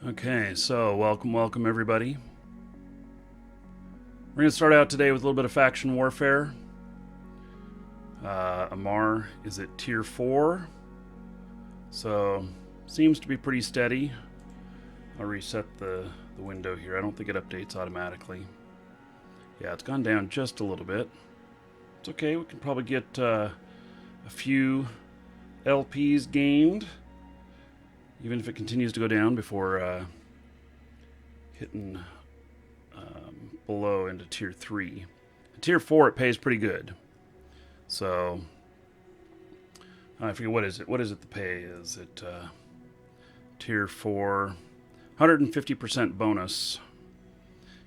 Okay, so welcome everybody. We're going to start out today with a little bit of faction warfare. Amar is at tier 4, so seems to be pretty steady. I'll reset the window here. I don't think it updates automatically. Yeah, it's gone down just a little bit. It's okay, we can probably get a few LPs gained, even if it continues to go down before hitting below into tier 3. Tier 4 it pays pretty good. So I forget what is it. What is it the pay is? It tier 4 150% bonus.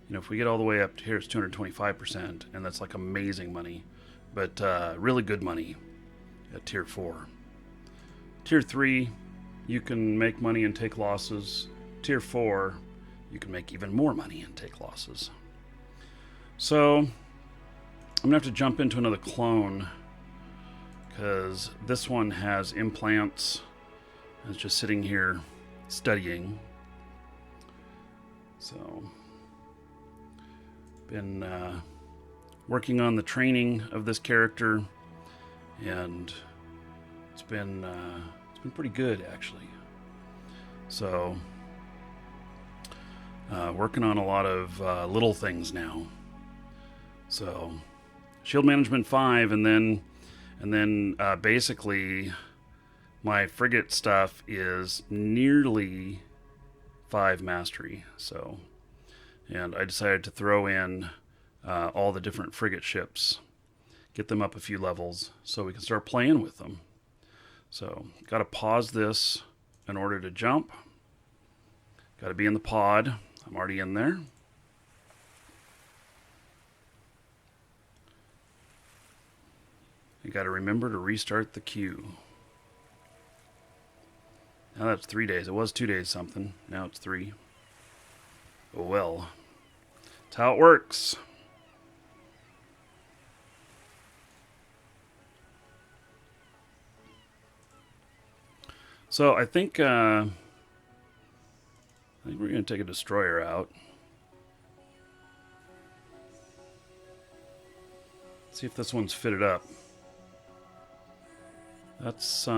You know, if we get all the way up to here, it's 225%, and that's like amazing money, but really good money at tier 4. Tier 3, you can make money and take losses. Tier 4, you can make even more money and take losses. So I'm gonna have to jump into another clone because this one has implants. It's just sitting here studying. So been working on the training of this character, and it's been pretty good actually. So working on a lot of little things now. So shield management 5, and then basically my frigate stuff is nearly 5 mastery. So, and I decided to throw in all the different frigate ships, get them up a few levels so we can start playing with them. So got to pause this in order to jump. Got to be in the pod. I'm already in there. You got to remember to restart the queue. Now that's 3 days. It was 2 days something. Now it's 3. Oh well. That's how it works. So I think we're going to take a destroyer out. See if this one's fitted up. That's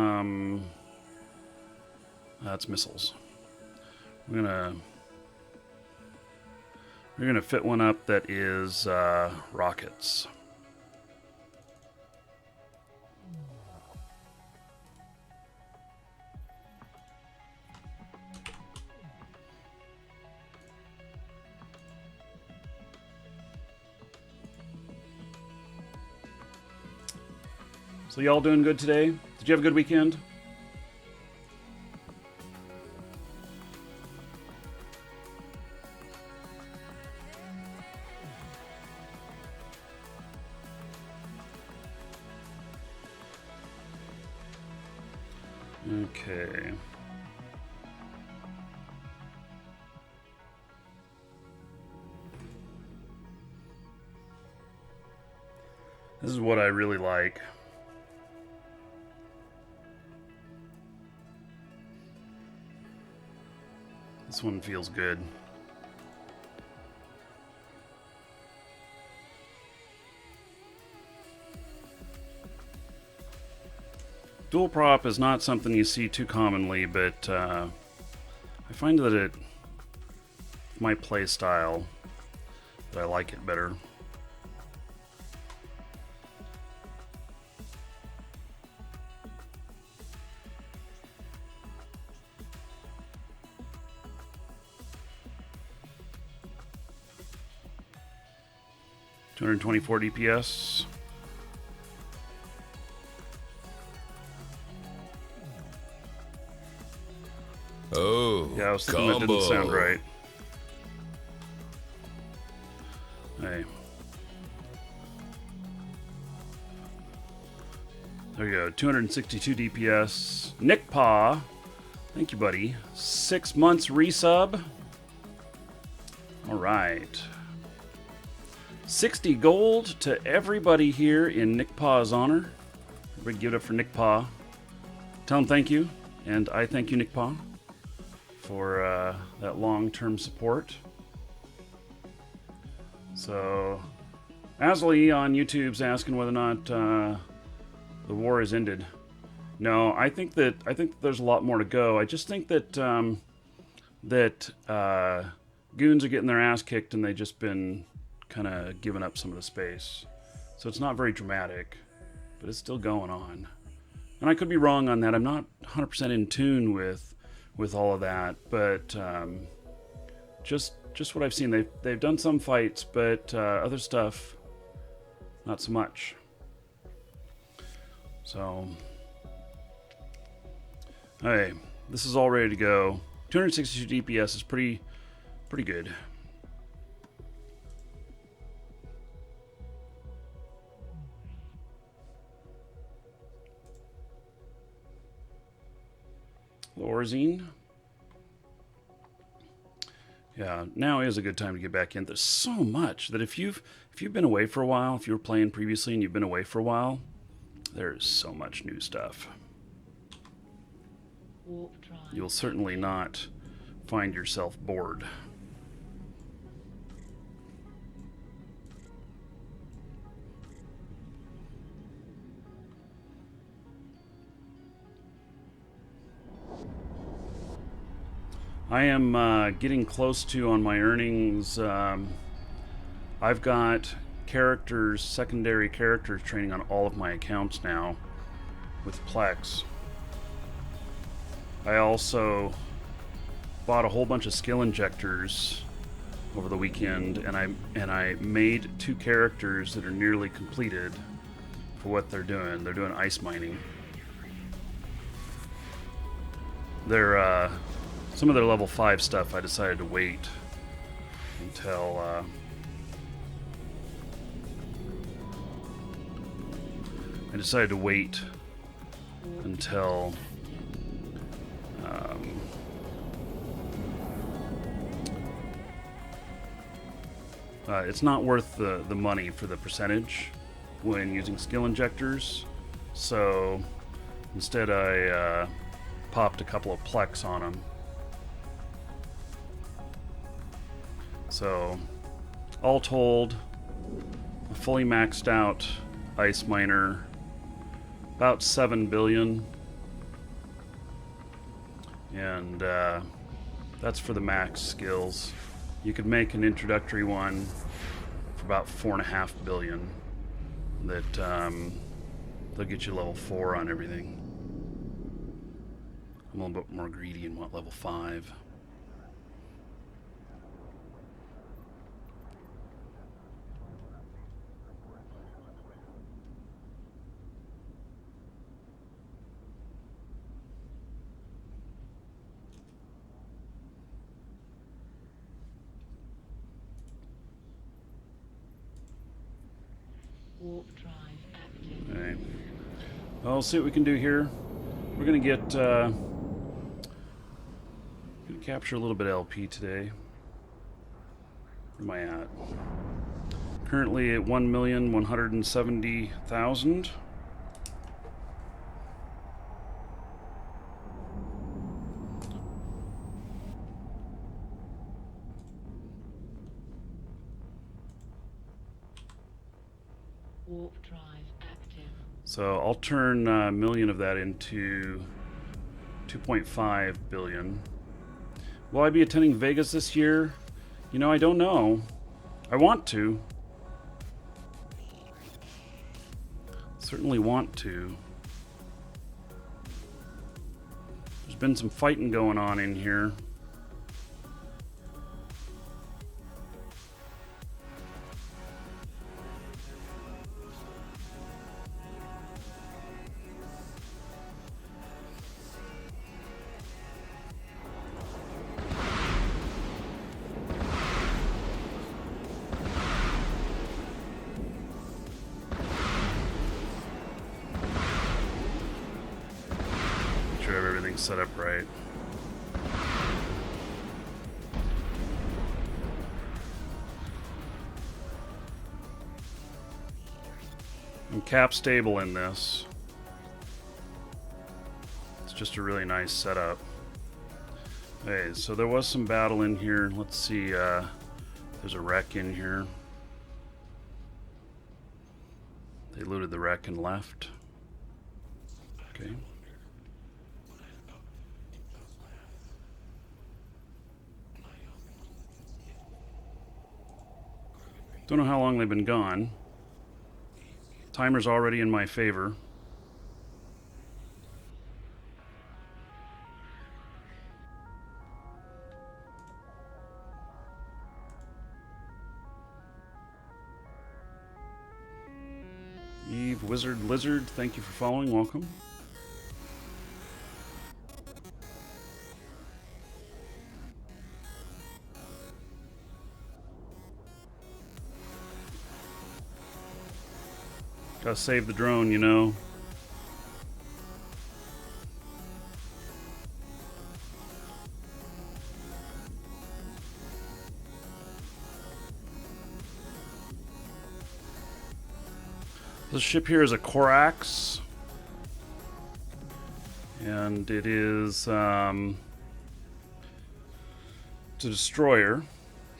missiles. We're gonna fit one up that is rockets. So y'all doing good today? Did you have a good weekend? Okay. This is what I really like. This one feels good. Dual prop is not something you see too commonly, but I find that it, my play style, that I like it better. .224 DPS. Oh, yeah, I was thinking that didn't sound right. Hey. There we go. 262 DPS. Nick Paw. Thank you, buddy. 6 months resub. All right. 60 gold to everybody here in Nick Paw's honor. Everybody give it up for Nick Paw. Tell him thank you, and I thank you, Nick Paw, for that long-term support. So, Asley on YouTube's asking whether or not the war is ended. No, I think there's a lot more to go. I just think that goons are getting their ass kicked, and they've just been kind of giving up some of the space. So it's not very dramatic, but it's still going on. And I could be wrong on that. I'm not 100% in tune with all of that, but just what I've seen. They've done some fights, but other stuff, not so much. So, hey, this is all ready to go. 262 DPS is pretty good. Lorzine. Yeah, now is a good time to get back in. There's so much that if you've been away for a while, if you were playing previously and you've been away for a while, there's so much new stuff. You'll certainly not find yourself bored. I am getting close to on my earnings. I've got secondary characters training on all of my accounts now with Plex. I also bought a whole bunch of skill injectors over the weekend, and I made 2 characters that are nearly completed for what they're doing. They're doing ice mining. They're some of their level 5 stuff I decided to wait until it's not worth the money for the percentage when using skill injectors, so instead I popped a couple of Plex on them. So, all told, a fully maxed out ice miner, about 7 billion, and that's for the max skills. You could make an introductory one for about 4.5 billion that they'll get you level 4 on everything. I'm a little bit more greedy and want level 5. Warp drive active. Okay. Well, we'll see what we can do here. We're gonna gonna capture a little bit of LP today. Where am I at? Currently at 1,170,000. Warp drive active. So I'll turn a million of that into 2.5 billion. Will I be attending Vegas this year? You know, I don't know. I want to. Certainly want to. There's been some fighting going on in here. Set up right. I'm cap stable in this. It's just a really nice setup. Okay, so there was some battle in here. Let's see. There's a wreck in here. They looted the wreck and left. Okay. Don't know how long they've been gone. Timer's already in my favor. Eve, Wizard, Lizard, thank you for following. Welcome. Gotta save the drone, you know. This ship here is a Corax, and it is it's a destroyer,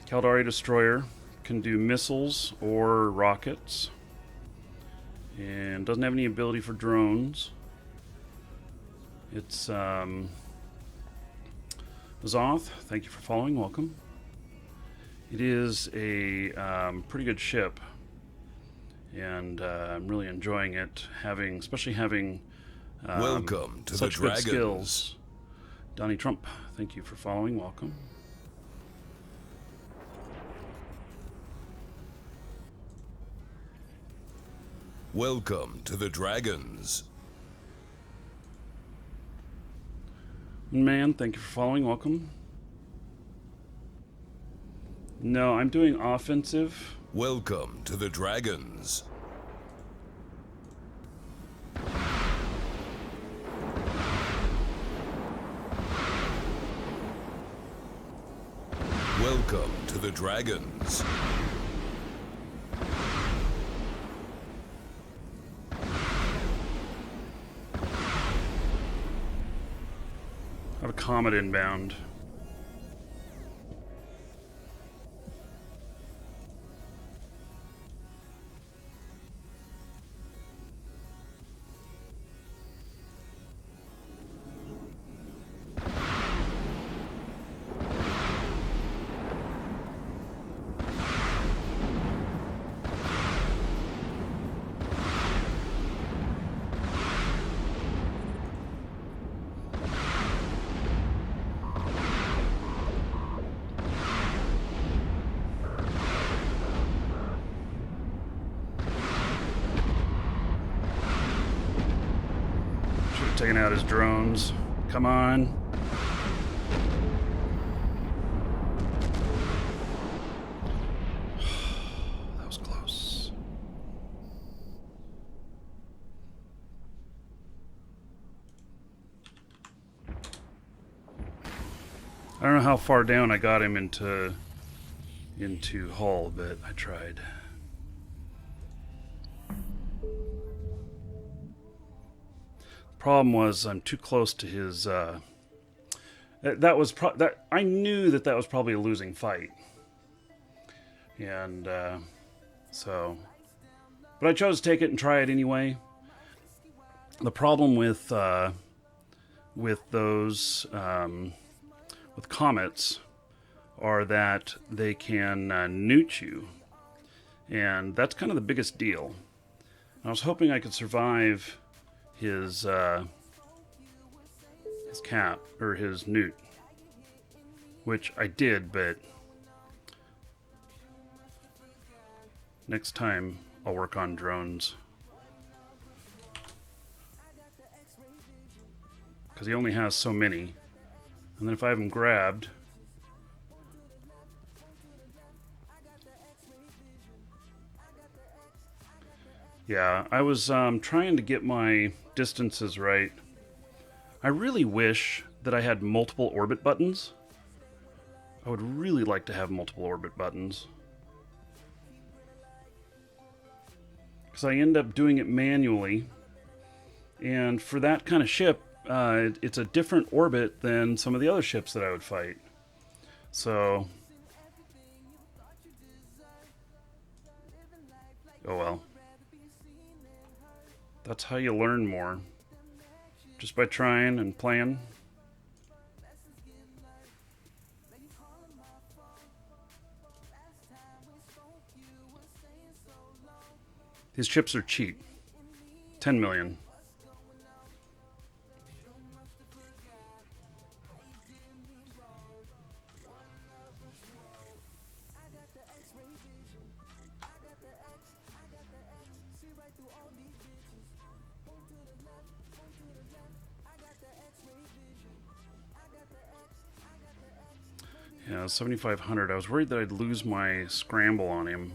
Caldari destroyer. Can do missiles or rockets, and doesn't have any ability for drones. It's Zoth, thank you for following. Welcome. It is a pretty good ship. And I'm really enjoying it, especially having Welcome to such the good Dragons. skills. Donnie Trump, thank you for following. Welcome. Welcome to the Dragons. Man, thank you for following. Welcome. No, I'm doing offensive. Welcome to the Dragons. Welcome to the Dragons. I have a comet inbound. Taking out his drones. Come on. That was close. I don't know how far down I got him into hull, but I tried. Problem was I'm too close to his that I knew that was probably a losing fight, and so but I chose to take it and try it anyway. The problem with those with comets are that they can newt you, and that's kind of the biggest deal. I was hoping I could survive his cap or his newt, which I did, but next time I'll work on drones, because he only has so many, and then if I have him grabbed, yeah, I was trying to get my distances right. I really wish that I had multiple orbit buttons. I would really like to have multiple orbit buttons, because I end up doing it manually, and for that kind of ship, it's a different orbit than some of the other ships that I would fight. So, oh well. That's how you learn more. Just by trying and playing. These chips are cheap. 10 million. Yeah, 7,500. I was worried that I'd lose my scramble on him.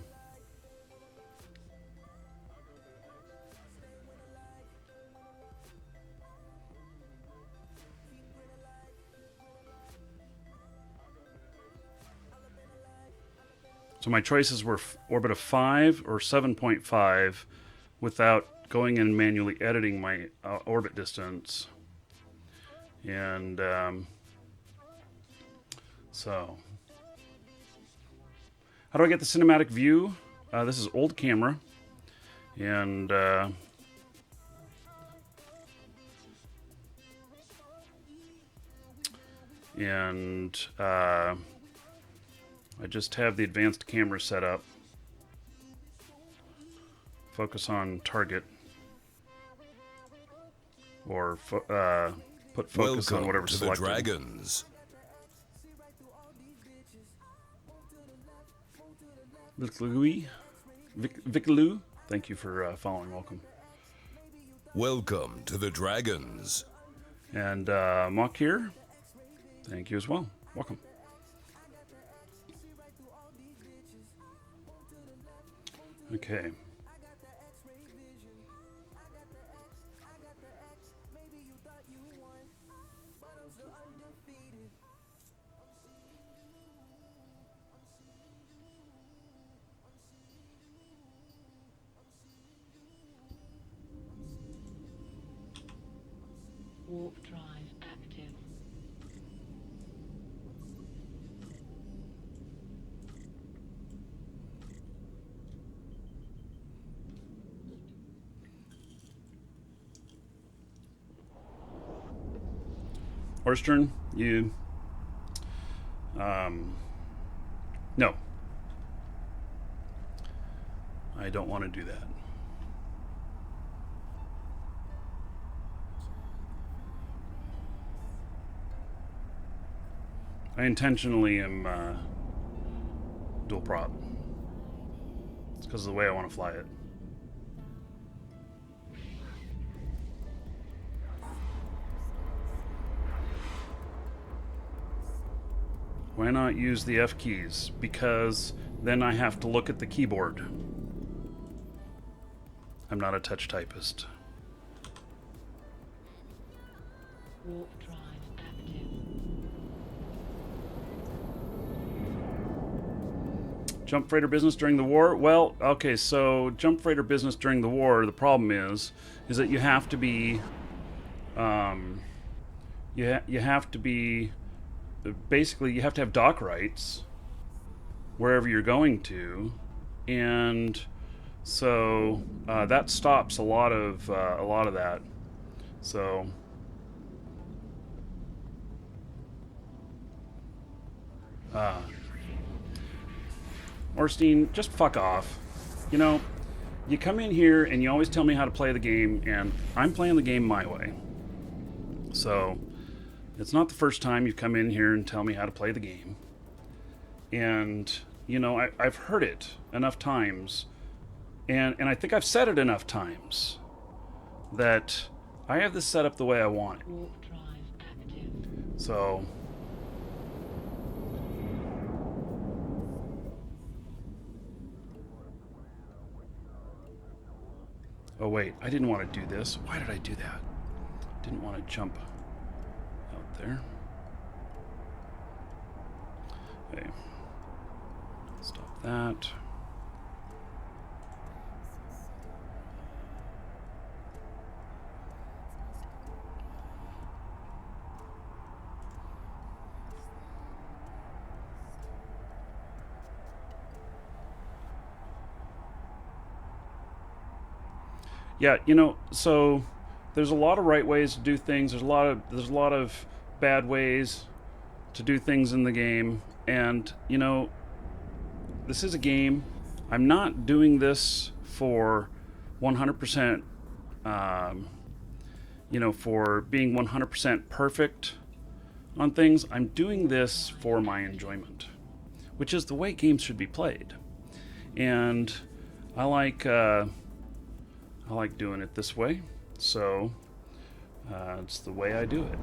So my choices were orbit of 5 or 7.5 without going and manually editing my orbit distance. And so, how do I get the cinematic view? This is old camera. And I just have the advanced camera set up. Focus on target. Or put focus on whatever selected. Welcome to the Dragons. Vicaloo, thank you for following. Welcome. Welcome to the Dragons. And Mock here, thank you as well. Welcome. Okay. Warp drive active. Horstern, you... no. I don't want to do that. I intentionally am dual prop. It's because of the way I want to fly it. Why not use the F keys? Because then I have to look at the keyboard. I'm not a touch typist. Warp drive active. Jump freighter business during the war? Well, okay, so jump freighter business during the war, the problem is that you have to be, you have to be, basically you have to have dock rights wherever you're going to, and so that stops a lot of that. So. Orstein, just fuck off. You know, you come in here and you always tell me how to play the game, and I'm playing the game my way. So, it's not the first time you've come in here and tell me how to play the game. And, you know, I've heard it enough times, and I think I've said it enough times, that I have this set up the way I want it. Warp drive active. So... oh wait, I didn't want to do this. Why did I do that? Didn't want to jump out there. Okay. Stop that. Yeah, so there's a lot of right ways to do things. There's a lot of bad ways to do things in the game, and this is a game. I'm not doing this for 100%. Um, for being 100% perfect on things. I'm doing this for my enjoyment, which is the way games should be played. And I like doing it this way, so it's the way I do it.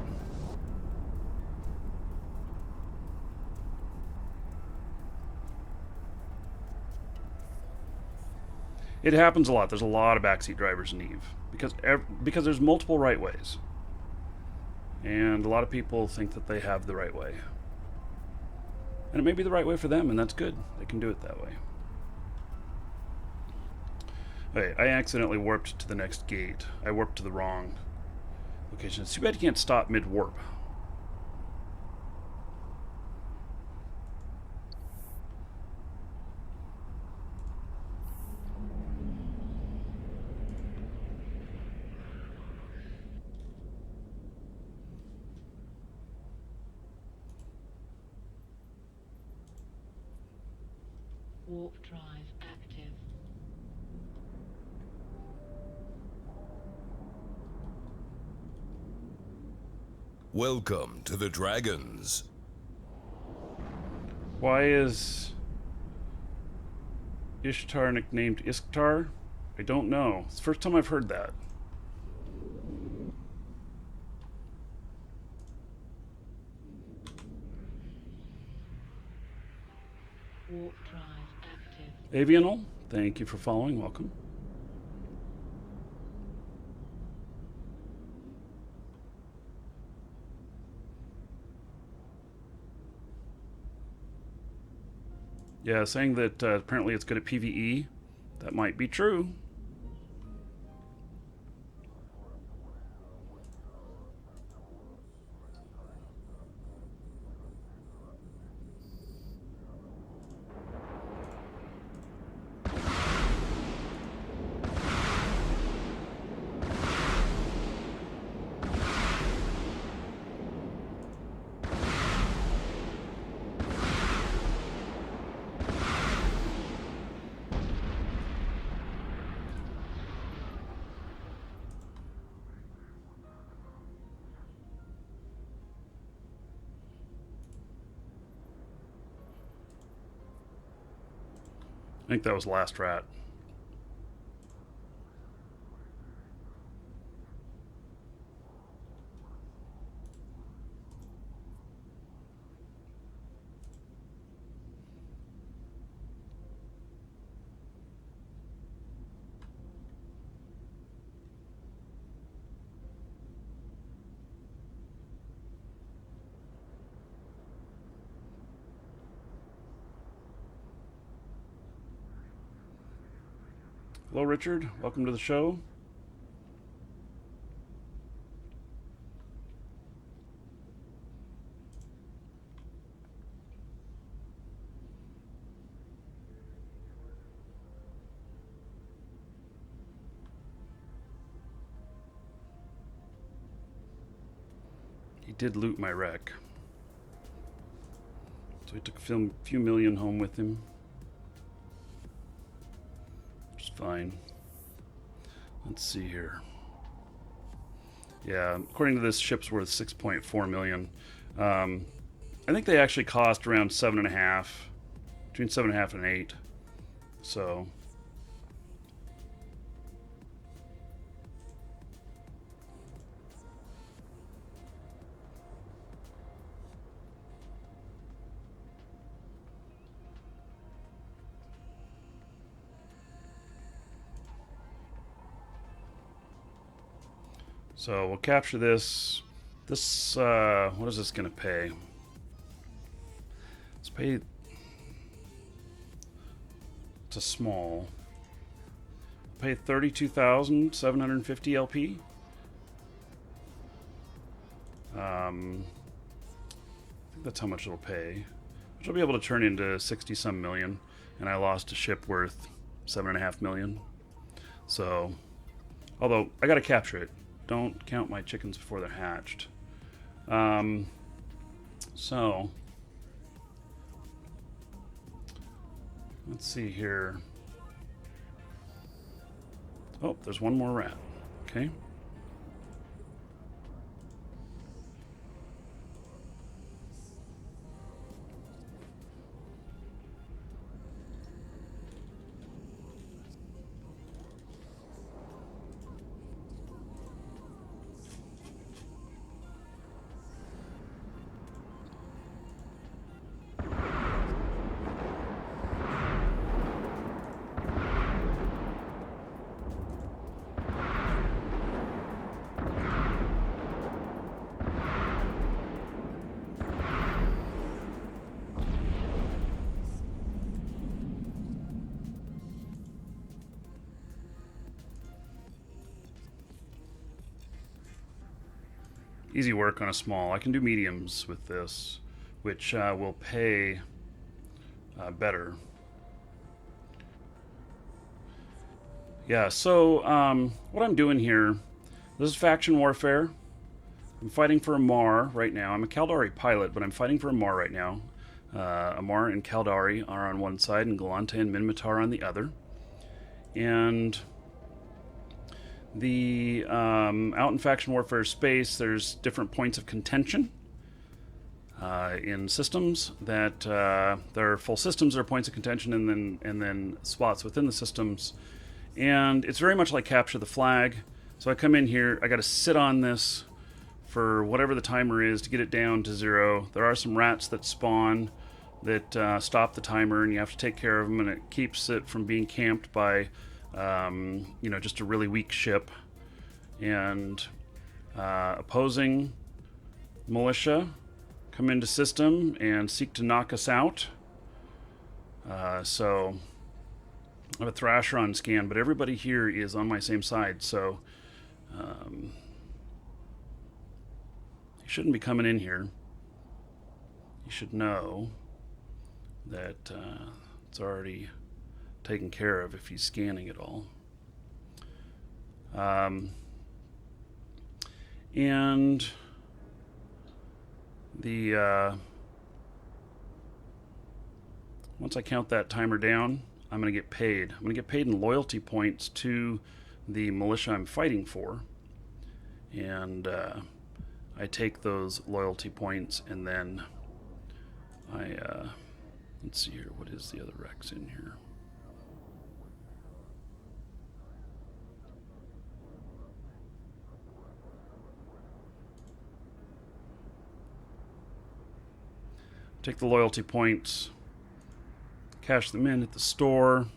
It happens a lot. There's a lot of backseat drivers in Eve because there's multiple right ways, and a lot of people think that they have the right way, and it may be the right way for them, and that's good. They can do it that way. Okay, I accidentally warped to the next gate. I warped to the wrong location. It's too bad you can't stop mid-warp. Warp drive active. Welcome to the Dragons. Why is Ishtar nicknamed Isktar? I don't know. It's the first time I've heard that. Warp drive active. Avianal, thank you for following. Welcome. Yeah, saying that apparently it's good at PvE. That might be true. I think that was last rat. Hello, Richard. Welcome to the show. He did loot my wreck. So he took a few million home with him. Which is fine. Let's see here. Yeah, according to this, ship's worth 6.4 million. I think they actually cost around 7.5, between 7.5 and 8. So we'll capture this. This, what is this going to pay? Let's pay. It's a small. Pay 32,750 LP. I think that's how much it'll pay. Which will be able to turn into 60 some million. And I lost a ship worth 7.5 million. So Although, I gotta capture it. Don't count my chickens before they're hatched. So, let's see here. Oh, there's one more rat. Okay. Easy work on a small. I can do mediums with this, which will pay better. Yeah, so what I'm doing here, this is faction warfare. I'm fighting for a Mar right now. I'm a Caldari pilot, but I'm fighting for a Mar right now. Amar and Caldari are on one side, and Galante and Minmatar on the other. And the out in faction warfare space, there's different points of contention in systems. That there are full systems that are points of contention, and then spots within the systems. And it's very much like capture the flag. So I come in here, I got to sit on this for whatever the timer is to get it down to 0. There are some rats that spawn that stop the timer, and you have to take care of them, and it keeps it from being camped by just a really weak ship. And opposing militia come into system and seek to knock us out. So I have a Thrasher on scan, but everybody here is on my same side, so you shouldn't be coming in here. You should know that it's already taken care of if he's scanning it all. And the once I count that timer down, I'm going to get paid. I'm going to get paid in loyalty points to the militia I'm fighting for. And I take those loyalty points, and then I let's see here, what is the other Rex in here? Take the loyalty points, cash them in at the store,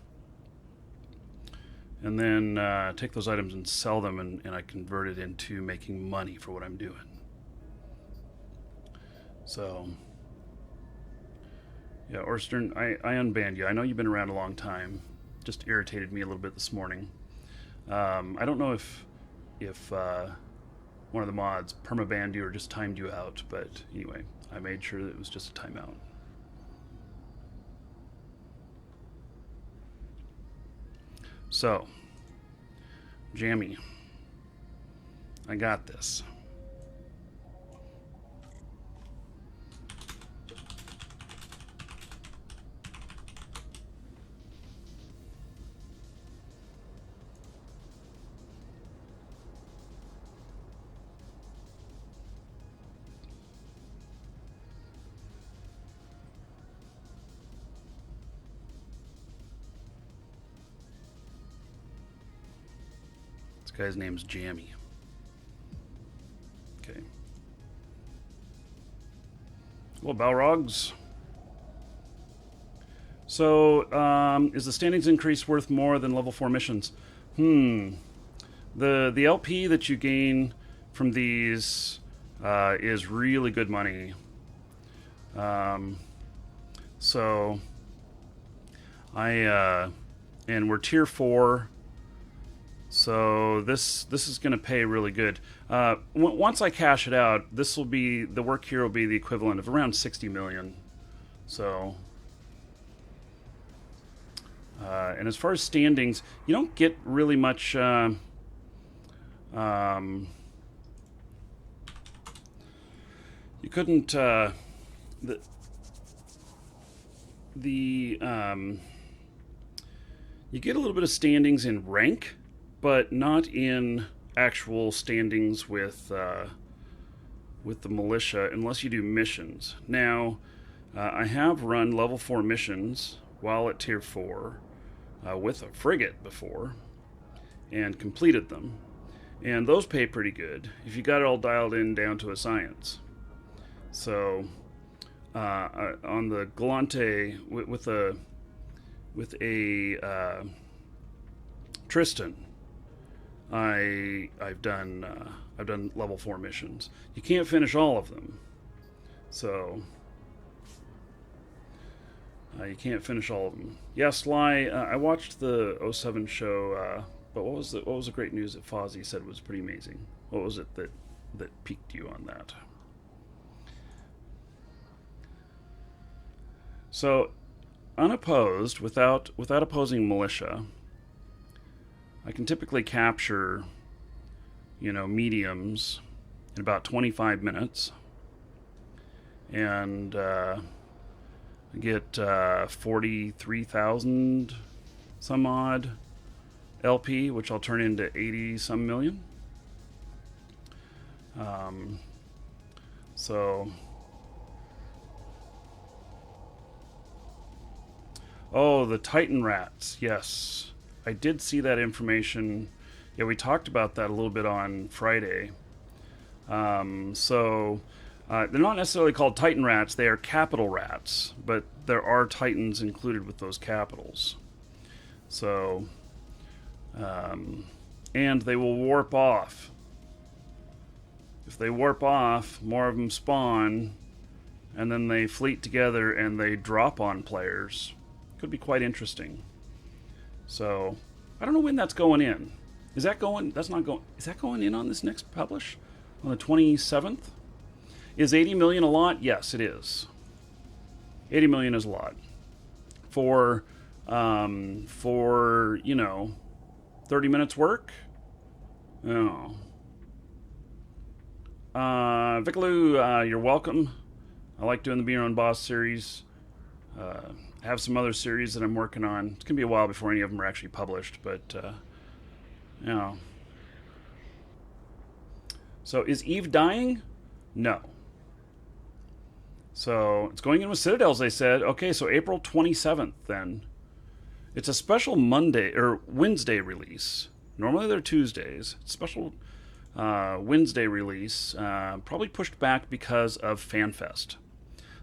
and then take those items and sell them, and I convert it into making money for what I'm doing. So, yeah, Orstern, I unbanned you. I know you've been around a long time. Just irritated me a little bit this morning. I don't know if one of the mods permabanned you or just timed you out, but anyway, I made sure that it was just a timeout. So, Jammy, I got this. This guy's name's Jammy. Okay. Well, Balrogs. So, is the standings increase worth more than level 4 missions? The LP that you gain from these is really good money. So, and we're tier 4. So this is going to pay really good. Once I cash it out, this will be, the work here will be the equivalent of around 60 million. So, and as far as standings, you don't get really much You couldn't the you get a little bit of standings in rank, but not in actual standings with the militia unless you do missions. Now, I have run level 4 missions while at tier 4 with a frigate before and completed them. And those pay pretty good if you got it all dialed in down to a science. So, on the Galante with a Tristan, I've done level 4 missions. You can't finish all of them, so you can't finish all of them. Yeah, Sly. I watched the '07 show, but what was the great news that Fozzie said was pretty amazing? What was it that piqued you on that? So, unopposed, without opposing militia, I can typically capture, mediums in about 25 minutes, and get 43,000 some odd LP, which I'll turn into 80 some million. So, oh, the Titan rats. Yes, I did see that information. Yeah, we talked about that a little bit on Friday. They're not necessarily called Titan rats. They are capital rats, but there are Titans included with those capitals. So, and they will warp off. If they warp off, more of them spawn, and then they fleet together and they drop on players. Could be quite interesting. So, I don't know when that's going in. Is that going? That's not going. Is that going in on this next publish on the 27th? Is 80 million a lot? Yes, it is. 80 million is a lot for 30 minutes work. Oh. Vicaloo, you're welcome. I like doing the Be Your Own Boss series. I have some other series that I'm working on. It's going to be a while before any of them are actually published, but, So, is Eve dying? No. So, it's going in with Citadels, they said. Okay, so April 27th, then. It's a special Monday, or Wednesday release. Normally they're Tuesdays. Special Wednesday release, probably pushed back because of FanFest.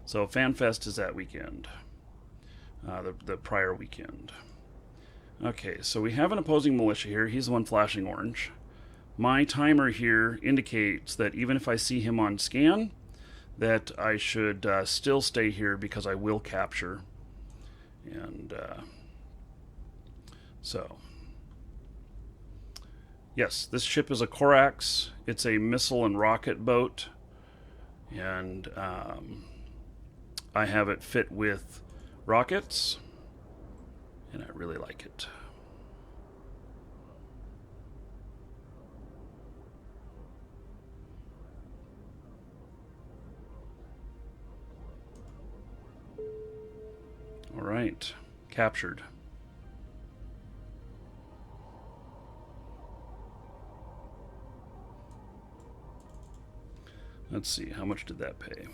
So FanFest is that weekend, the prior weekend. Okay, so we have an opposing militia here. He's the one flashing orange. My timer here indicates that even if I see him on scan, that I should still stay here because I will capture. And so... Yes, this ship is a Corax. It's a missile and rocket boat. And I have it fit with rockets. And I really like it. All right, captured. Let's see, how much did that pay?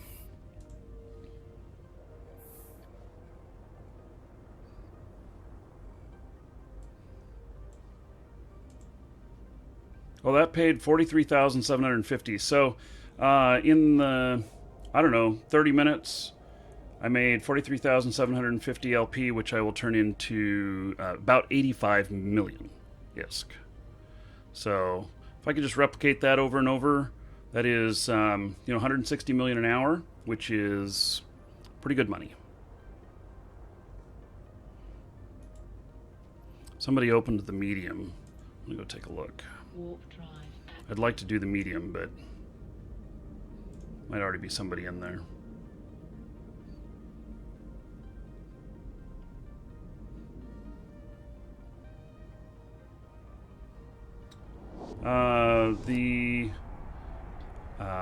Well, that paid 43,750. So, in the 30 minutes, I made 43,750 LP, which I will turn into about 85 million ISK. So, if I could just replicate that over and over, that is 160 million an hour, which is pretty good money. Somebody opened the medium. I'm gonna go take a look. Warp drive. I'd like to do the medium, but might already be somebody in there.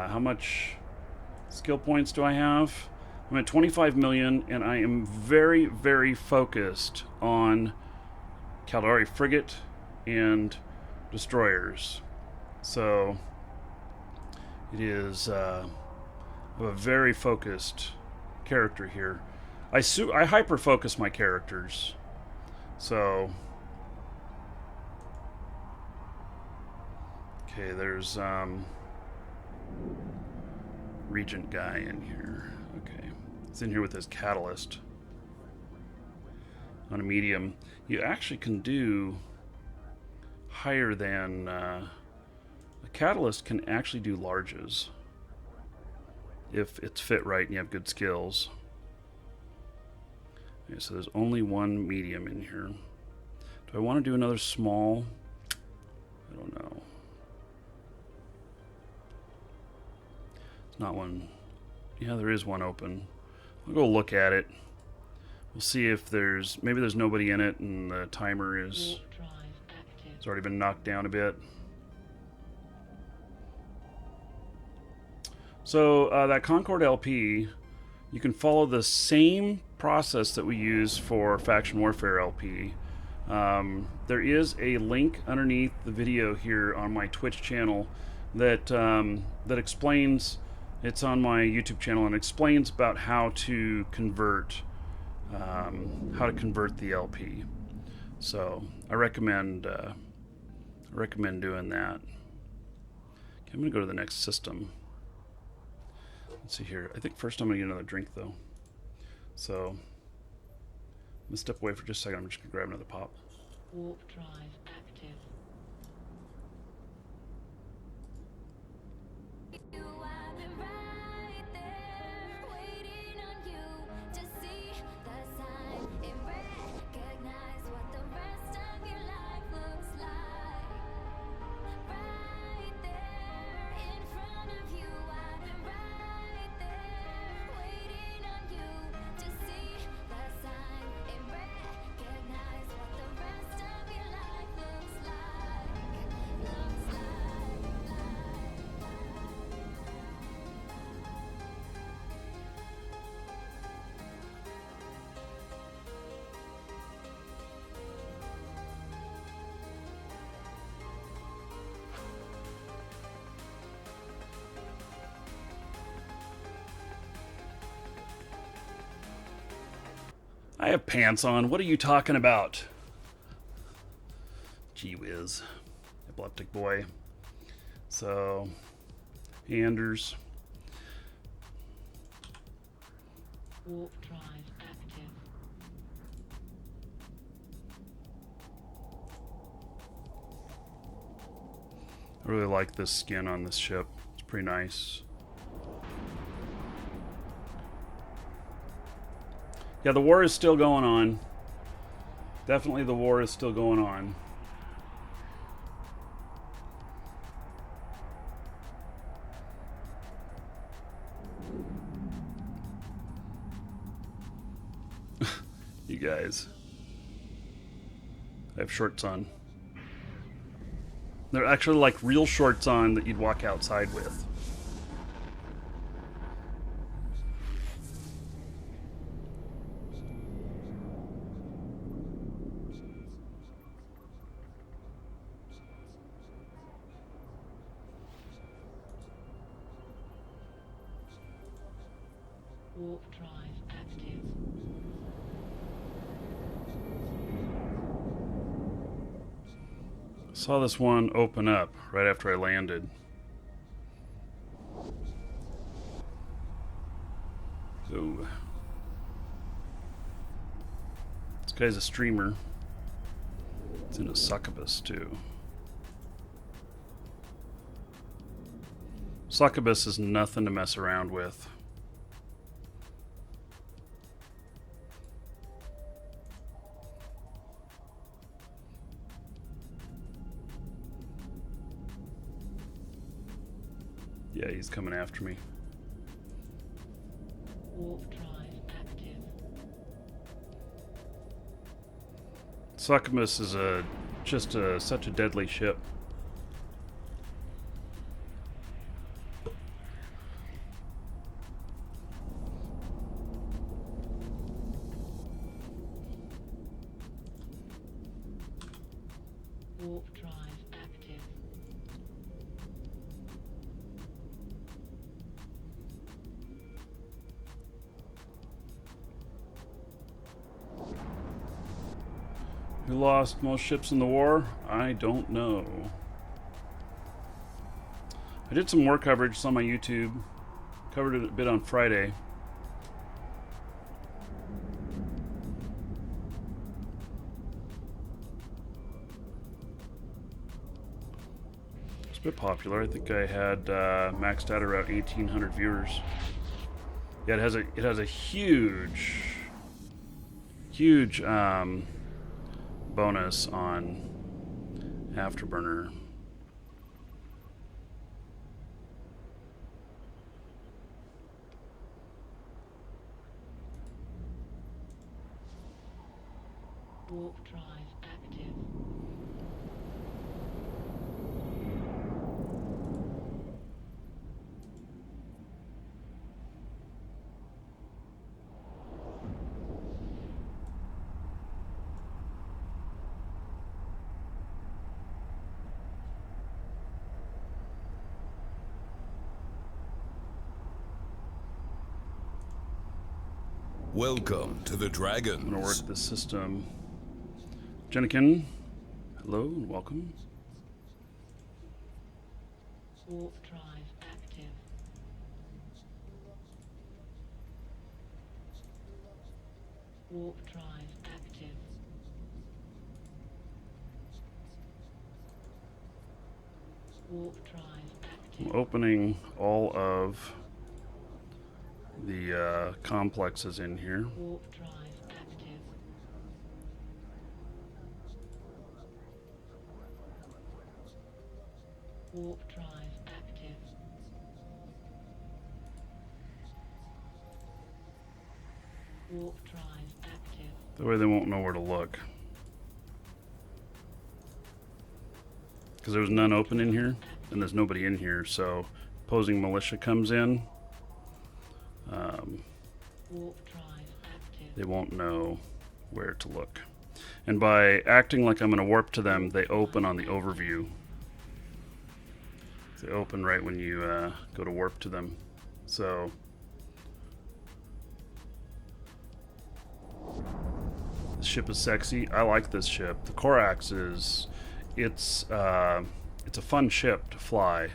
How much skill points do I have? I'm at 25 million, and I am very, very focused on Caldari frigate and destroyers. So it is a very focused character here. I hyper focus my characters. So okay, there's Regent guy in here. Okay, it's in here with his catalyst on a medium. You actually can do higher than a catalyst can actually do larges if it's fit right and you have good skills. Okay, so there's only one medium in here. Do I want to do another small? I don't know. It's not one. Yeah, there is one open. I'll go look at it. We'll see if maybe there's nobody in it and the timer is Warp drive active. it's already been knocked down a bit. So that Concord LP, you can follow the same process that we use for Faction Warfare LP. There is a link underneath the video here on my Twitch channel that explains. It's on my YouTube channel and explains about how to convert the LP. So I recommend doing that. Okay, I'm gonna go to the next system. Let's see here. I think first I'm gonna get another drink though. So I'm gonna step away for just a second. I'm just gonna grab another pop. Warp drive active. I have pants on. What are you talking about? Gee whiz. Epileptic boy. So, Anders. Warp drive active. I really like this skin on this ship. It's pretty nice. Yeah, the war is still going on. Definitely the war is still going on. You guys. I have shorts on. They're actually like real shorts on that you'd walk outside with. Warp drive active. Saw this one open up right after I landed. So this guy's a streamer. It's in a succubus too. Succubus is nothing to mess around with. Yeah, he's coming after me. Warp drive active. Succubus is such a deadly ship. Warp drive active. Who lost most ships in the war? I don't know. I did some war coverage. It's on my YouTube. Covered it a bit on Friday. It's a bit popular. I think I had maxed out around 1,800 viewers. Yeah, it has a huge bonus on Afterburner. Warp drive active. Welcome to the I'm going to work Dragons. this system. Jennikin, hello and welcome. Warp drive active. Warp drive active. Warp drive I'm active. opening all of the complexes in here. Warp drive active. Warp drive active. Warp drive active. That way they won't know where to look. Because there's none open in here, and there's nobody in here, so opposing militia comes in, Warp drive active. they won't know where to look. And by acting like I'm going to warp to them, they open on the overview. They open right when you go to warp to them. So this ship is sexy. I like this ship. The Corax is, it's a fun ship to fly,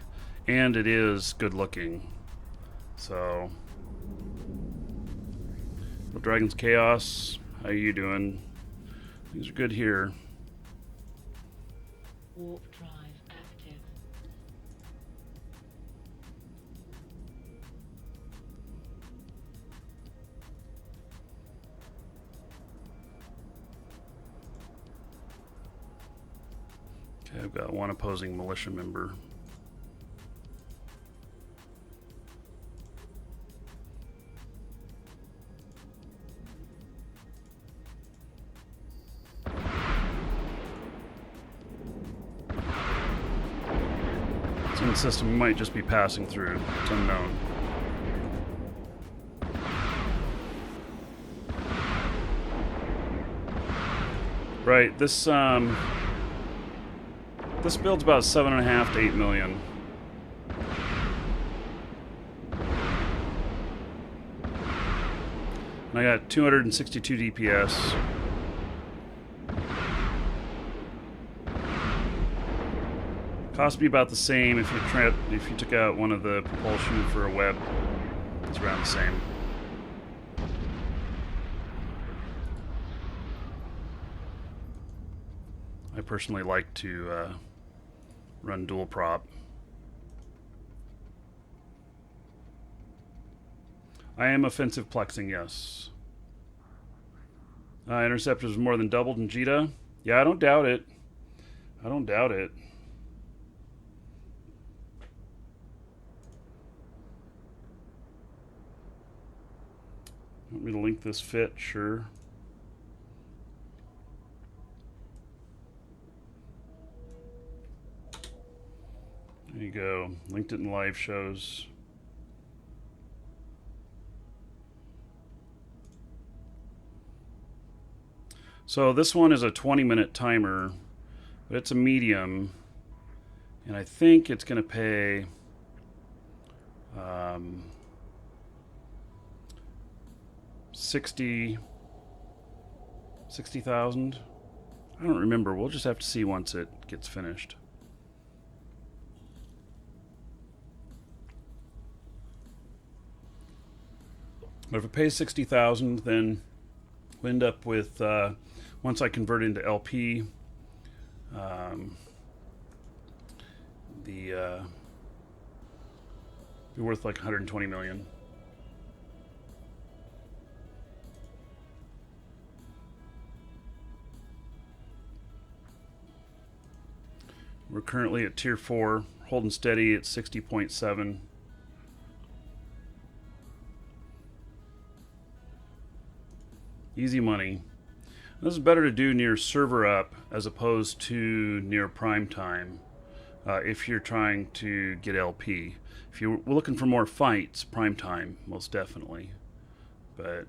and it is good looking. So, well, Dragon's Chaos, how you doing? Things are good here. Warp drive active. Okay, I've got one opposing militia member. It's in the system, we might just be passing through. It's unknown. Right, this build's about 7.5 to 8 million. And I got 262 DPS. Cost me about the same if you took out one of the propulsion for a web. It's around the same. I personally like to run dual prop. I am offensive plexing, yes. Interceptors more than doubled in Jita. Yeah, I don't doubt it. I don't doubt it. Want me to link this fit? Sure. There you go. Linked it in live shows. So this one is a 20-minute timer. but it's a medium, and I think it's going to pay 60,000. I don't remember. We'll just have to see once it gets finished. But if it pays 60,000, then we'll end up with once I convert into LP, be worth like 120 million. We're currently at tier 4, holding steady at 60.7. Easy money. This is better to do near server up as opposed to near prime time if you're trying to get LP. If you're looking for more fights, prime time, most definitely. But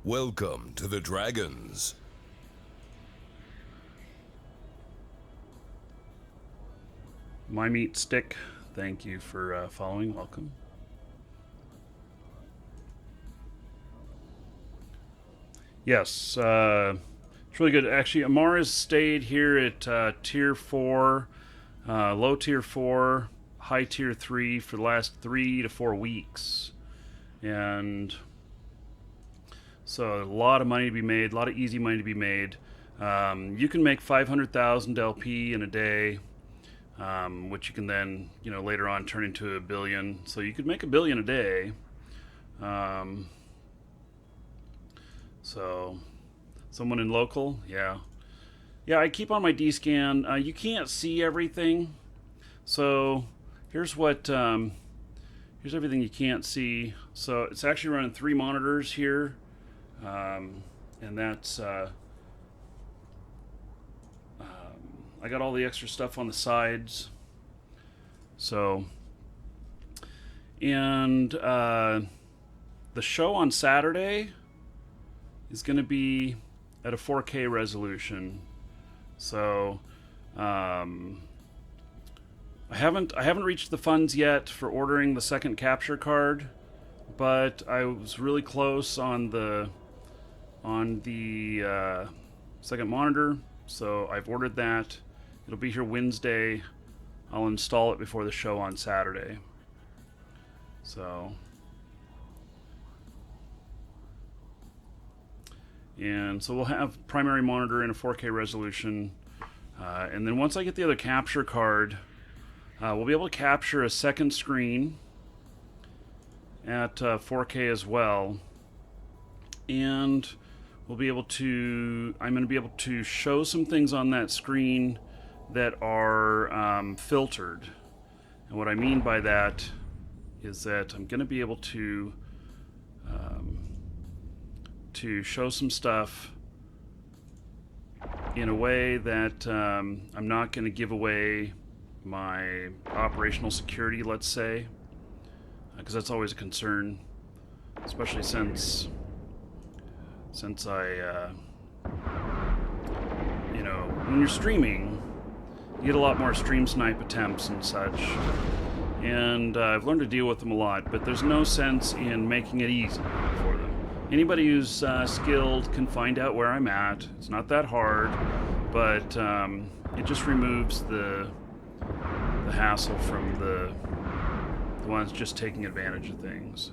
Welcome to the Dragons. My Meat Stick, thank you for following. Welcome. Yes, it's really good. Actually, Amara's stayed here at tier 4, low tier 4, high tier 3 for the last 3 to 4 weeks. And so a lot of money to be made, a lot of easy money to be made. You can make 500,000 LP in a day, which you can then, later on turn into $1 billion. So you could make $1 billion a day. So someone in local, yeah. I keep on my D-scan. You can't see everything. So here's what, here's everything you can't see. So it's actually running 3 monitors here. And that's I got all the extra stuff on the sides. So, and the show on Saturday is going to be at a 4K resolution. So I haven't reached the funds yet for ordering the second capture card, but I was really close on the second monitor, so I've ordered that. It'll be here Wednesday. I'll install it before the show on Saturday. So, and so we'll have primary monitor in a 4K resolution, and then once I get the other capture card, we'll be able to capture a second screen at 4K as well, and I'm going to be able to show some things on that screen that are filtered. And what I mean by that is that I'm going to be able to show some stuff in a way that I'm not going to give away my operational security, let's say, because that's always a concern, especially since I, when you're streaming, you get a lot more stream snipe attempts and such, and I've learned to deal with them a lot, but there's no sense in making it easy for them. Anybody who's skilled can find out where I'm at. It's not that hard, but it just removes the hassle from the ones just taking advantage of things.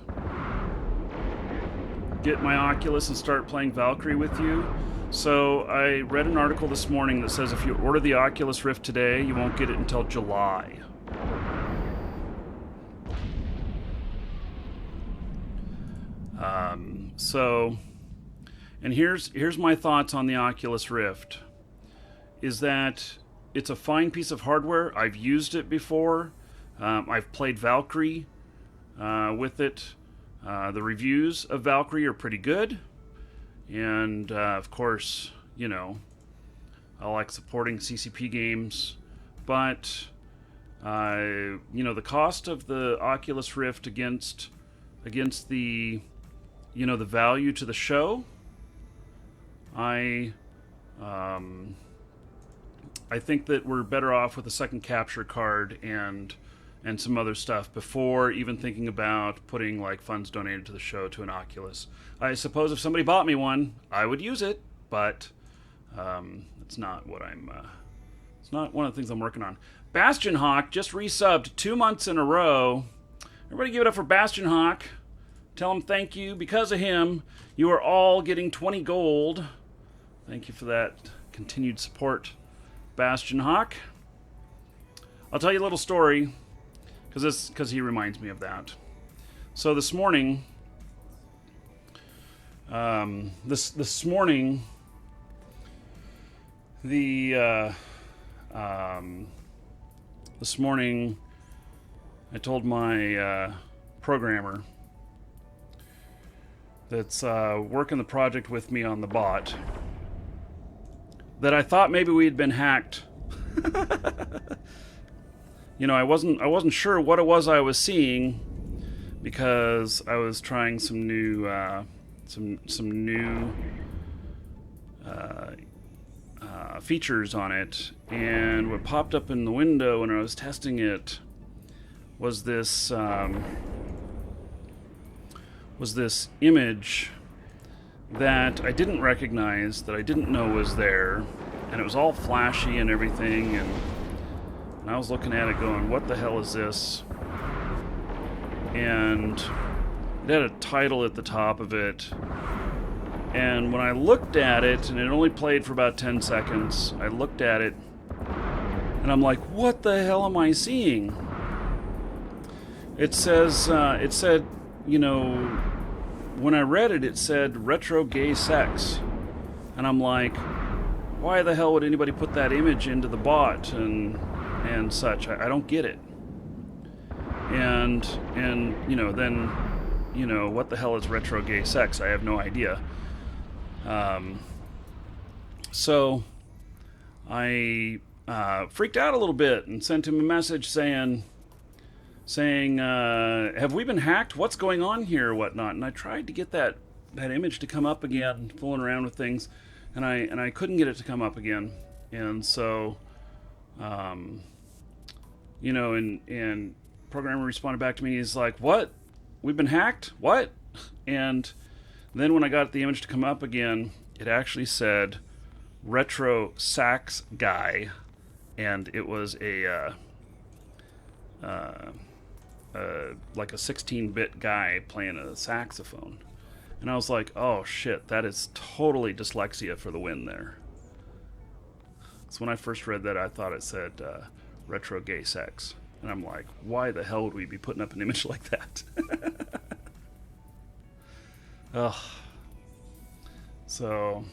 Get my Oculus and start playing Valkyrie with you. So I read an article this morning that says if you order the Oculus Rift today, you won't get it until July. And here's my thoughts on the Oculus Rift. Is that it's a fine piece of hardware. I've used it before. I've played Valkyrie with it. The reviews of Valkyrie are pretty good, and of course, I like supporting CCP games, but the cost of the Oculus Rift against the the value to the show, I think that we're better off with a second capture card and some other stuff before even thinking about putting like funds donated to the show to an Oculus. I suppose if somebody bought me one, I would use it, but it's not what it's not one of the things I'm working on. Bastion Hawk just resubbed 2 months in a row. Everybody give it up for Bastion Hawk. Tell him thank you. Because of him, you are all getting 20 gold. Thank you for that continued support, Bastion Hawk. I'll tell you a little story because he reminds me of that. So this morning, this morning, this morning, I told my programmer that's working the project with me on the bot that I thought maybe we had been hacked. I wasn't sure what it was I was seeing because I was trying some new features on it, and what popped up in the window when I was testing it was this image that I didn't recognize, that I didn't know was there, and it was all flashy and everything, and I was looking at it going, what the hell is this? And it had a title at the top of it, and when I looked at it, and it only played for about 10 seconds, I looked at it, and I'm like, what the hell am I seeing? It said, when I read it, it said retro gay sex. And I'm like, why the hell would anybody put that image into the bot and such? I don't get it. And then, what the hell is retro gay sex? I have no idea. So I freaked out a little bit and sent him a message saying, have we been hacked? What's going on here, whatnot? And I tried to get that image to come up again, fooling around with things, and I couldn't get it to come up again. And so, and programmer responded back to me. He's like, "What? We've been hacked? What?" And then when I got the image to come up again, it actually said retro sax guy, and it was like a 16-bit guy playing a saxophone. And I was like, oh shit, that is totally dyslexia for the win there. So when I first read that, I thought it said retro gay sex. And I'm like, why the hell would we be putting up an image like that? Ugh. So,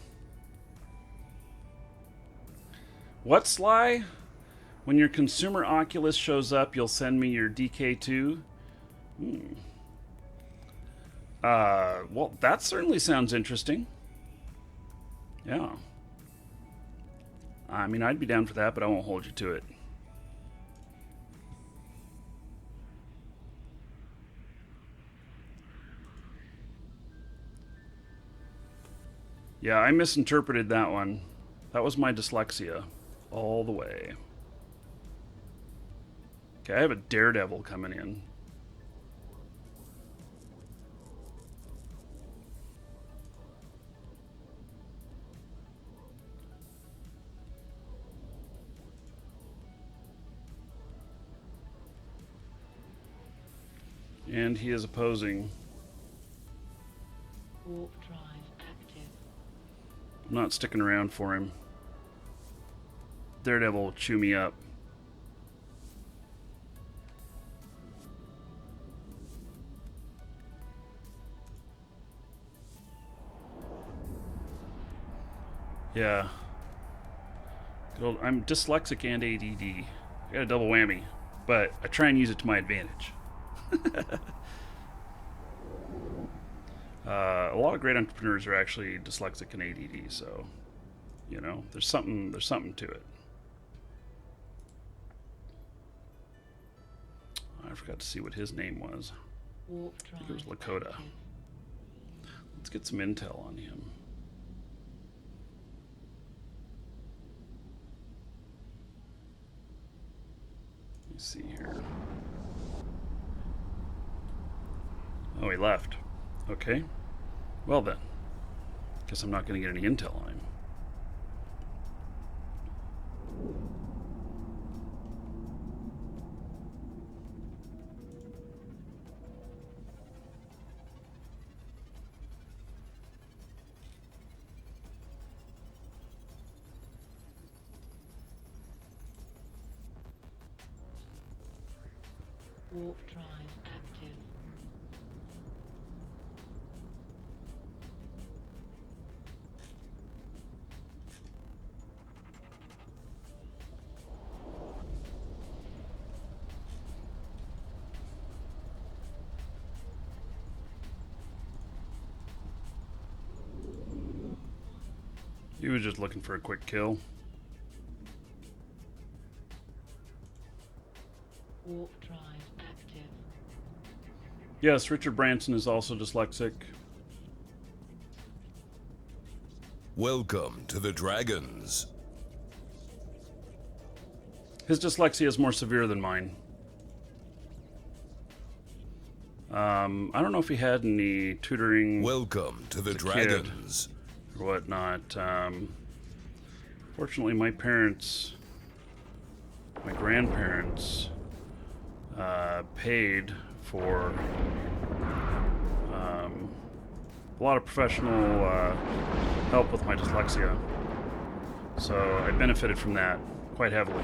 what, Sly? When your consumer Oculus shows up, you'll send me your DK2? Well, that certainly sounds interesting. Yeah. I mean, I'd be down for that, but I won't hold you to it. Yeah, I misinterpreted that one. That was my dyslexia all the way. Okay, I have a daredevil coming in. And he is opposing. Warp drive active. I'm not sticking around for him. Daredevil will chew me up. Yeah. I'm dyslexic and ADD. I got a double whammy, but I try and use it to my advantage. A lot of great entrepreneurs are actually dyslexic and ADD, so, You know, there's something to it. I forgot to see what his name was. Warp I think it was drive Lakota. active. Let's get some intel on him. Let me see here. Oh, he left. Okay. Well then. Guess I'm not going to get any intel on him. Warp drive active. He was just looking for a quick kill. Warp drive active. Yes, Richard Branson is also dyslexic. Welcome to the Dragons. His dyslexia is more severe than mine. I don't know if he had any tutoring Welcome to the as a kid Dragons. or whatnot. Fortunately, my grandparents, paid for a lot of professional help with my dyslexia. So I benefited from that quite heavily.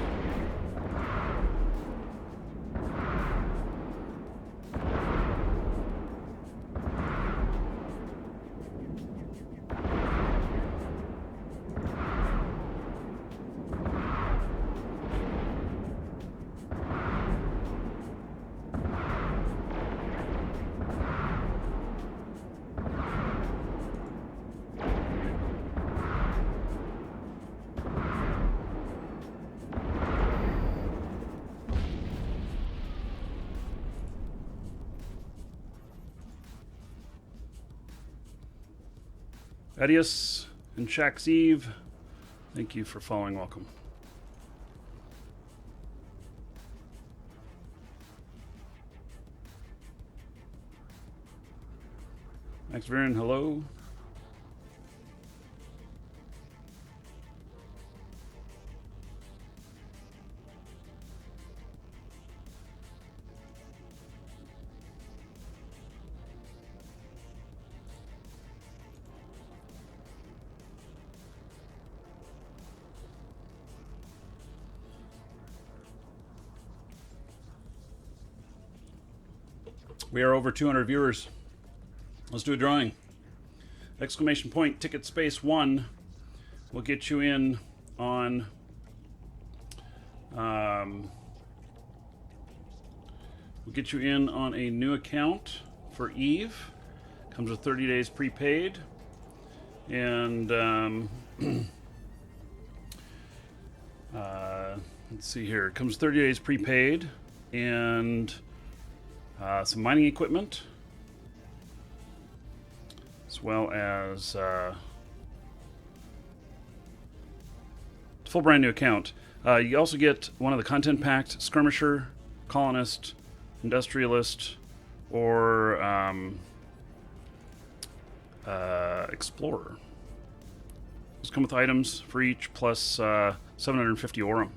Adios and Shax Eve, thank you for following. Welcome. Max Viren, hello. We are over 200 viewers. Let's do a drawing. Exclamation point, ticket space 1 will get you in on a new account for Eve. Comes with 30 days prepaid. And let's see here. It comes 30 days prepaid and some mining equipment, as well as full brand new account. You also get one of the content packed skirmisher, colonist, industrialist, or explorer. Those come with items for each, plus 750 Aurum.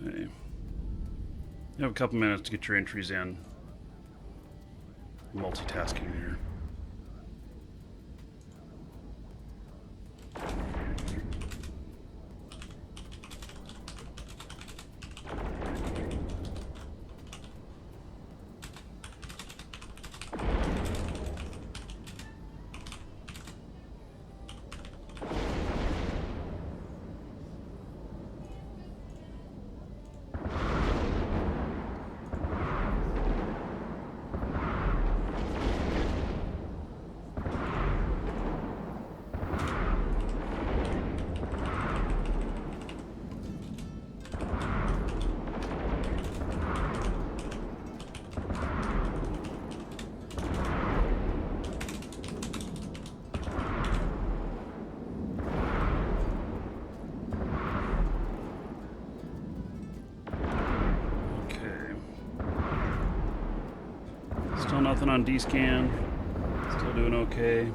Okay. You have a couple minutes to get your entries in. Multitasking here. nothing on D-scan. Still doing okay.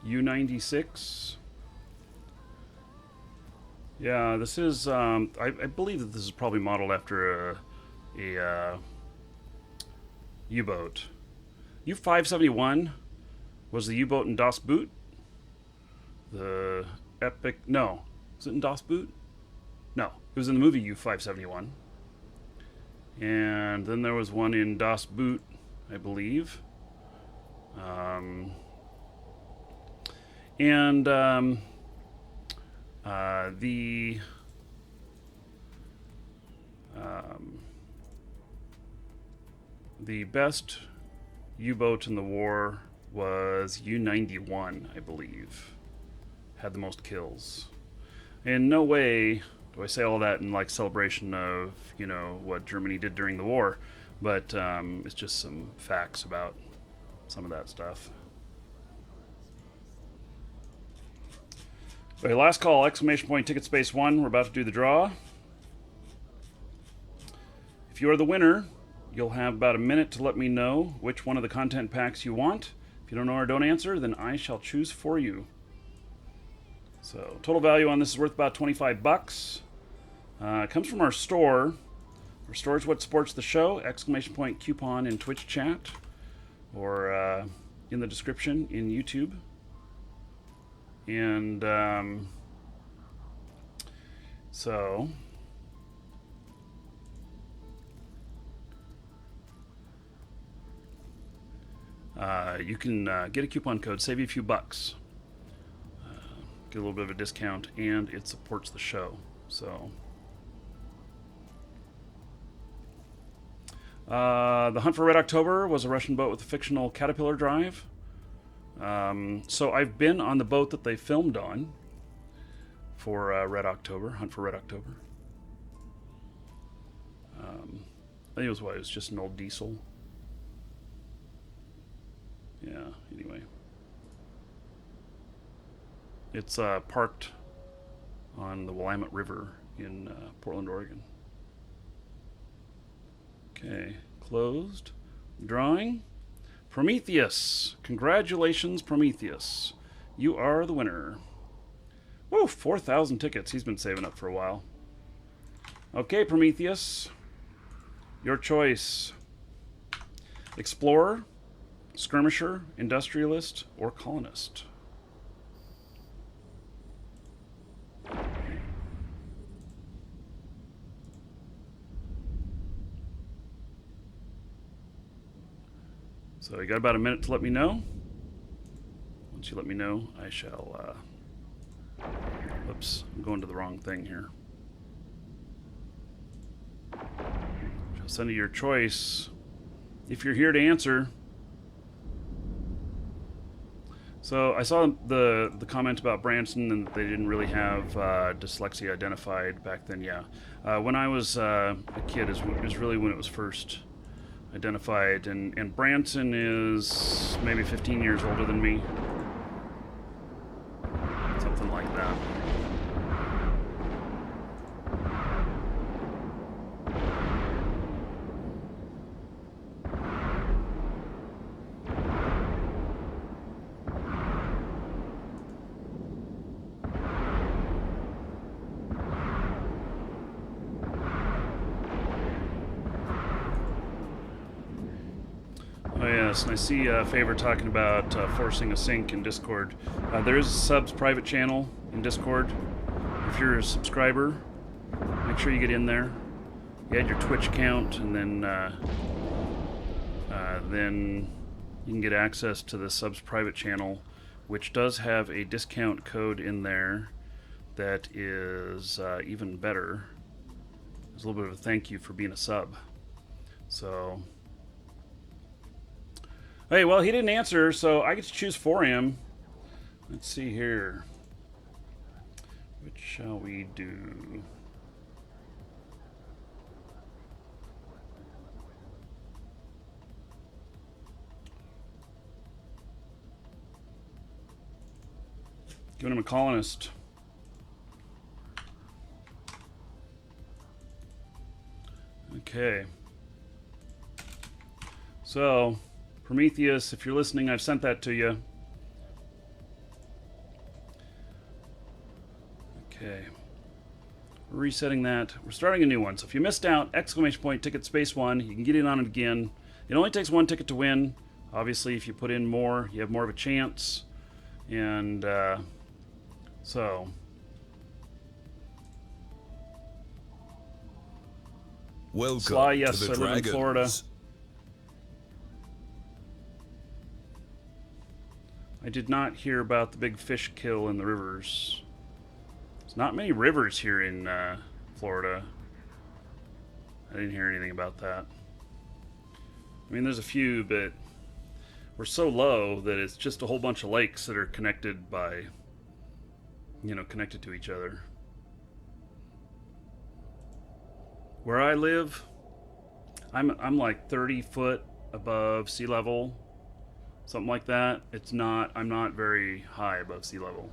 U-96. Yeah, this is, I believe that this is probably modeled after a U-boat. U-571 was the U-boat in Das Boot. The epic, no. Was it in Das Boot? No, it was in the movie U-571. And then there was one in Das Boot, I believe. The best U-boat in the war was U-91, I believe. Had the most kills. In no way do I say all that in like celebration of, you know, what Germany did during the war, but it's just some facts about some of that stuff. Okay, last call, exclamation point, ticket space 1. We're about to do the draw. If you are the winner, you'll have about a minute to let me know which one of the content packs you want. If you don't know or don't answer, then I shall choose for you. So total value on this is worth about 25 bucks. It comes from our store. Our store is what supports the show. Exclamation point coupon in Twitch chat or in the description in YouTube. And so you can get a coupon code, save you a few bucks, get a little bit of a discount, and it supports the show. So the Hunt for Red October was a Russian boat with a fictional caterpillar drive. So I've been on the boat that they filmed on for Red October, Hunt for Red October. I think it was what? It was just an old diesel. Yeah, anyway. It's parked on the Willamette River in Portland, Oregon. Okay, closed. Drawing. Prometheus. Congratulations, Prometheus. You are the winner. Woo, 4,000 tickets. He's been saving up for a while. Okay, Prometheus. Your choice. Explorer, skirmisher, industrialist, or colonist. So you got about a minute to let me know. Once you let me know, I shall, whoops, I'm going to the wrong thing here. I'll send you your choice. If you're here to answer. So I saw the comment about Branson and that they didn't really have dyslexia identified back then. Yeah, when I was a kid is really when it was first identified, and Branson is maybe 15 years older than me, something like that. Oh yes, and I see Favor talking about forcing a sync in Discord. There is a subs private channel in Discord. If you're a subscriber, make sure you get in there. You add your Twitch account, and then you can get access to the subs private channel, which does have a discount code in there that is even better. There's a little bit of a thank you for being a sub. So. Hey, well, he didn't answer, so I get to choose for him. Let's see here. Which shall we do? Giving him a colonist. Okay. So, Prometheus, if you're listening, I've sent that to you. Okay. We're resetting that. We're starting a new one. So if you missed out, exclamation point, ticket, space 1, you can get in on it again. It only takes 1 ticket to win. Obviously, if you put in more, you have more of a chance. And, so... Welcome Sly, yes, to the I live in Dragons. Florida. I did not hear about the big fish kill in the rivers. There's not many rivers here in Florida. I didn't hear anything about that. I mean, there's a few, but we're so low that it's just a whole bunch of lakes that are connected by, connected to each other. Where I live, I'm like 30 foot above sea level, something like that. I'm not very high above sea level.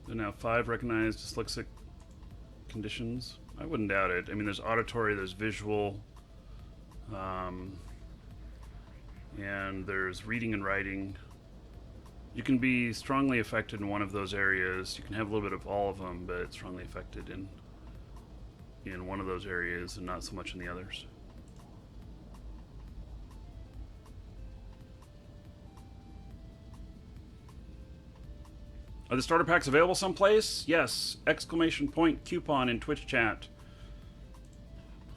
There are now 5 recognized dyslexic conditions. I wouldn't doubt it. I mean, there's auditory, there's visual, and there's reading and writing. You can be strongly affected in one of those areas. You can have a little bit of all of them, but strongly affected in one of those areas and not so much in the others. Are the starter packs available someplace? Yes. Exclamation point coupon in Twitch chat.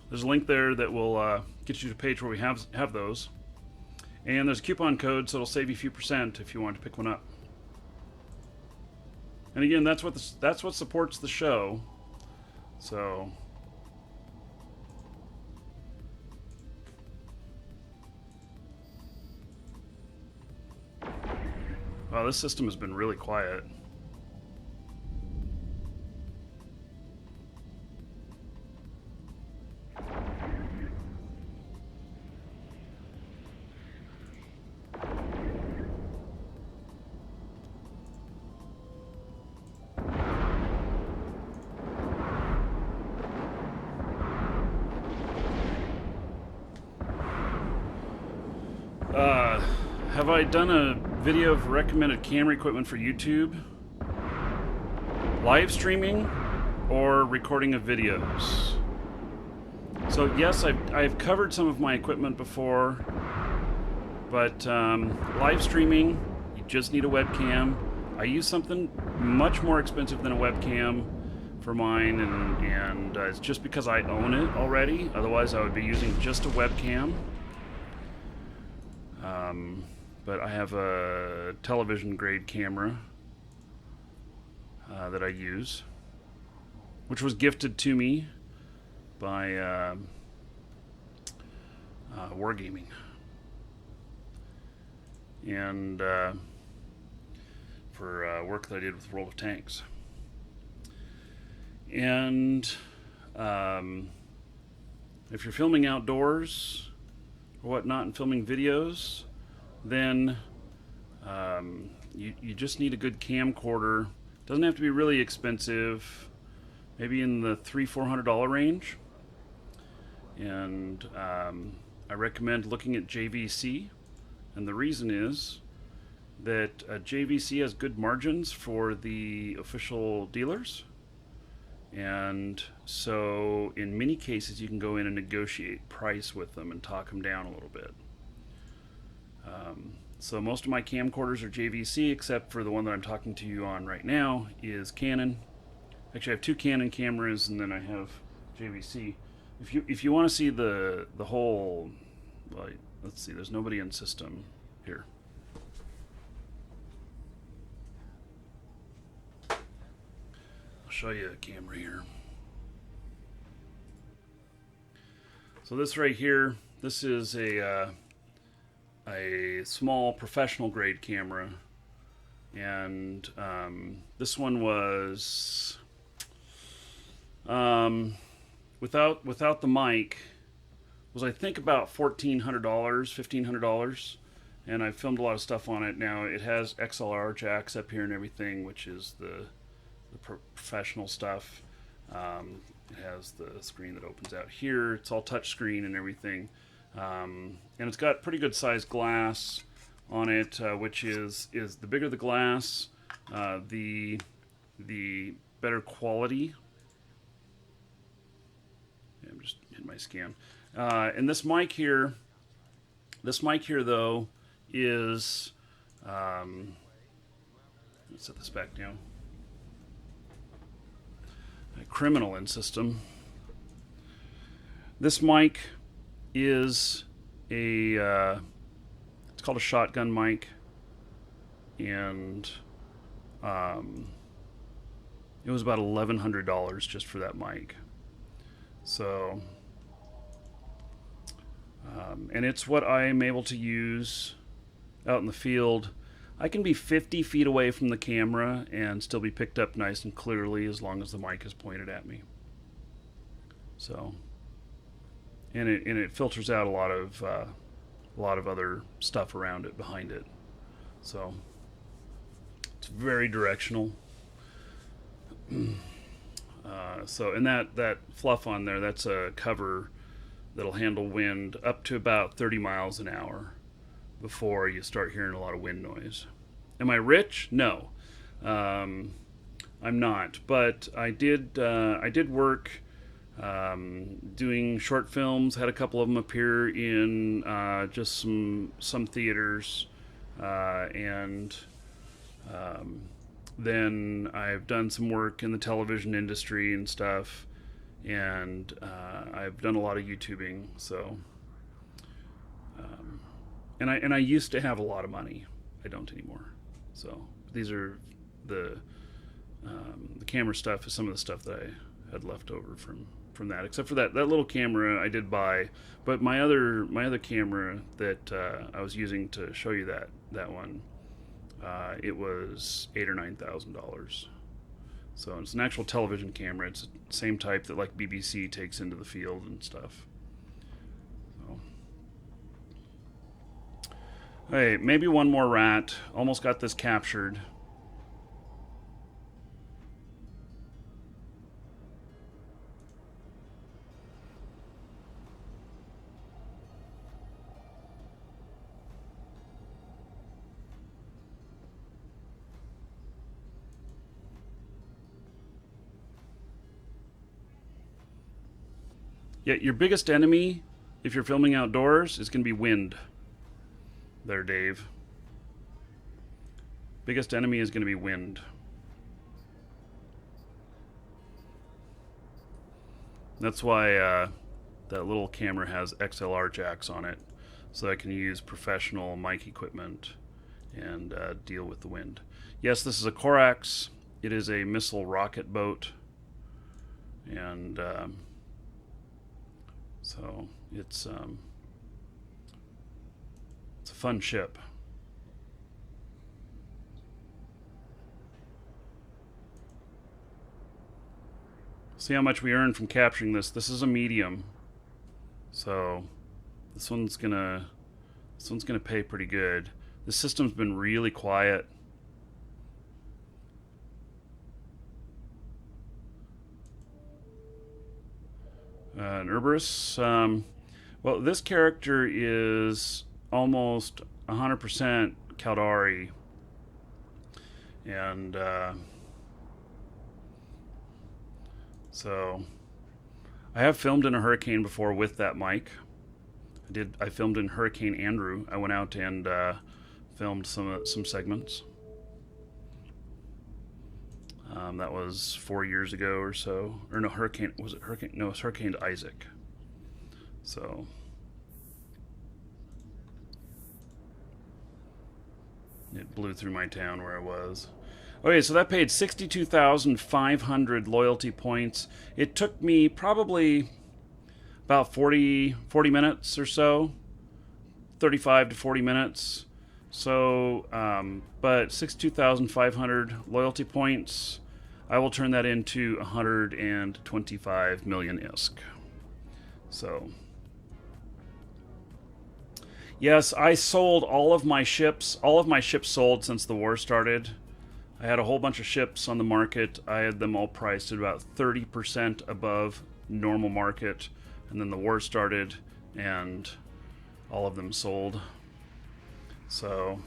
There's a link there that will get you to a page where we have those. And there's a coupon code, so it'll save you a few percent if you want to pick one up. And again, that's what supports the show. So... wow, this system has been really quiet. Have I done a video of recommended camera equipment for YouTube? Live streaming or recording of videos? So yes, I've covered some of my equipment before, but live streaming, you just need a webcam. I use something much more expensive than a webcam for mine, and it's just because I own it already. Otherwise, I would be using just a webcam. But I have a television grade camera that I use, which was gifted to me by Wargaming, and for work that I did with World of Tanks. And if you're filming outdoors or whatnot and filming videos, then you just need a good camcorder. Doesn't have to be really expensive, maybe in the $300-400 range. And I recommend looking at JVC, and the reason is that JVC has good margins for the official dealers, and so in many cases you can go in and negotiate price with them and talk them down a little bit. So most of my camcorders are JVC, except for the one that I'm talking to you on right now is Canon. Actually, I have two Canon cameras, and then I have JVC. If you want to see the whole, well, let's see. There's nobody in system here. I'll show you a camera here. So this right here, this is a small professional grade camera, and this one was without the mic was, I think, about $1,400, $1,500, and I filmed a lot of stuff on it. Now it has XLR jacks up here and everything, which is the professional stuff. It has the screen that opens out here. It's all touch screen and everything, and it's got pretty good sized glass on it, which is the bigger the glass, the better quality. I'm just hitting my scan. And this mic here though is, let's set this back down. A criminal in system. This mic is it's called a shotgun mic, and it was about $1,100 just for that mic. So, and it's what I'm able to use out in the field. I can be 50 feet away from the camera and still be picked up nice and clearly as long as the mic is pointed at me. So, and it filters out a lot of other stuff around it, behind it. So it's very directional. So, and that fluff on there, that's a cover that'll handle wind up to about 30 miles an hour before you start hearing a lot of wind noise. Am I rich? No, I'm not. But I did work doing short films. Had a couple of them appear in just some theaters, and then I've done some work in the television industry and stuff, and I've done a lot of YouTubing. So, and I used to have a lot of money. I don't anymore. So these are the camera stuff is some of the stuff that I had left over from that, except for that little camera I did buy. But my other camera that I was using to show you that one, it was $8,000 or $9,000. So it's an actual television camera. It's the same type that like BBC takes into the field and stuff. So, hey, maybe one more rat. Almost got this captured. Yeah, your biggest enemy, if you're filming outdoors, is going to be wind. There, Dave. Biggest enemy is going to be wind. That's why that little camera has XLR jacks on it, so I can use professional mic equipment and deal with the wind. Yes, this is a Corax. It is a missile rocket boat, and so it's a fun ship. See how much we earn from capturing this. This is a medium, so this one's gonna pay pretty good. The system's been really quiet. An Herberus. Well, this character is almost 100% Caldari, and so I have filmed in a hurricane before with that mic. I filmed in Hurricane Andrew. I went out and filmed some segments. That was 4 years ago or so. Or no, hurricane was it hurricane? No, it was Hurricane Isaac. So it blew through my town where I was. Okay, so that paid 62,500 loyalty points. It took me probably about 40 minutes or so, 35 to 40 minutes. So, but 62,500 loyalty points, I will turn that into 125 million ISK. So, yes, I sold all of my ships. All of my ships sold since the war started. I had a whole bunch of ships on the market. I had them all priced at about 30% above normal market. And then the war started and all of them sold. So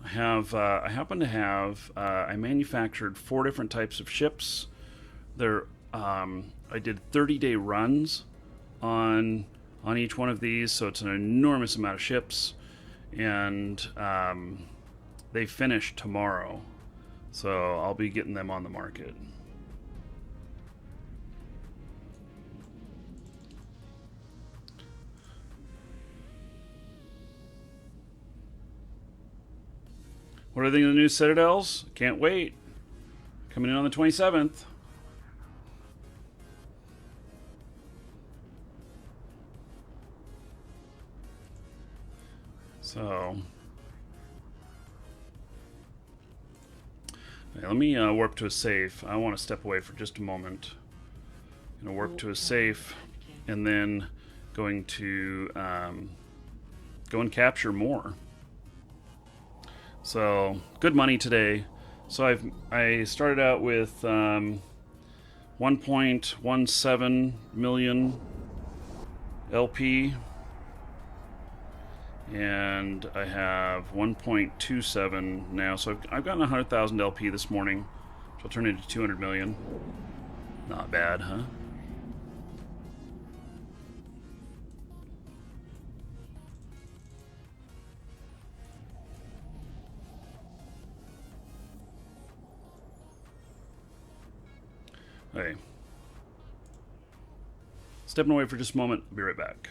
I happen to have, I manufactured 4 different types of ships. I did 30-day runs on each one of these, so it's an enormous amount of ships, and they finish tomorrow, so I'll be getting them on the market. What do I think of the new Citadels? Can't wait. Coming in on the 27th. So, okay, let me warp to a safe. I want to step away for just a moment. I'm going to warp to a safe, and then going to go and capture more. So, good money today. So I started out with 1.17 million LP, and I have 1.27 now. So I've gotten 100,000 LP this morning, which will turn into 200 million. Not bad, huh? Okay. Stepping away for just a moment. I'll be right back.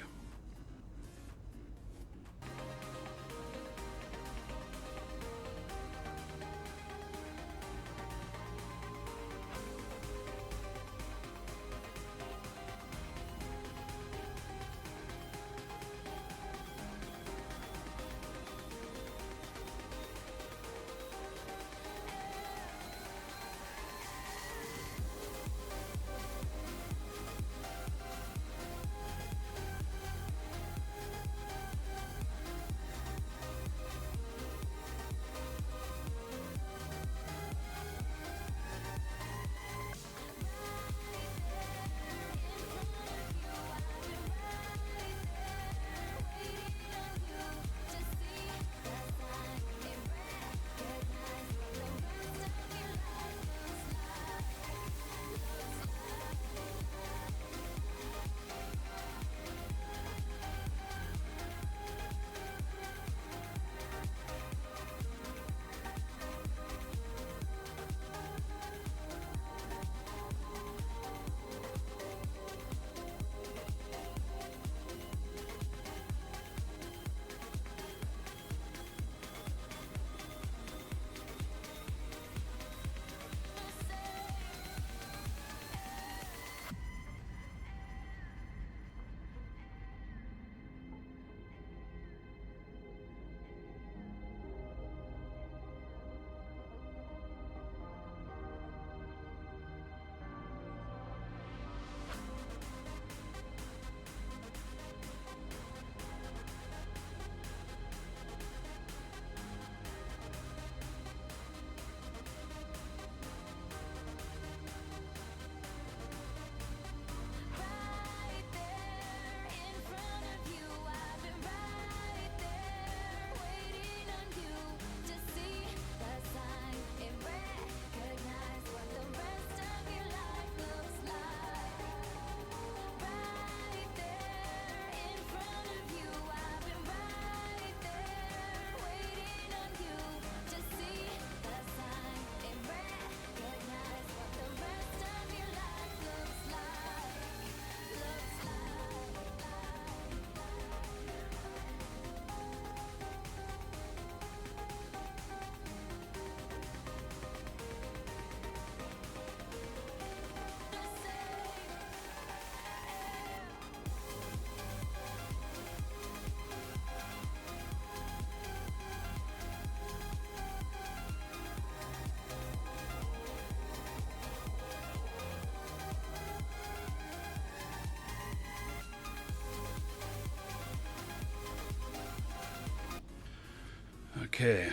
Okay.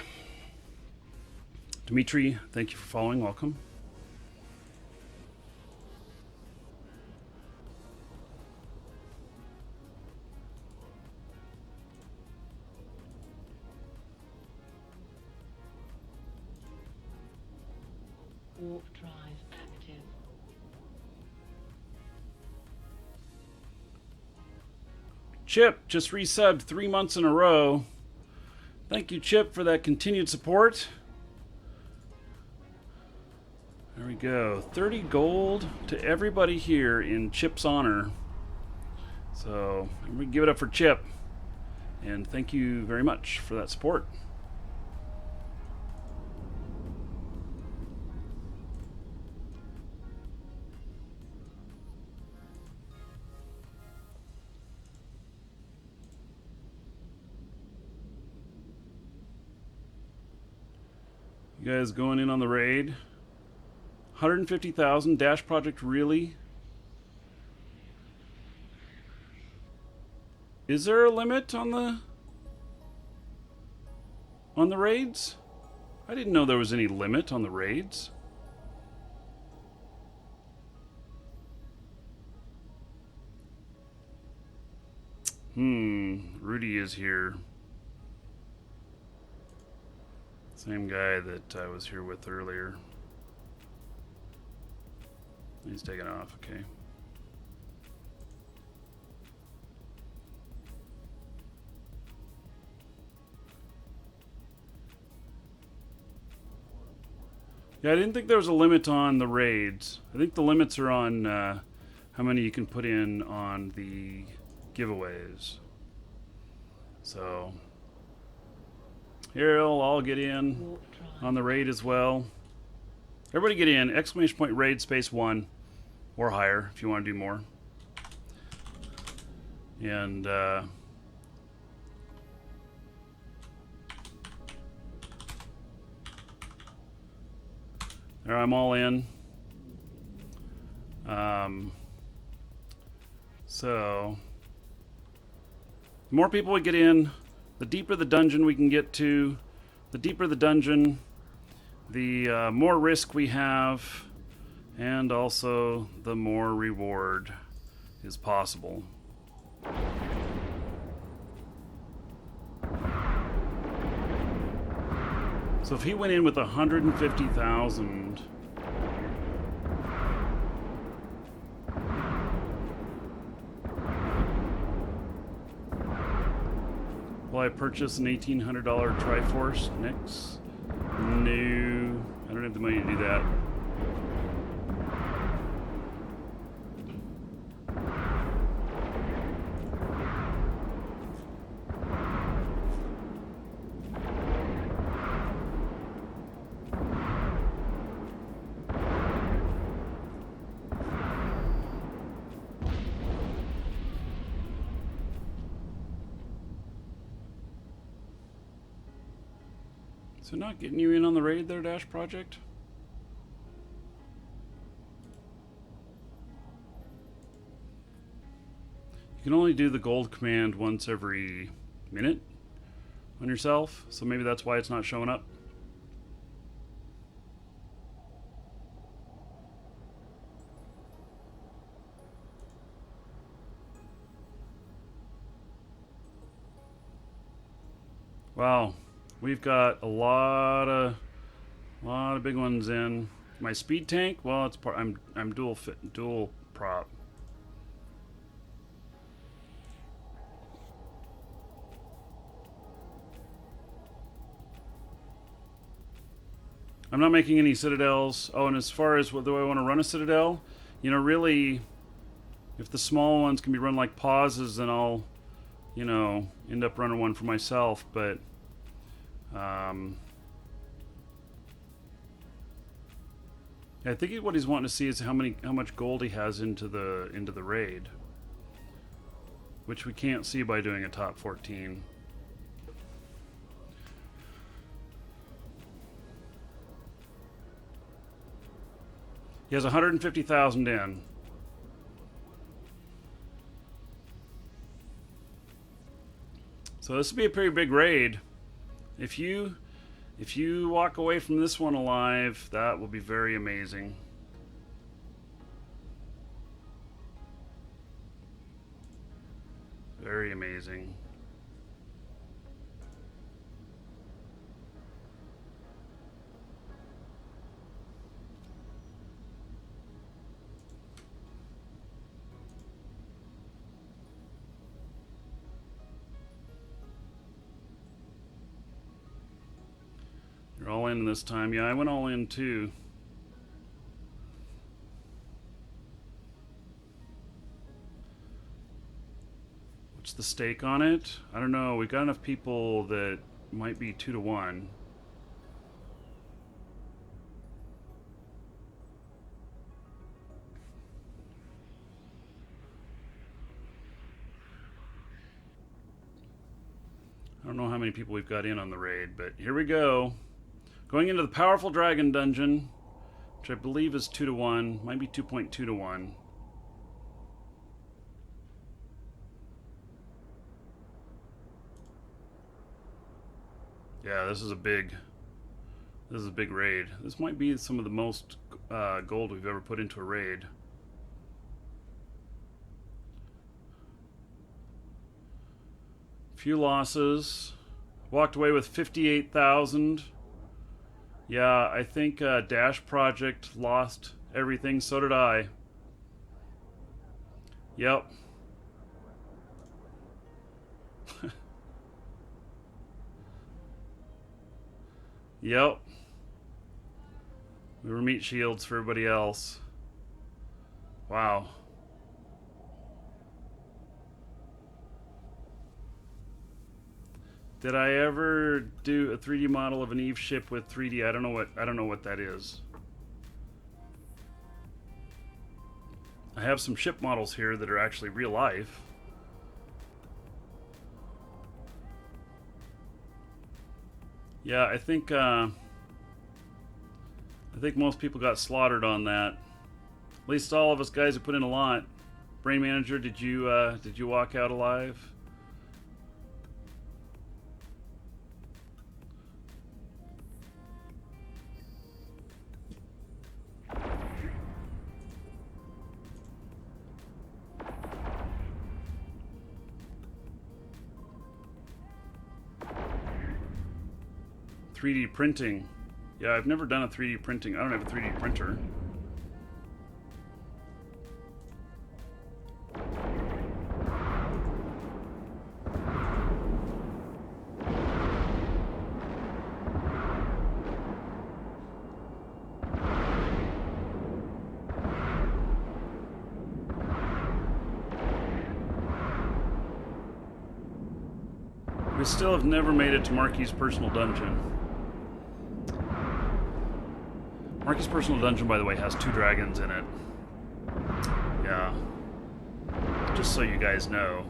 Dimitri, thank you for following. Welcome. Warp drive active. Chip just resubbed 3 months in a row. Thank you, Chip, for that continued support. There we go. 30 gold to everybody here in Chip's honor. So we give it up for Chip. And thank you very much for that support. You guys going in on the raid? 150,000 Dash Project, really? Is there a limit on the raids? I didn't know there was any limit on the raids. Rudy is here. Same guy that I was here with earlier. He's taking off, okay. Yeah, I didn't think there was a limit on the raids. I think the limits are on how many you can put in on the giveaways. So here, I'll get in Warp drive. on the raid as well. Everybody get in! Exclamation point raid space 1 or higher if you want to do more. And there, I'm all in. So the more people we get in, the deeper the dungeon we can get to. The deeper the dungeon, the more risk we have, and also the more reward is possible. So if he went in with 150,000, will I purchase an $1,800 Triforce next? No, I don't have the money to do that. So not getting you in on the raid there, Dash Project? You can only do the gold command once every minute on yourself, so maybe that's why it's not showing up. Wow. We've got a lot of big ones in. My speed tank, well, it's part. I'm dual prop. I'm not making any citadels. Oh, and as far as whether I want to run a citadel, you know, really, if the small ones can be run like pauses, then I'll, you know, end up running one for myself. But I think what he's wanting to see is how much gold he has into the raid, which we can't see by doing a top 14. He has 150,000 in. So this would be a pretty big raid. If you walk away from this one alive, that will be very amazing. Very amazing. You're all in this time. Yeah, I went all in too. What's the stake on it? I don't know. We've got enough people that might be 2 to 1. I don't know how many people we've got in on the raid, but here we go. Going into the powerful dragon dungeon, which I believe is 2 to 1, might be 2.2 to 1. Yeah, this is a big raid. This might be some of the most gold we've ever put into a raid. Few losses. Walked away with 58,000. Yeah, I think Dash Project lost everything. So did I. Yep. Yep. We were meat shields for everybody else. Wow. Did I ever do a 3D model of an Eve ship with 3D? I don't know what that is. I have some ship models here that are actually real life. Yeah, I think most people got slaughtered on that. At least all of us guys who put in a lot. Brain Manager, did you walk out alive? 3D printing. Yeah, I've never done a 3D printing. I don't have a 3D printer. We still have never made it to Marky's personal dungeon. Marky's personal dungeon, by the way, has 2 dragons in it. Yeah. Just so you guys know.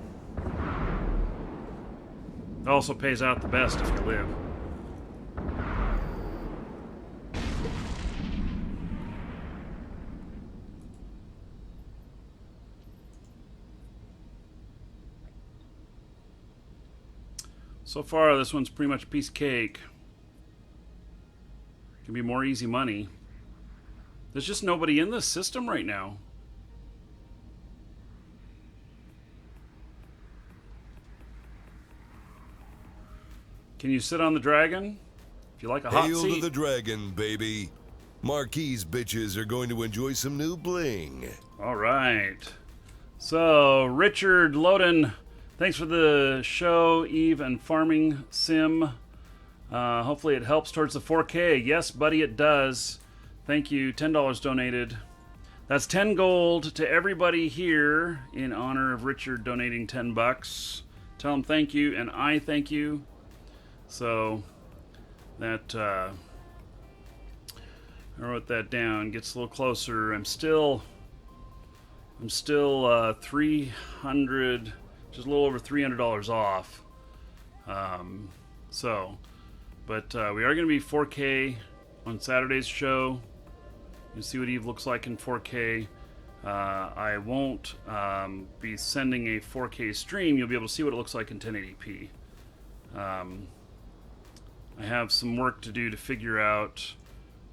It also pays out the best if you live. So far, this one's pretty much a piece of cake. Can be more easy money. There's just nobody in this system right now. Can you sit on the dragon? If you like a hot Hail seat. to the dragon, baby. Marquise bitches are going to enjoy some new bling. All right. So, Richard Loden, thanks for the show, Eve and Farming Sim. Hopefully it helps towards the 4K. Yes, buddy, it does. Thank you. $10 donated. That's 10 gold to everybody here in honor of Richard donating 10 bucks. Tell him thank you, and I thank you. So that I wrote that down. Gets a little closer. I'm still 300, just a little over $300 off. But we are going to be 4K on Saturday's show. You see what Eve looks like in 4K. I won't be sending a 4K stream. You'll be able to see what it looks like in 1080p. I have some work to do to figure out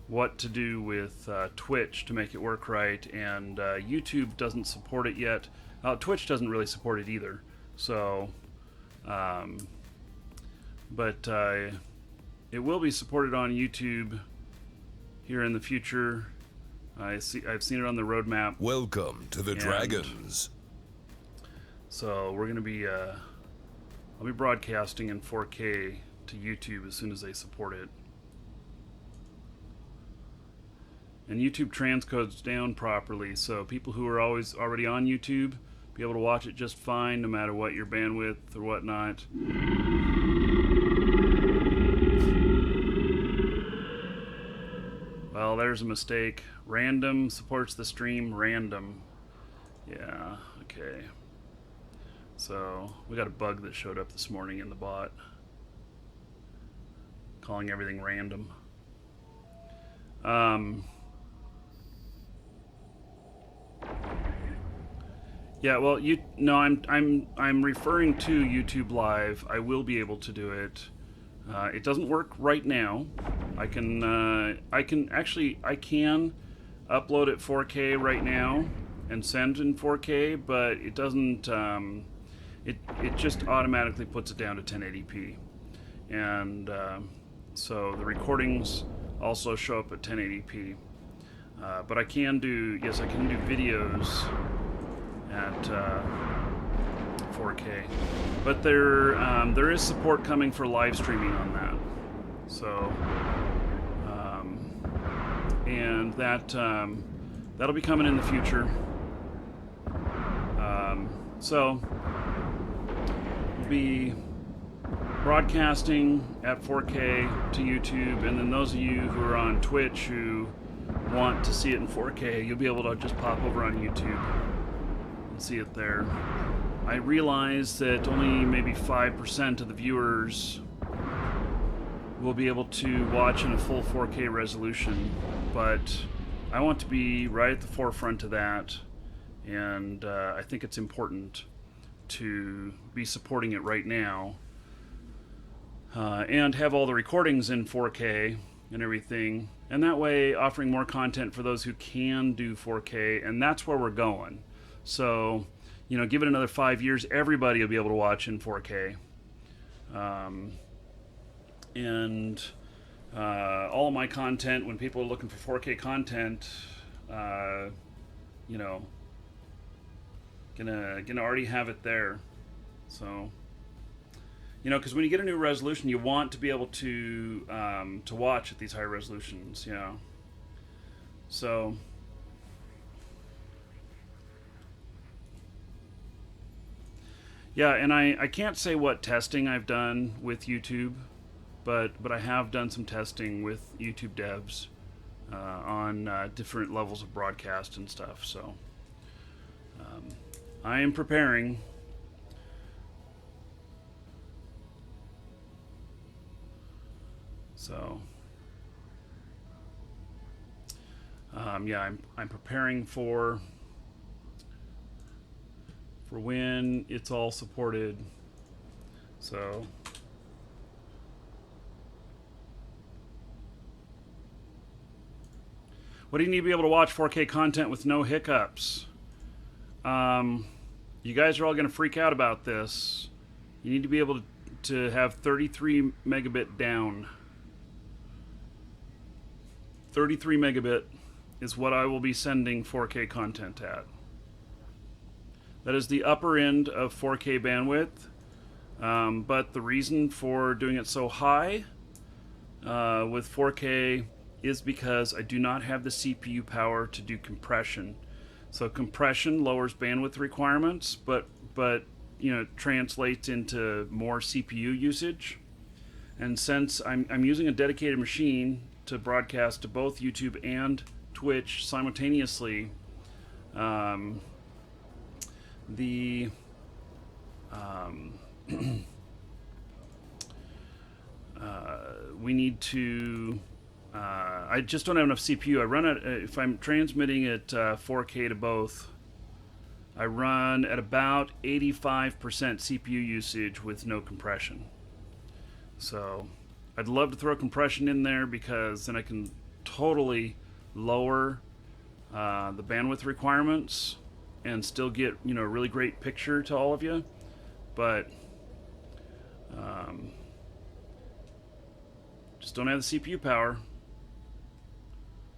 what to do with Twitch to make it work right, and YouTube doesn't support it yet. Twitch doesn't really support it either. So, but it will be supported on YouTube here in the future. I've seen it on the roadmap. Welcome to the Dragons. So we're gonna be I'll be broadcasting in 4K to YouTube as soon as they support it. And YouTube transcodes down properly, so people who are already on YouTube be able to watch it just fine, no matter what your bandwidth or whatnot. Well, there's a mistake. Random supports the stream random. Yeah, okay. So we got a bug that showed up this morning in the bot, calling everything random. Yeah, well, I'm referring to YouTube Live. I will be able to do it. It doesn't work right now. I can upload it 4K right now and send in 4K, but it doesn't. It just automatically puts it down to 1080p, and so the recordings also show up at 1080p. But I can do videos at 4K, but there is support coming for live streaming on that. So, and that'll be coming in the future. So we'll be broadcasting at 4K to YouTube, and then those of you who are on Twitch who want to see it in 4K, you'll be able to just pop over on YouTube and see it there. I realize that only maybe 5% of the viewers will be able to watch in a full 4K resolution, but I want to be right at the forefront of that, and I think it's important to be supporting it right now, and have all the recordings in 4K and everything, and that way offering more content for those who can do 4K, and that's where we're going. So, give it another 5 years, everybody will be able to watch in 4K. And all of my content, when people are looking for 4K content, gonna already have it there. So, because when you get a new resolution, you want to be able to watch at these high resolutions. So. Yeah, and I can't say what testing I've done with YouTube, but I have done some testing with YouTube devs on different levels of broadcast and stuff. So I am preparing. So I'm preparing for when it's all supported. So what do you need to be able to watch 4K content with no hiccups? You guys are all going to freak out about this. You need to be able to have 33 megabit down. 33 megabit is what I will be sending 4K content at. That is the upper end of 4K bandwidth, but the reason for doing it so high with 4K is because I do not have the CPU power to do compression. So compression lowers bandwidth requirements, but translates into more CPU usage. And since I'm using a dedicated machine to broadcast to both YouTube and Twitch simultaneously, we need to I just don't have enough CPU. I run it if I'm transmitting at 4K to both, I run at about 85% CPU usage with no compression. So I'd love to throw compression in there because then I can totally lower the bandwidth requirements and still get, you know, a really great picture to all of you. But just don't have the CPU power.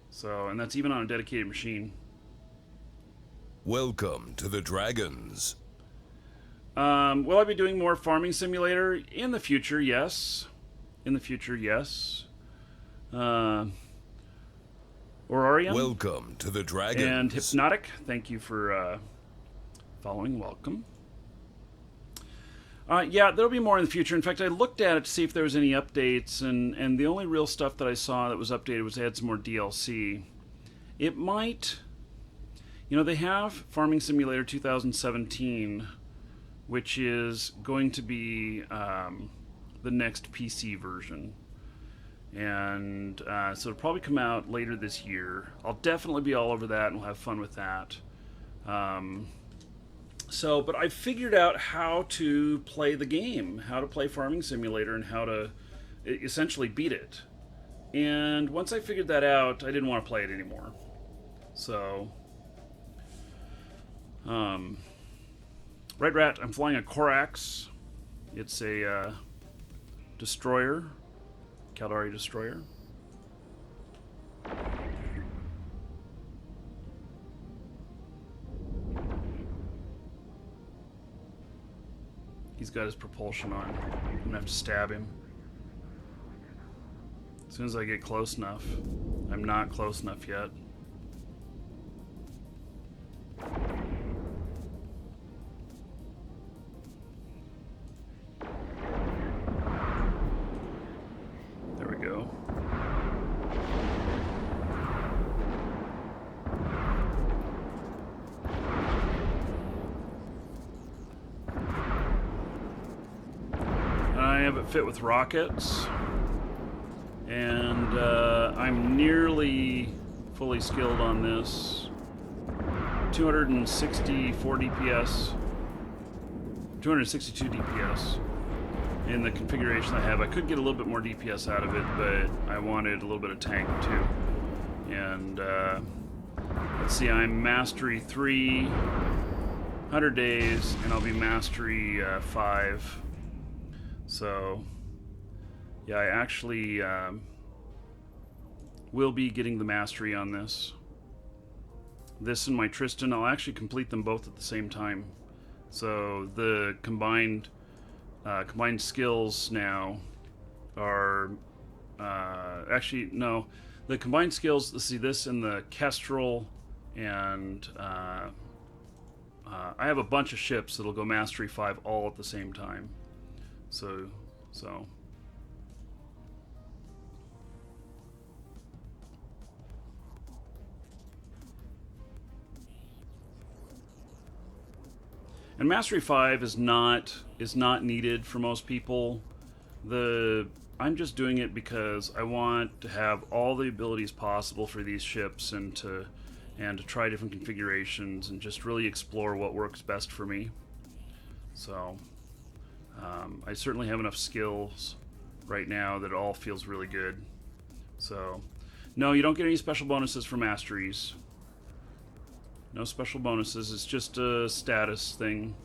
So, and that's even on a dedicated machine. Welcome to the Dragons. Will I be doing more Farming Simulator in the future? Yes. In the future, yes. Aurorian. Welcome to the Dragons. And Hypnotic, thank you for following. Welcome. Yeah, there'll be more in the future. In fact, I looked at it to see if there was any updates, and the only real stuff that I saw that was updated was they had some more DLC. It might... You know, they have Farming Simulator 2017, which is going to be the next PC version. And so it'll probably come out later this year. I'll definitely be all over that, and we'll have fun with that. But I figured out how to play the game, how to play Farming Simulator, and how to essentially beat it. And once I figured that out, I didn't want to play it anymore. So, Red Rat, I'm flying a Corax. It's a destroyer, Caldari destroyer. He's got his propulsion on. I'm gonna have to stab him. As soon as I get close enough. I'm not close enough yet. There we go. I have it fit with rockets, and I'm nearly fully skilled on this. 264 DPS, 262 DPS in the configuration I have. I could get a little bit more DPS out of it, but I wanted a little bit of tank too. And let's see, I'm Mastery 3, 100 days, and I'll be Mastery 5. So, yeah, I actually will be getting the Mastery on this. This and my Tristan, I'll actually complete them both at the same time. So the combined skills now are actually no, the combined skills. Let's see, this and the Kestrel, and I have a bunch of ships that'll go Mastery 5 all at the same time. So. And Mastery 5 is not needed for most people. I'm just doing it because I want to have all the abilities possible for these ships, and to try different configurations and just really explore what works best for me. So I certainly have enough skills right now that it all feels really good. So no, you don't get any special bonuses for masteries. No special bonuses, it's just a status thing.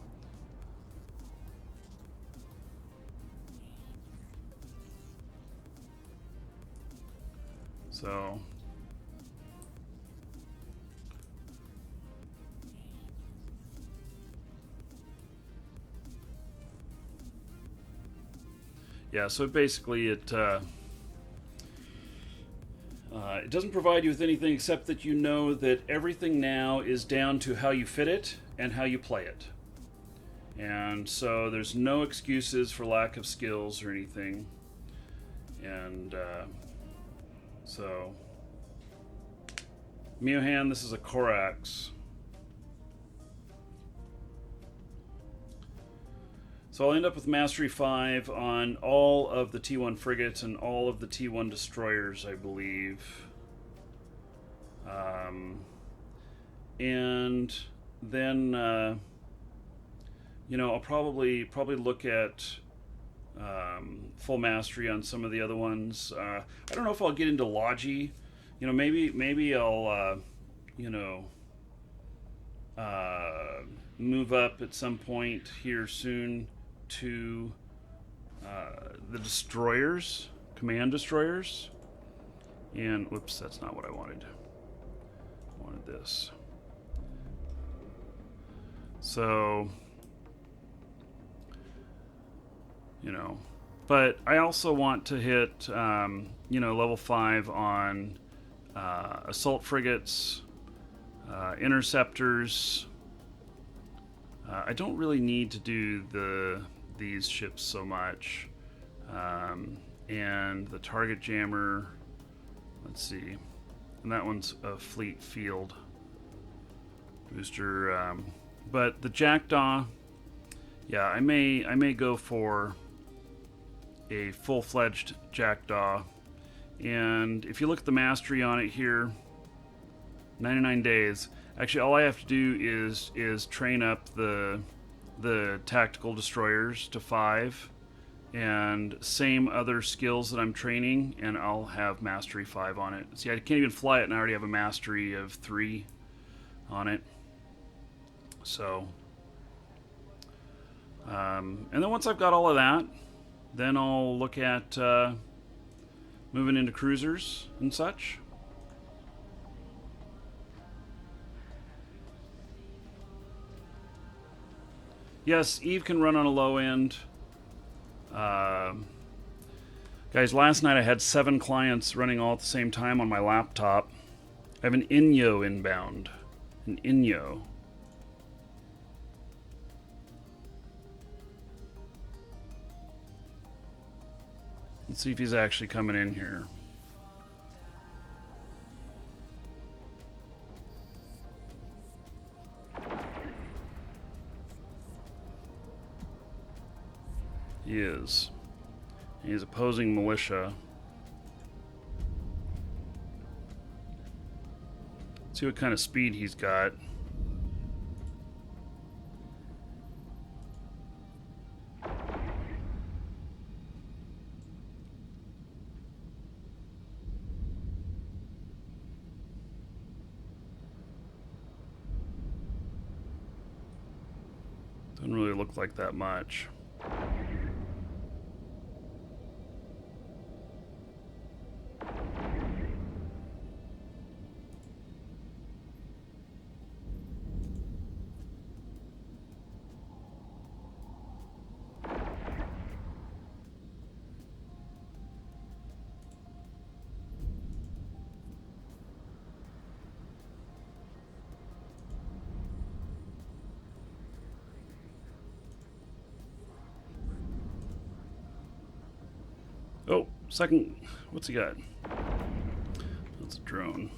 So yeah, so basically it doesn't provide you with anything except that you know that everything now is down to how you fit it and how you play it. And so there's no excuses for lack of skills or anything. And so Miohan, this is a Corax. So I'll end up with Mastery 5 on all of the T1 frigates and all of the T1 destroyers, I believe. And then, you know, I'll probably look at full mastery on some of the other ones. I don't know if I'll get into Logi. You know, maybe I'll move up at some point here soon to the destroyers, command destroyers. And whoops, that's not what I wanted. I wanted this. So, you know, but I also want to hit, level 5 on assault frigates, interceptors. I don't really need to do these ships so much. And the target jammer, let's see, and that one's a fleet field booster. But the Jackdaw, yeah, I may go for a full-fledged Jackdaw. And if you look at the mastery on it here, 99 days. Actually, all I have to do is train up the tactical destroyers to 5, and same other skills that I'm training, and I'll have mastery 5 on it. See, I can't even fly it, and I already have a mastery of 3 on it. So, and then once I've got all of that, then I'll look at moving into cruisers and such. Yes, Eve can run on a low end. Guys, last night I had 7 clients running all at the same time on my laptop. I have an Inyo inbound. An Inyo. Let's see if he's actually coming in here. He is. He's opposing militia. Let's see what kind of speed he's got. Doesn't really look like that much. Oh, second. What's he got? That's a drone.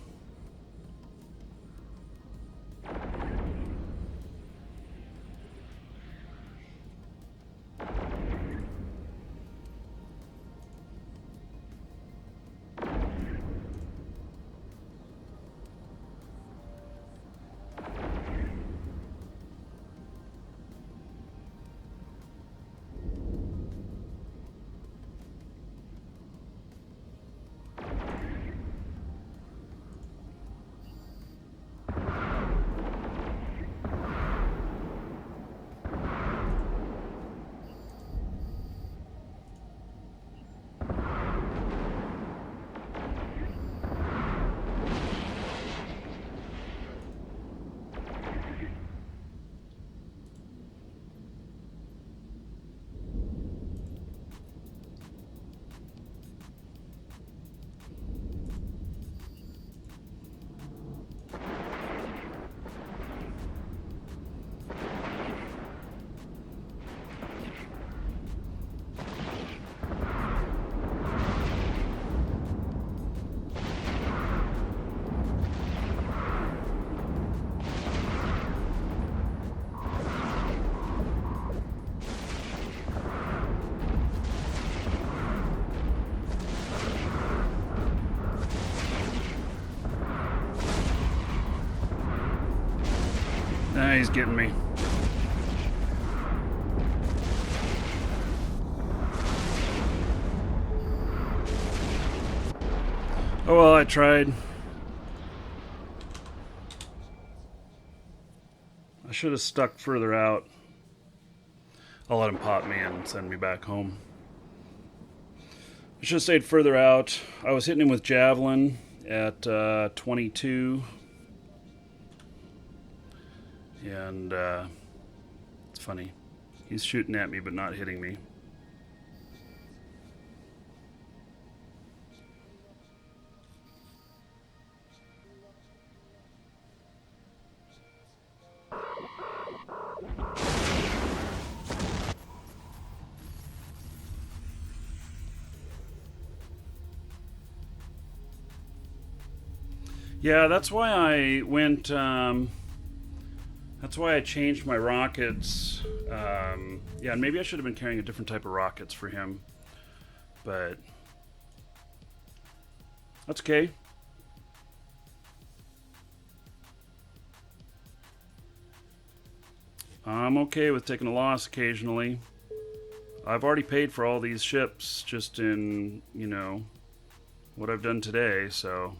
He's getting me. Oh well, I tried. I should have stuck further out. I'll let him pop me and send me back home. I should have stayed further out. I was hitting him with javelin at 22. And it's funny. He's shooting at me but not hitting me. Yeah, that's why I went. That's why I changed my rockets. Yeah, and maybe I should have been carrying a different type of rockets for him. But that's okay. I'm okay with taking a loss occasionally. I've already paid for all these ships just in, what I've done today, so.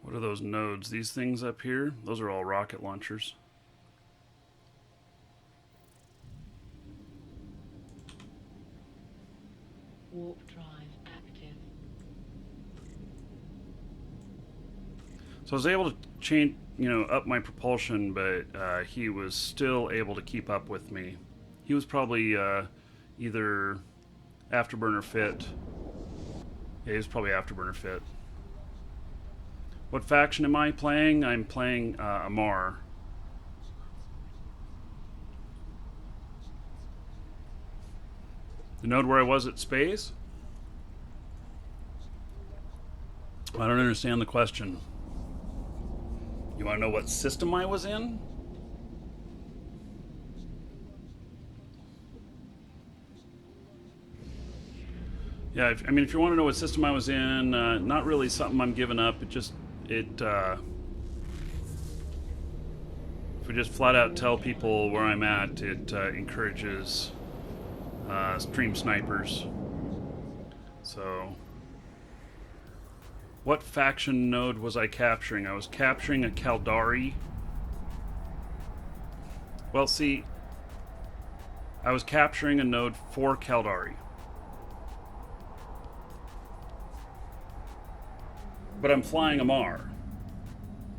What are those nodes? These things up here? Those are all rocket launchers. Warp drive active. So I was able to change, up my propulsion, but he was still able to keep up with me. He was probably either afterburner fit. Yeah, he was probably afterburner fit. What faction am I playing? I'm playing Amar. The node where I was at space? I don't understand the question. You want to know what system I was in? Yeah, if you want to know what system I was in, not really something I'm giving up. If we just flat out tell people where I'm at, it encourages stream snipers. So, what faction node was I capturing? I was capturing a Caldari. Well, see, I was capturing a node for Caldari. But I'm flying Amar.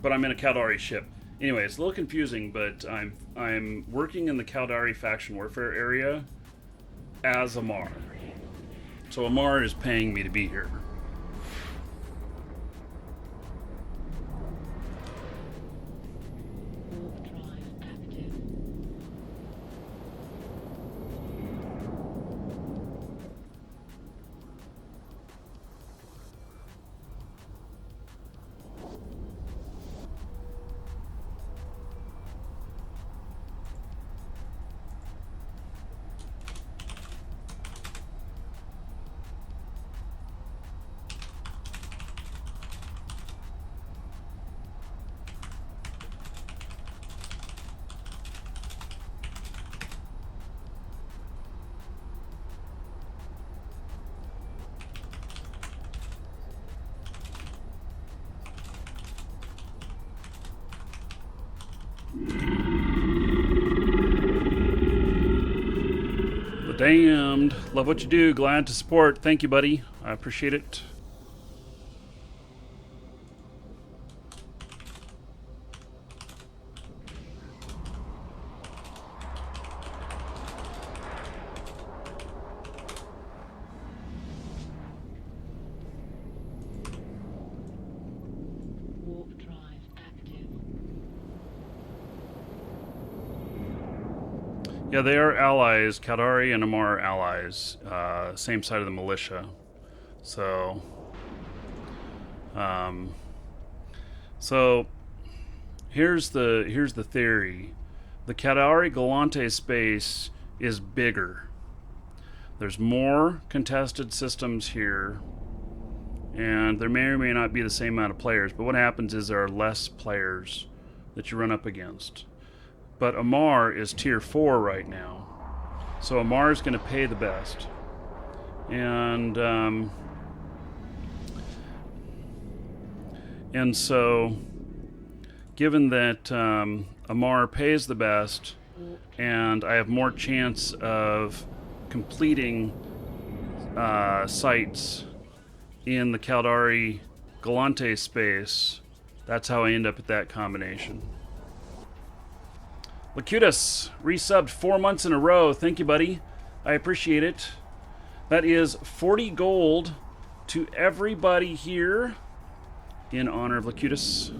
But I'm in a Caldari ship. Anyway, it's a little confusing, but I'm working in the Caldari faction warfare area as Amar. So Amar is paying me to be here. Warp drive active. Damned. Love what you do. Glad to support. Thank you, buddy. I appreciate it. Warp drive active. Yeah, they are allies. Kaldari and Amar are allies. Same side of the militia. So, so here's the theory. The Kaldari Galante space is bigger. There's more contested systems here, and there may or may not be the same amount of players. But what happens is there are less players that you run up against. But Amar is tier 4 right now, so Amar is going to pay the best. And so, given that Amar pays the best, and I have more chance of completing sites in the Kaldari Galante space, that's how I end up at that combination. Lacutus, resubbed 4 months in a row. Thank you, buddy. I appreciate it. That is 40 gold to everybody here in honor of Lacutus.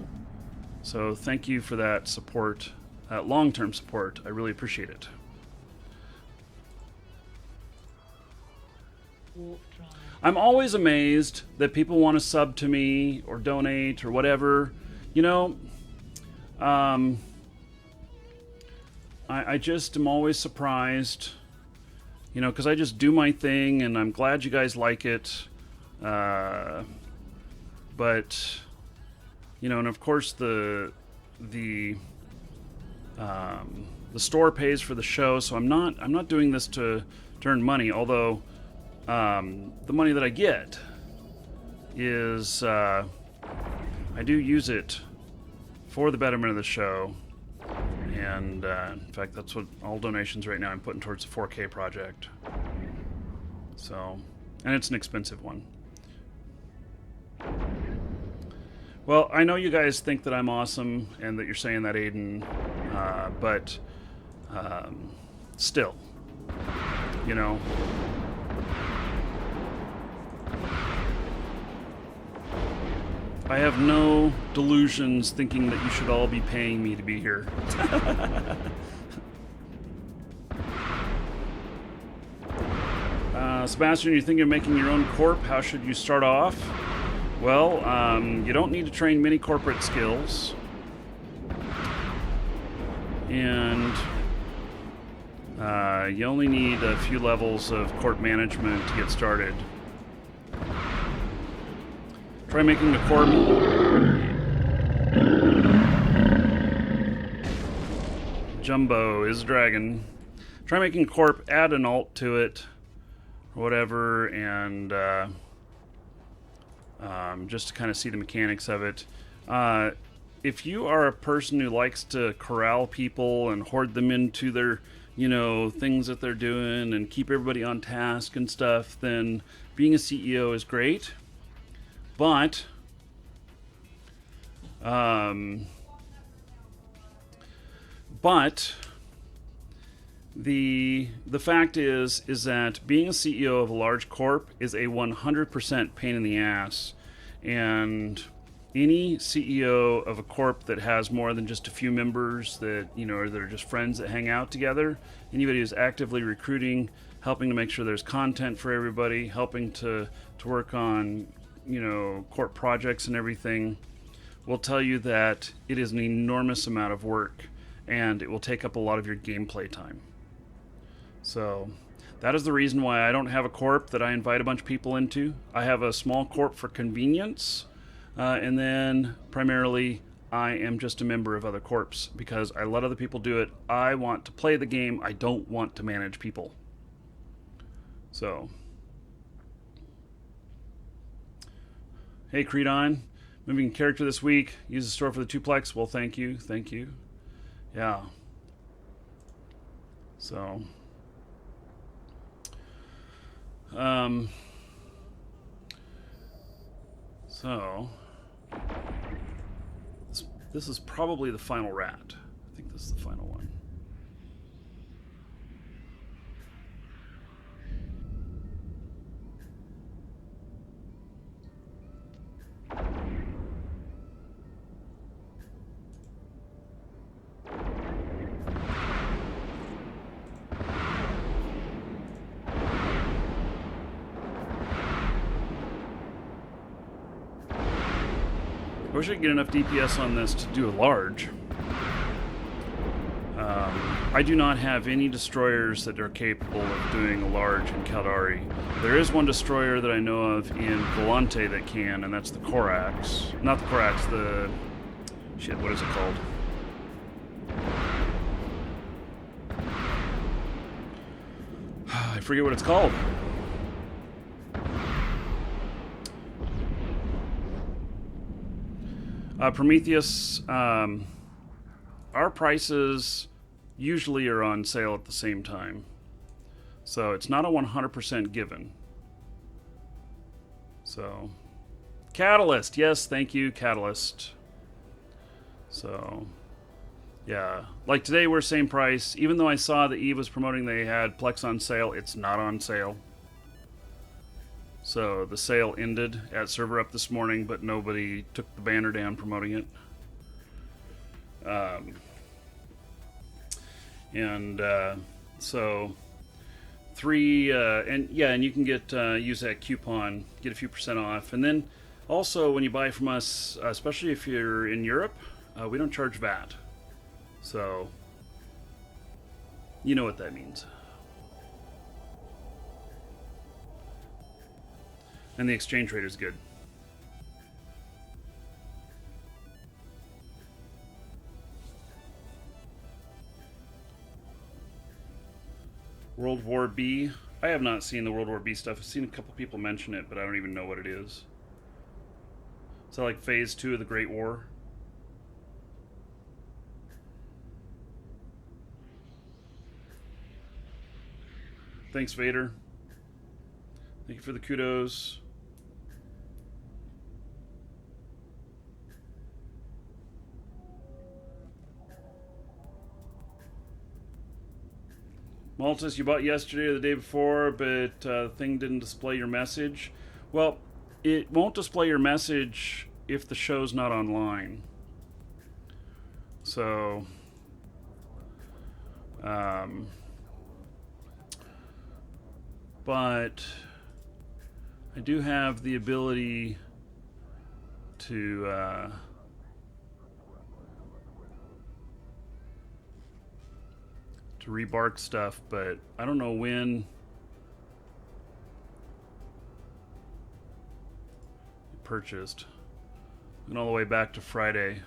So thank you for that support, that long-term support. I really appreciate it. Warp drive. I'm always amazed that people want to sub to me or donate or whatever. You know, I just am always surprised, you know, because I just do my thing, and I'm glad you guys like it. But, you know, and of course the store pays for the show, so I'm not doing this to earn money. Although the money that I get is I do use it for the betterment of the show. And in fact, that's what all donations right now I'm putting towards the 4K project. So, and it's an expensive one. Well, I know you guys think that I'm awesome and that you're saying that, Aiden, but still, you know. I have no delusions thinking that you should all be paying me to be here. Sebastian, you're thinking of making your own corp? How should you start off? Well, you don't need to train many corporate skills. And you only need a few levels of corp management to get started. Try making the corp. Jumbo is a dragon. Try making a corp, add an alt to it, or whatever, and just to kind of see the mechanics of it. If you are a person who likes to corral people and hoard them into their, you know, things that they're doing and keep everybody on task and stuff, then being a CEO is great. But the fact is that being a CEO of a large corp is a 100% pain in the ass, and any CEO of a corp that has more than just a few members that, you know, that are just friends that hang out together, anybody who's actively recruiting, helping to make sure there's content for everybody, helping to work on, you know, corp projects and everything, will tell you that it is an enormous amount of work and it will take up a lot of your gameplay time. So that is the reason why I don't have a corp that I invite a bunch of people into. I have a small corp for convenience, and then primarily I am just a member of other corps because I let other people do it. I want to play the game. I don't want to manage people. So, hey Creedon, moving character this week. Use the store for the 2plex. Well, thank you. Yeah. So, Um, so this is probably the final rat. I think this is the final one. I wish I could get enough DPS on this to do a large. I do not have any destroyers that are capable of doing a large in Caldari. There is one destroyer that I know of in Volante that can, and that's the Corax. Not the Corax, the... Shit, what is it called? I forget what it's called. Prometheus, our prices usually are on sale at the same time. So it's not a 100% given. So, Catalyst, yes, thank you, Catalyst. So, yeah. Like today we're same price. Even though I saw that Eve was promoting they had Plex on sale, it's not on sale. So the sale ended at server up this morning, but nobody took the banner down promoting it. So 3 and yeah, and you can get use that coupon, get a few % off, and then also when you buy from us, especially if you're in Europe, we don't charge VAT. So you know what that means. And the exchange rate is good. World War B. I have not seen the World War B stuff. I've seen a couple people mention it, but I don't even know what it is. Is that like phase 2 of the Great War? Thanks, Vader. Thank you for the kudos. Maltus, you bought yesterday or the day before, but the thing didn't display your message. Well, it won't display your message if the show's not online. So, but I do have the ability to rebark stuff, but I don't know when purchased. Went all the way back to Friday.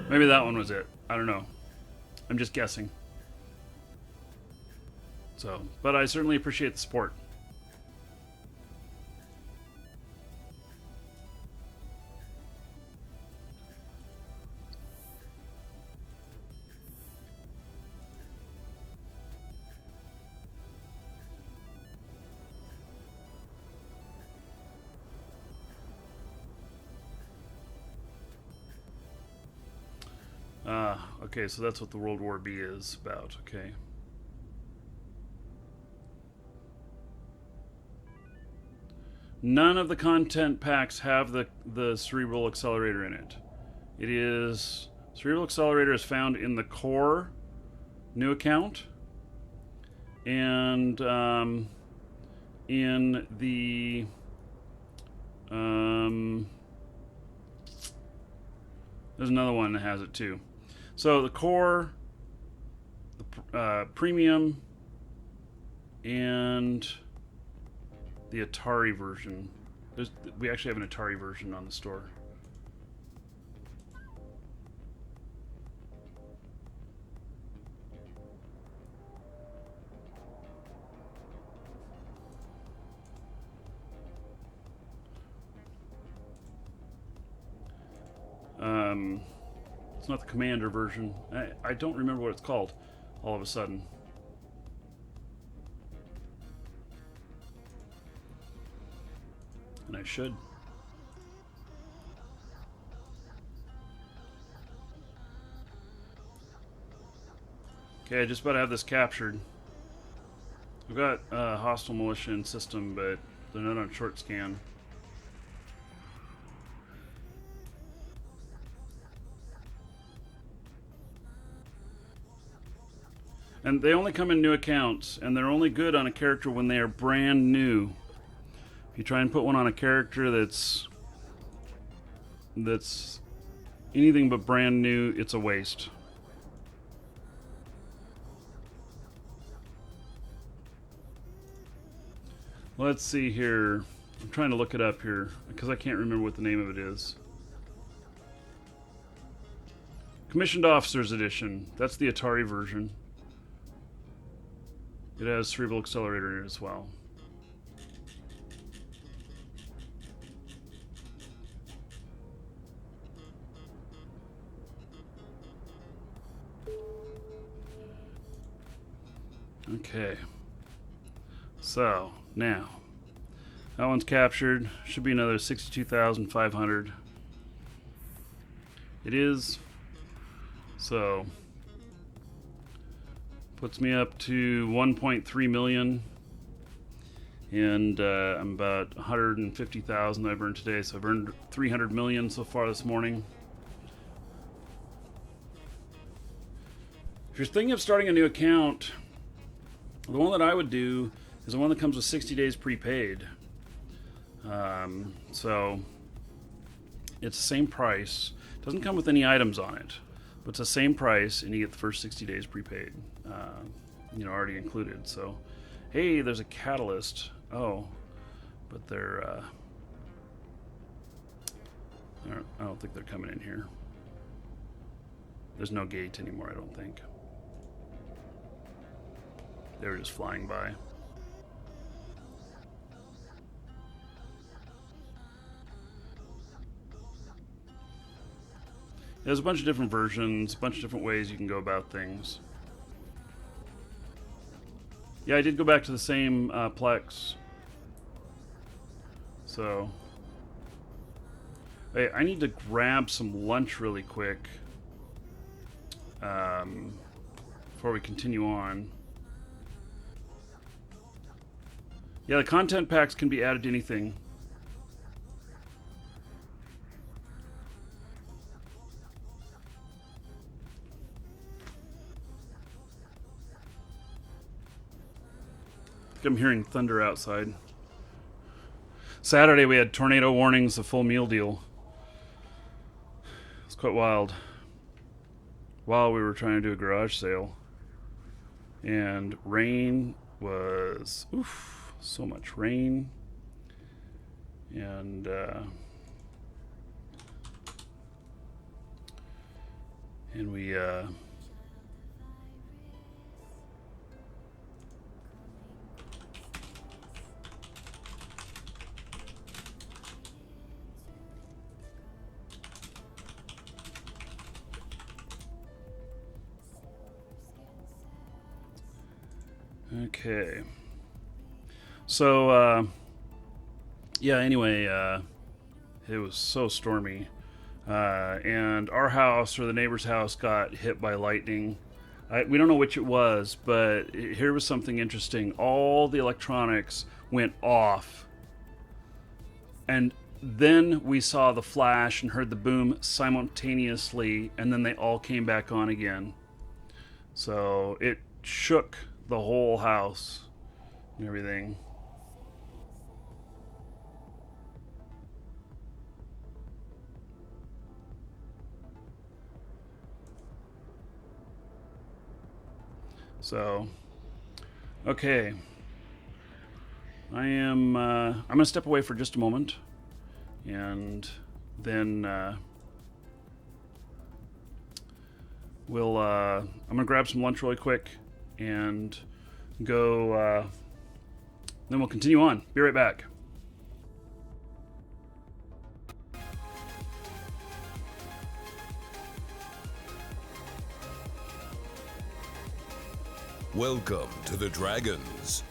Maybe that one was it. I don't know. I'm just guessing. So, but I certainly appreciate the support. Okay, so that's what the World War B is about. Okay. None of the content packs have the Cerebral Accelerator in it. It is... Cerebral Accelerator is found in the core new account. And in the... there's another one that has it too. So the core, the premium, and the Atari version. We actually have an Atari version on the store. It's not the Commander version. I don't remember what it's called all of a sudden. And I should. Okay, I just about have this captured. I've got hostile militia in system, but they're not on short scan. And they only come in new accounts, and they're only good on a character when they are brand new. If you try and put one on a character that's anything but brand new, it's a waste. Let's see here. I'm trying to look it up here because I can't remember what the name of it is. Commissioned Officers Edition. That's the Atari version. It has Cerebral Accelerator in it as well. Okay. So, now. That one's captured. Should be another 62,500. It is. So, puts me up to 1.3 million. And I'm about 150,000 I've earned today. So I've earned 300 million so far this morning. If you're thinking of starting a new account, the one that I would do is the one that comes with 60 days prepaid. So it's the same price. It doesn't come with any items on it, but it's the same price, and you get the first 60 days prepaid. Already included. So, hey, there's a catalyst. Oh, but I don't think they're coming in here. There's no gate anymore, I don't think. They were just flying by. There's a bunch of different versions, a bunch of different ways you can go about things. Yeah, I did go back to the same Plex. So, hey, I need to grab some lunch really quick before we continue on. Yeah, the content packs can be added to anything. I'm hearing thunder outside. Saturday we had tornado warnings, a full meal deal. It's quite wild. While we were trying to do a garage sale. And rain was, so much rain. And we okay. So, anyway, it was so stormy. And our house or the neighbor's house got hit by lightning. We don't know which it was, but here was something interesting. All the electronics went off. And then we saw the flash and heard the boom simultaneously, and then they all came back on again. So it shook the whole house and everything. So, okay. I'm going to step away for just a moment, and then I'm going to grab some lunch really quick and go, then we'll continue on. Be right back. Welcome to the Dragons.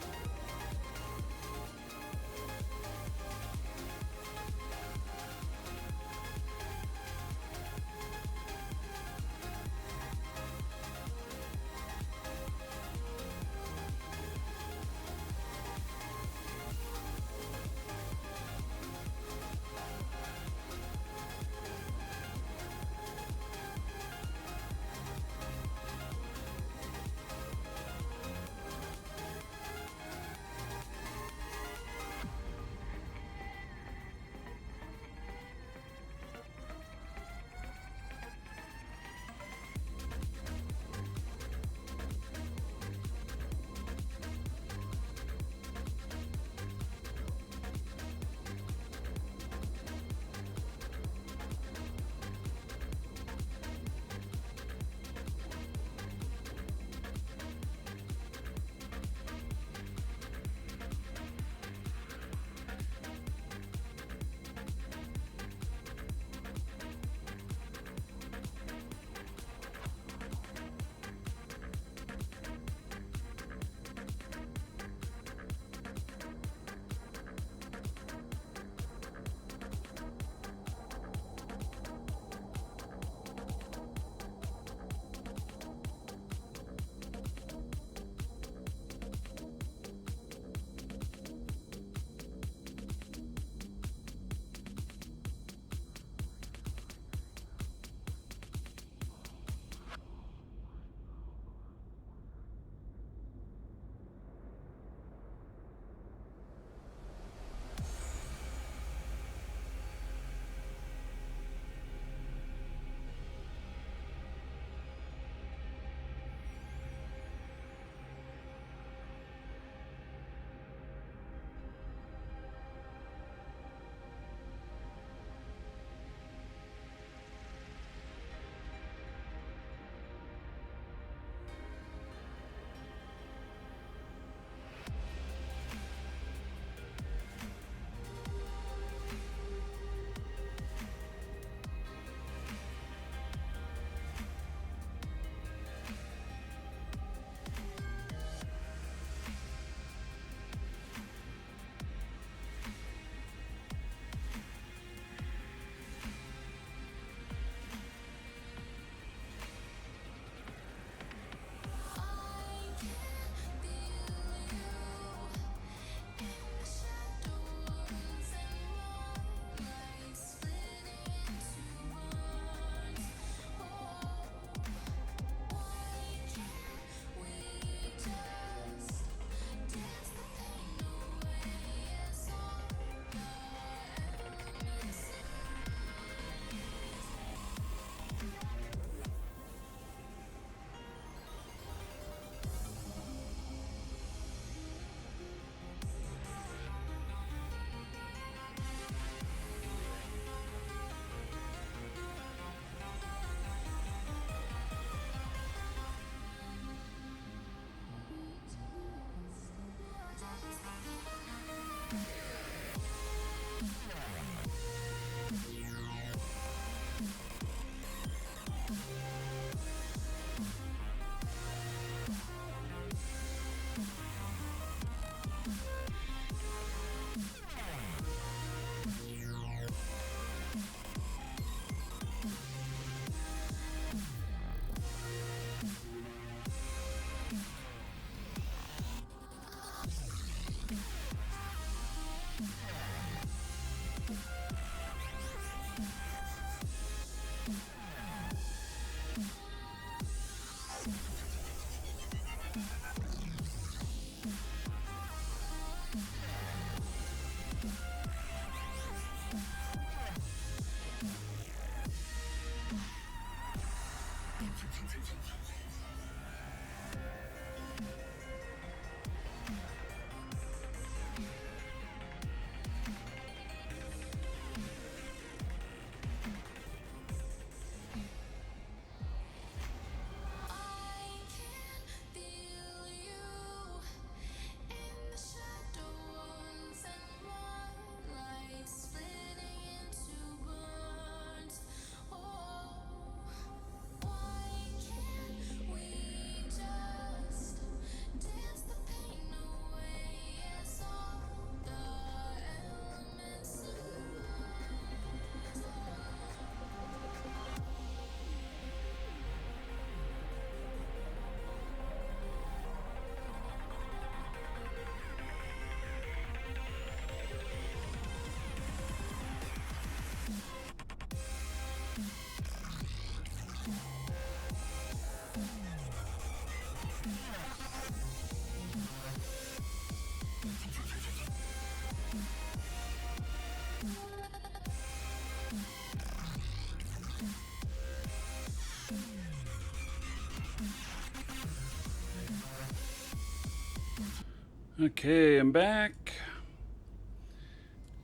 Okay, I'm back.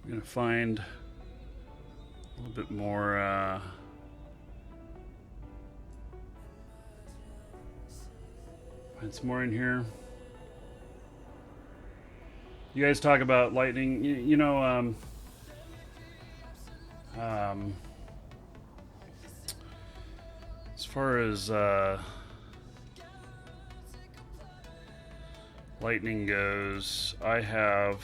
We're gonna find a little bit more find some more in here. You guys talk about lightning, you know, as far as lightning goes, I have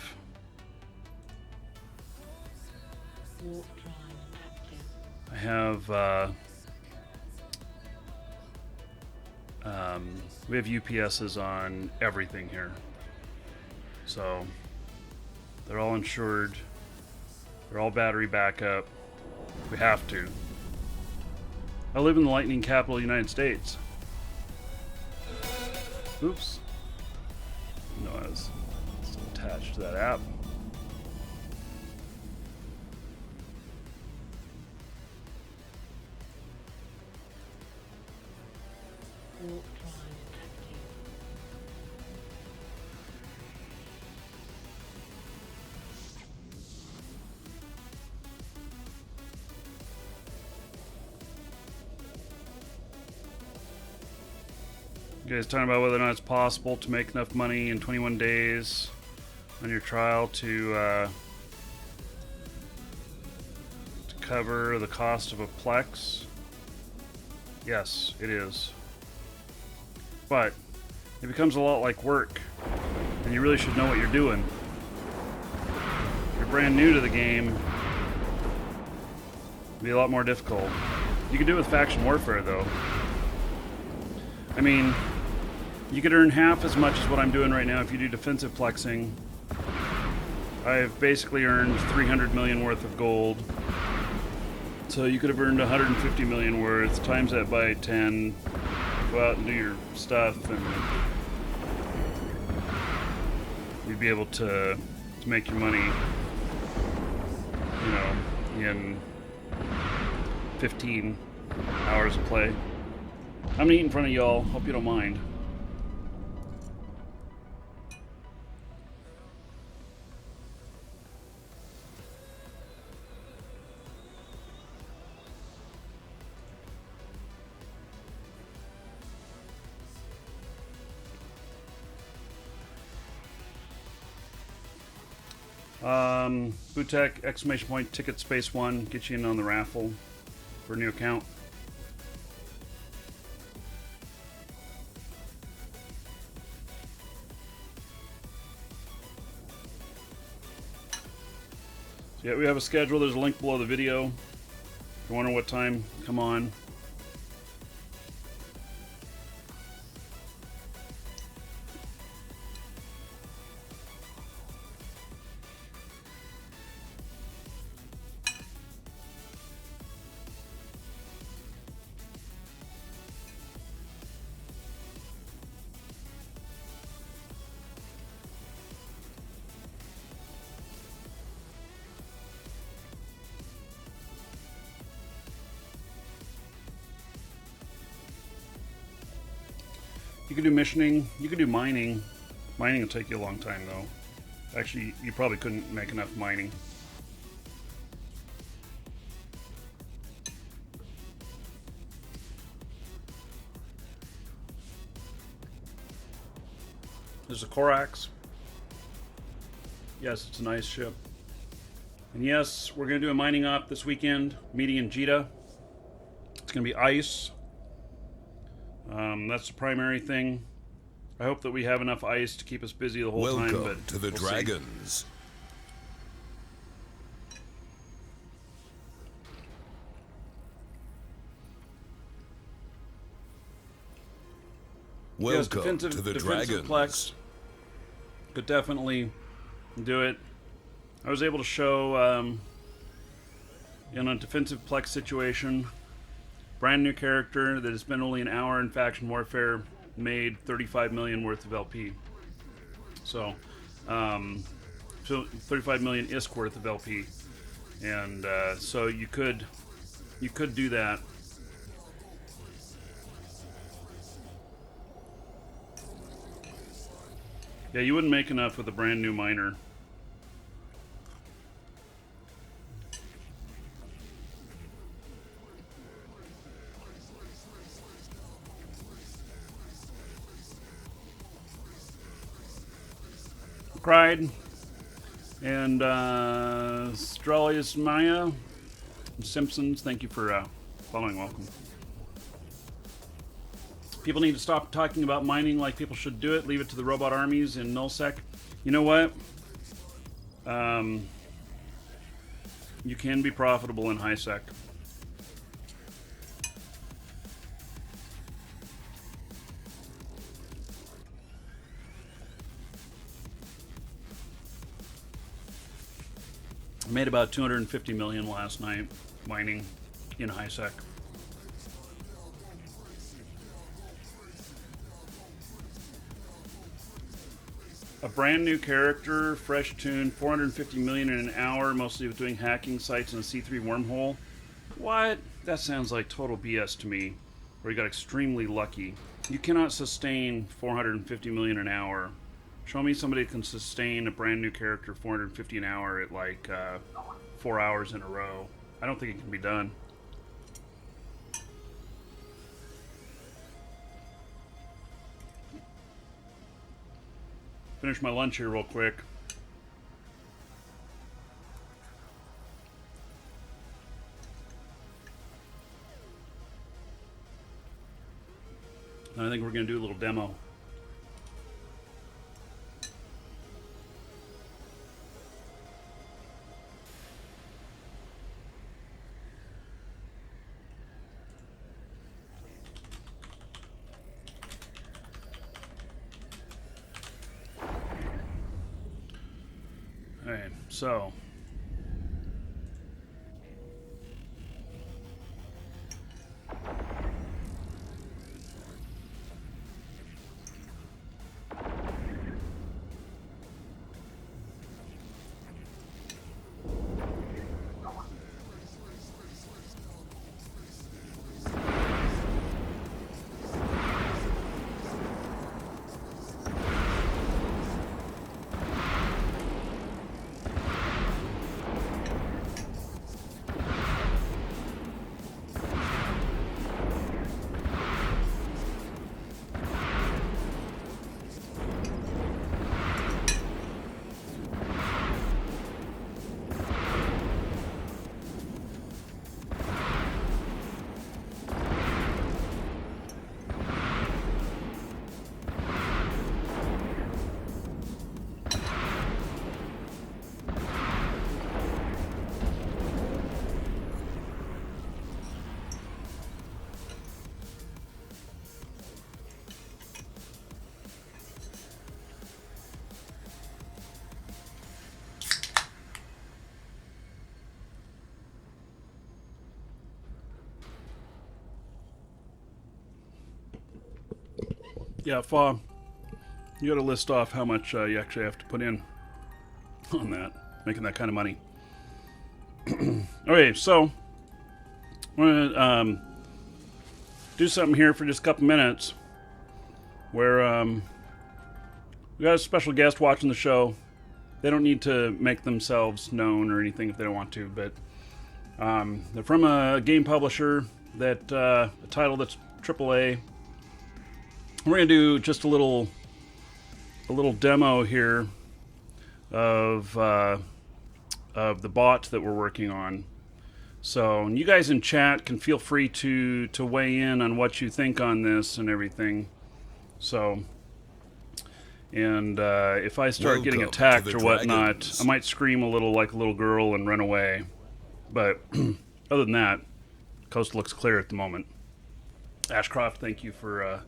Warp drive active. I have we have UPSs on everything here, so they're all insured. They're all battery backup. We have to. I live in the lightning capital of the United States. Oops. No, I was still attached to that app. Warp drive active. You guys talking about whether or not it's possible to make enough money in 21 days on your trial to cover the cost of a Plex? Yes, it is. But it becomes a lot like work, and you really should know what you're doing. If you're brand new to the game, it'll be a lot more difficult. You can do it with faction warfare, though. I mean, you could earn half as much as what I'm doing right now if you do defensive plexing. I've basically earned 300 million worth of gold. So you could have earned 150 million worth, times that by 10, go out and do your stuff, and you'd be able to make your money, you know, in 15 hours of play. I'm gonna eat in front of y'all, hope you don't mind. Bootek, exclamation point, ticket space 1, get you in on the raffle for a new account. So yeah, we have a schedule. There's a link below the video. If you're wondering what time, come on. You can do missioning, you can do mining. Mining will take you a long time though. Actually, you probably couldn't make enough mining. There's a Corax. Yes, it's a nice ship. And yes, we're going to do a mining op this weekend, meeting in Jeddah. It's going to be ice. That's the primary thing. I hope that we have enough ice to keep us busy the whole time. Welcome But to the we'll Dragons. See. Welcome to the defensive Dragons. Plex could definitely do it. I was able to show in a defensive Plex situation, brand new character that has been only an hour in faction warfare made 35 million worth of LP. So 35 million ISK worth of LP, and so you could do that. Yeah, you wouldn't make enough with a brand new miner. Cried. And Stralius Maya Simpsons, thank you for following. Welcome. People need to stop talking about mining like people should do it. Leave it to the robot armies in nullsec. You know what? You can be profitable in high sec. I made about 250 million last night mining in high sec. A brand new character, fresh tune, 450 million in an hour, mostly with doing hacking sites and a C3 wormhole. What? That sounds like total BS to me. Where you got extremely lucky. You cannot sustain 450 million an hour. Show me somebody that can sustain a brand new character 450 an hour at like 4 hours in a row. I don't think it can be done. Finish my lunch here real quick. And I think we're going to do a little demo. Alright, so yeah, Fa, you got to list off how much you actually have to put in on that, making that kind of money. Okay, so I'm going to do something here for just a couple minutes where we got a special guest watching the show. They don't need to make themselves known or anything if they don't want to, but they're from a game publisher that a title that's AAA. We're going to do just a little demo here of the bot that we're working on. So you guys in chat can feel free to weigh in on what you think on this and everything. So, and if I start getting attacked or whatnot, Dragons. I might scream a little like a little girl and run away. But other than that, coast looks clear at the moment. Ashcroft, thank you for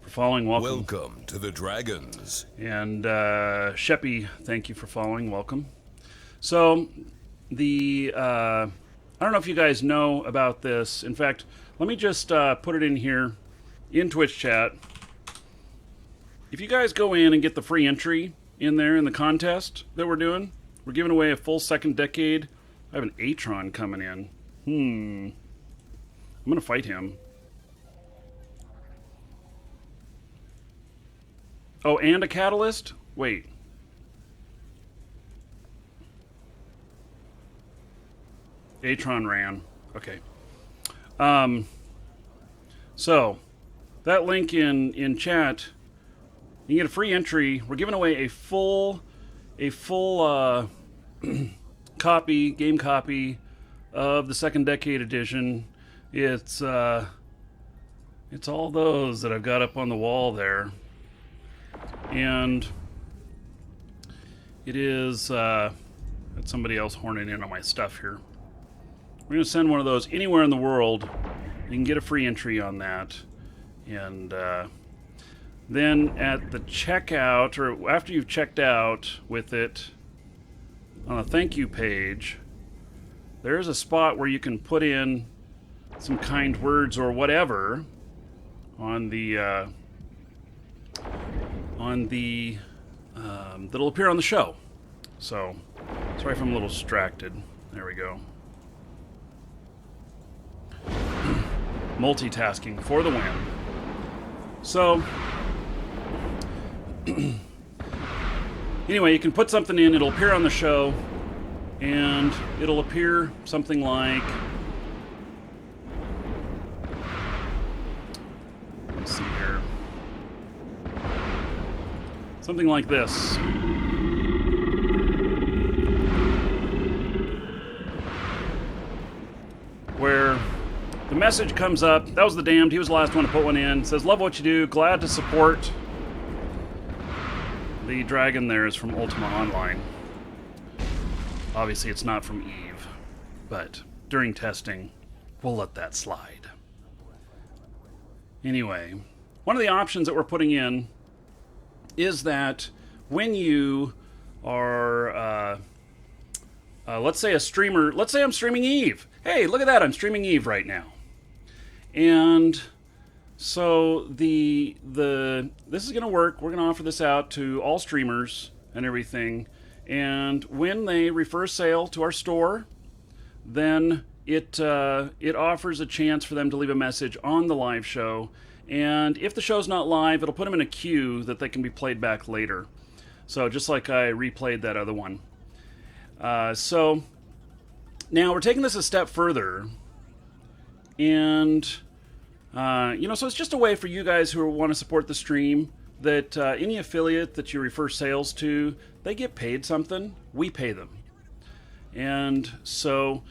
following. Welcome. Welcome to the Dragons. And Sheppy, thank you for following. Welcome. So the I don't know if you guys know about this. In fact, let me just put it in here in Twitch chat. If you guys go in and get the free entry in there in the contest that we're doing, we're giving away a full second decade. I have an Atron coming in. I'm going to fight him. Oh, and a catalyst? Wait. Atron ran. Okay. So, that link in chat, you get a free entry. We're giving away a full game copy of the Second Decade Edition. It's all those that I've got up on the wall there. And it is, got somebody else horning in on my stuff here. We're going to send one of those anywhere in the world. You can get a free entry on that. And then at the checkout, or after you've checked out with it, on the thank you page, there's a spot where you can put in some kind words or whatever on the that'll appear on the show. So, sorry if I'm a little distracted. There we go. Multitasking for the win. So, anyway, you can put something in, it'll appear on the show, and it'll appear something like, let's see here, something like this. Where the message comes up, that was the damned, he was the last one to put one in, it says, love what you do, glad to support. The dragon there is from Ultima Online. Obviously it's not from Eve, but during testing, we'll let that slide. Anyway, one of the options that we're putting in is that when you are, let's say a streamer, let's say I'm streaming Eve. Hey, look at that, I'm streaming Eve right now. And so this is going to work. We're going to offer this out to all streamers and everything. And when they refer sale to our store, then it offers a chance for them to leave a message on the live show. And if the show's not live, it'll put them in a queue that they can be played back later. So just like I replayed that other one. So now we're taking this a step further. And, so it's just a way for you guys who want to support the stream that any affiliate that you refer sales to, they get paid something. We pay them. And so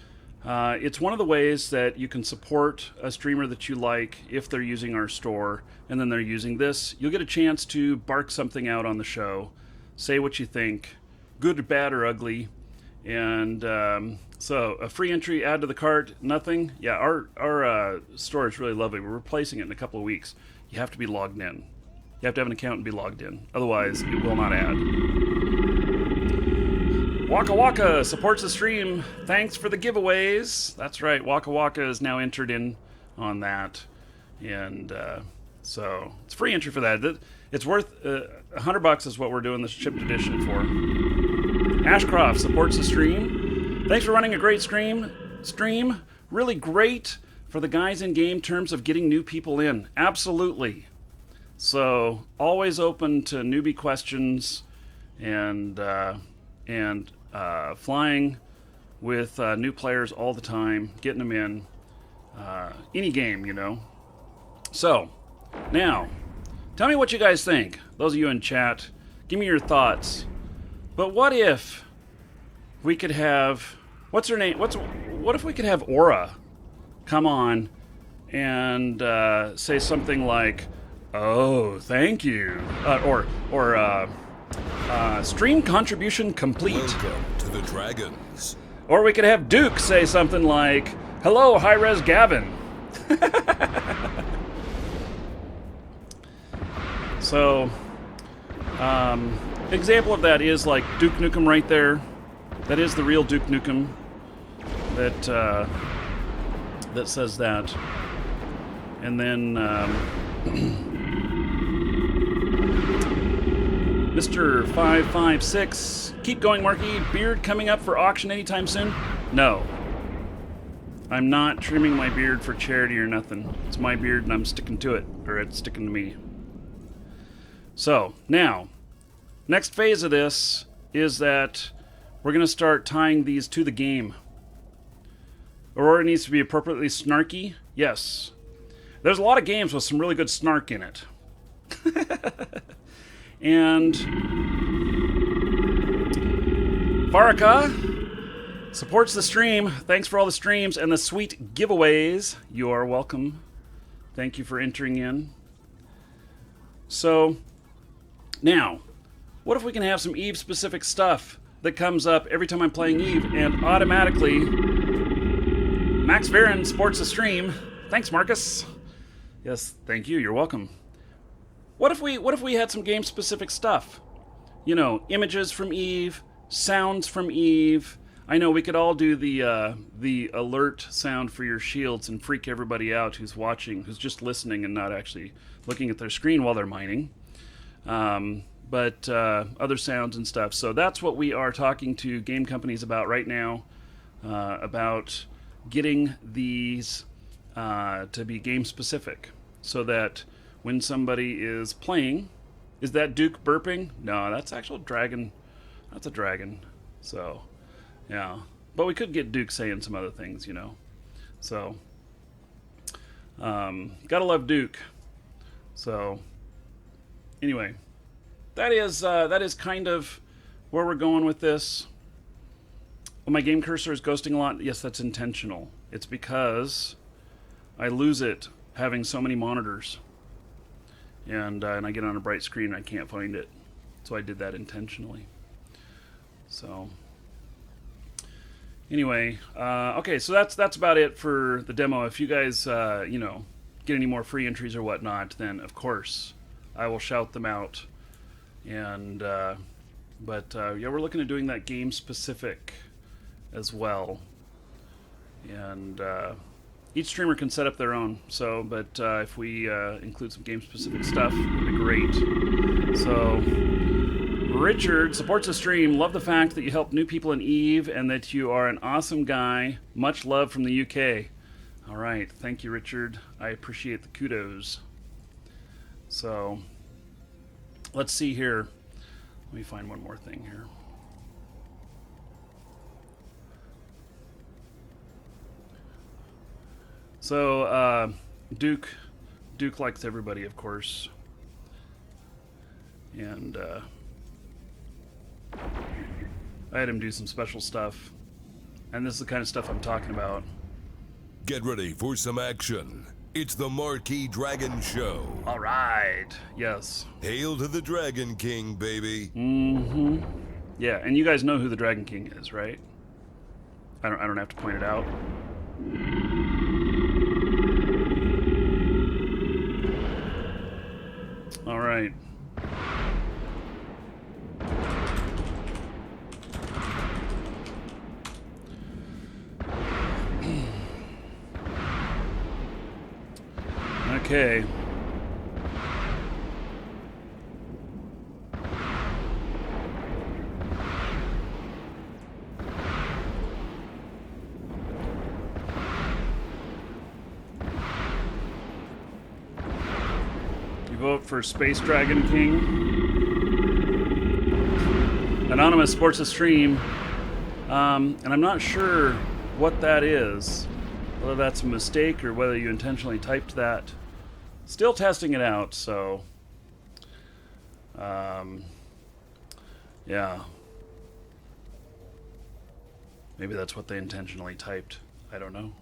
it's one of the ways that you can support a streamer that you like if they're using our store and then they're using this. You'll get a chance to bark something out on the show, say what you think, good, bad, or ugly. And so a free entry, add to the cart, nothing. Yeah, our store is really lovely. We're replacing it in a couple of weeks. You have to be logged in. You have to have an account and be logged in. Otherwise, it will not add. Waka Waka supports the stream. Thanks for the giveaways. That's right. Waka Waka is now entered in on that. And so it's free entry for that. It's worth $100 is what we're doing the shipped edition for. Ashcroft supports the stream. Thanks for running a great stream. Really great for the guys in game terms of getting new people in. Absolutely. So always open to newbie questions and flying with new players all the time, getting them in any game, So now, tell me what you guys think. Those of you in chat, give me your thoughts. But what if we could have, what's her name? What if we could have Aura come on and say something like, "Oh, thank you," or stream contribution complete. Welcome to the Dragons. Or we could have Duke say something like, "Hello, high-res Gavin." So, example of that is like Duke Nukem right there. That is the real Duke Nukem that says that. And then Mr. 556, keep going, Marky. Beard coming up for auction anytime soon? No. I'm not trimming my beard for charity or nothing. It's my beard and I'm sticking to it, or it's sticking to me. So now, next phase of this is that we're going to start tying these to the game. Aurora needs to be appropriately snarky. Yes. There's a lot of games with some really good snark in it. And Faraka supports the stream. Thanks for all the streams and the sweet giveaways. You are welcome. Thank you for entering in. So, now, what if we can have some Eve-specific stuff that comes up every time I'm playing Eve, and automatically Max Varon supports the stream. Thanks, Marcus. Yes, thank you. You're welcome. What if we had some game-specific stuff? You know, images from Eve, sounds from Eve. I know we could all do the alert sound for your shields and freak everybody out who's watching, who's just listening and not actually looking at their screen while they're mining. But other sounds and stuff. So that's what we are talking to game companies about right now, about getting these to be game-specific, so that when somebody is playing... Is that Duke burping? No, that's actual dragon. That's a dragon. So, yeah. But we could get Duke saying some other things, you know. So, gotta love Duke. So, anyway, that is kind of where we're going with this. Oh, my game cursor is ghosting a lot. Yes, that's intentional. It's because I lose it having so many monitors. And I get on a bright screen and I can't find it. So I did that intentionally. So anyway, okay, so that's about it for the demo. If you guys, you know, get any more free entries or whatnot, then of course I will shout them out. And yeah, we're looking at doing that game specific as well. And each streamer can set up their own. So, but if we include some game-specific stuff, it would be great. So, Richard supports the stream. Love the fact that you help new people in Eve and that you are an awesome guy. Much love from the UK. All right. Thank you, Richard. I appreciate the kudos. So, let's see here. Let me find one more thing here. So, Duke likes everybody, of course. And I had him do some special stuff. And this is the kind of stuff I'm talking about. Get ready for some action. It's the Marquee Dragon Show. All right. Yes. Hail to the Dragon King, baby. Mm-hmm. Yeah, and you guys know who the Dragon King is, right? I don't have to point it out. All right. Okay. Vote for Space Dragon King. Anonymous supports the stream, and I'm not sure what that is, whether that's a mistake or whether you intentionally typed that. Still testing it out, so yeah, maybe that's what they intentionally typed. I don't know.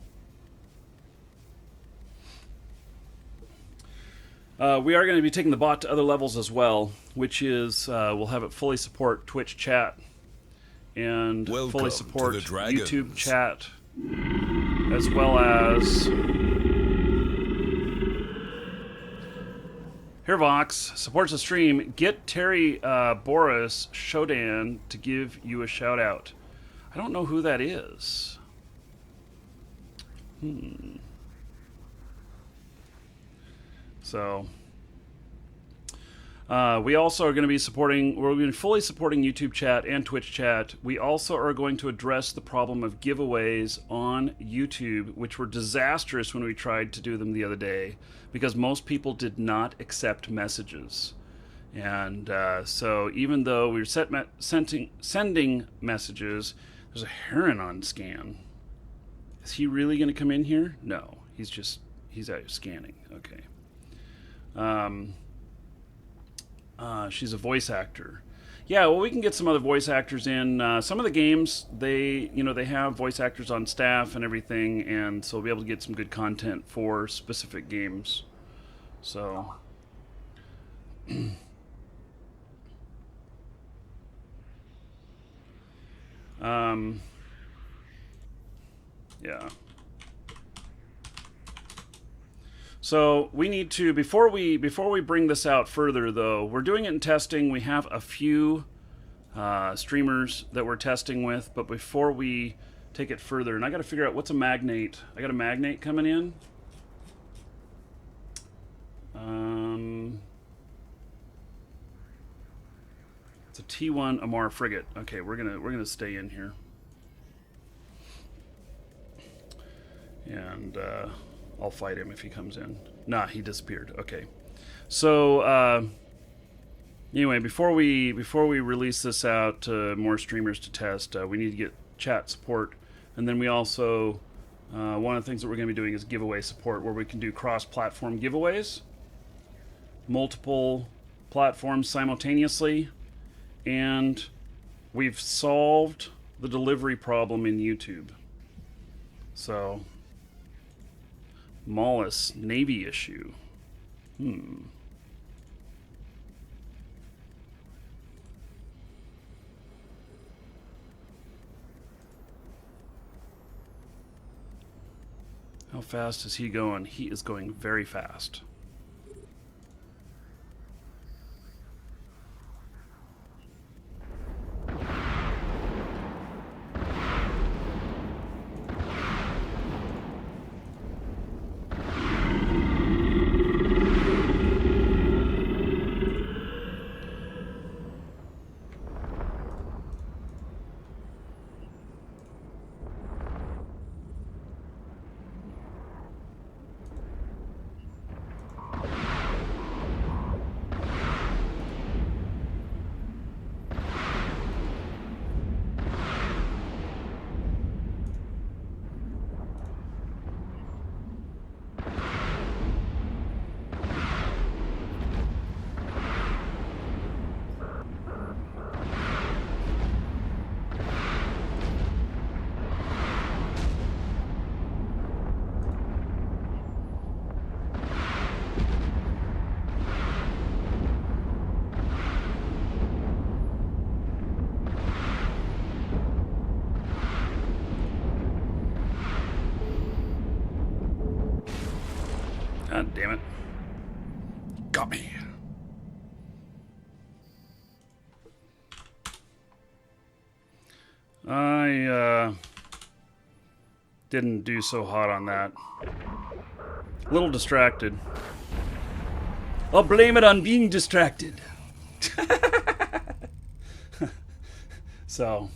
We are going to be taking the bot to other levels as well, which is we'll have it fully support Twitch chat and Welcome fully support to the Dragons. YouTube chat, as well as Hervox supports the stream. Get Terry Boris Shodan to give you a shout out. I don't know who that is. So, we also are going to be supporting, we're going to be fully supporting YouTube chat and Twitch chat. We also are going to address the problem of giveaways on YouTube, which were disastrous when we tried to do them the other day, because most people did not accept messages. And so even though we were sending messages, there's a heron on scan. Is he really going to come in here? No, he's out scanning. Okay. She's a voice actor. Yeah, well, we can get some other voice actors in. Some of the games, they have voice actors on staff and everything, and so we'll be able to get some good content for specific games. So, um, yeah. So we need to before we bring this out further, though, we're doing it in testing. We have a few streamers that we're testing with, but before we take it further, and I got to figure out what's a magnate. I got a magnate coming in. It's a T1 Amar frigate. Okay, we're gonna stay in here, and I'll fight him if he comes in. Nah, he disappeared. Okay, so anyway, before we release this out to more streamers to test, we need to get chat support, and then we also one of the things that we're going to be doing is giveaway support, where we can do cross-platform giveaways, multiple platforms simultaneously, and we've solved the delivery problem in YouTube. So, Mollis Navy issue. How fast is he going? He is going very fast. God damn it. Got me. I didn't do so hot on that. A little distracted. I'll blame it on being distracted. So,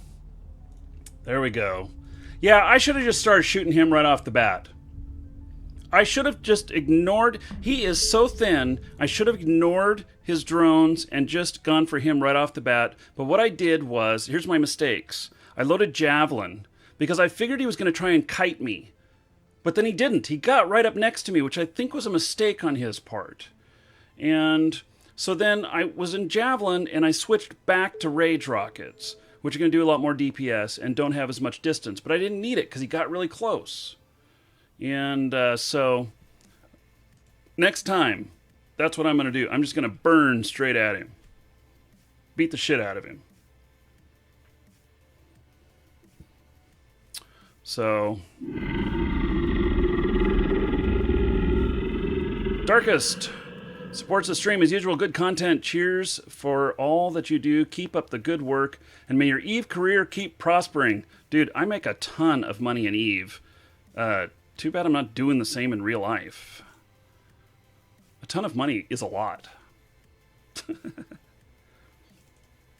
there we go. Yeah, I should have just started shooting him right off the bat. I should have just ignored... He is so thin, I should have ignored his drones and just gone for him right off the bat. But what I did was... Here's my mistakes. I loaded Javelin because I figured he was going to try and kite me. But then he didn't. He got right up next to me, which I think was a mistake on his part. And so then I was in Javelin and I switched back to Rage Rockets, which are going to do a lot more DPS and don't have as much distance. But I didn't need it because he got really close. And so next time, that's what I'm going to do. I'm just going to burn straight at him. Beat the shit out of him. So, Darkest supports the stream as usual. Good content. Cheers for all that you do. Keep up the good work. And may your Eve career keep prospering. Dude, I make a ton of money in Eve. Too bad I'm not doing the same in real life. A ton of money is a lot.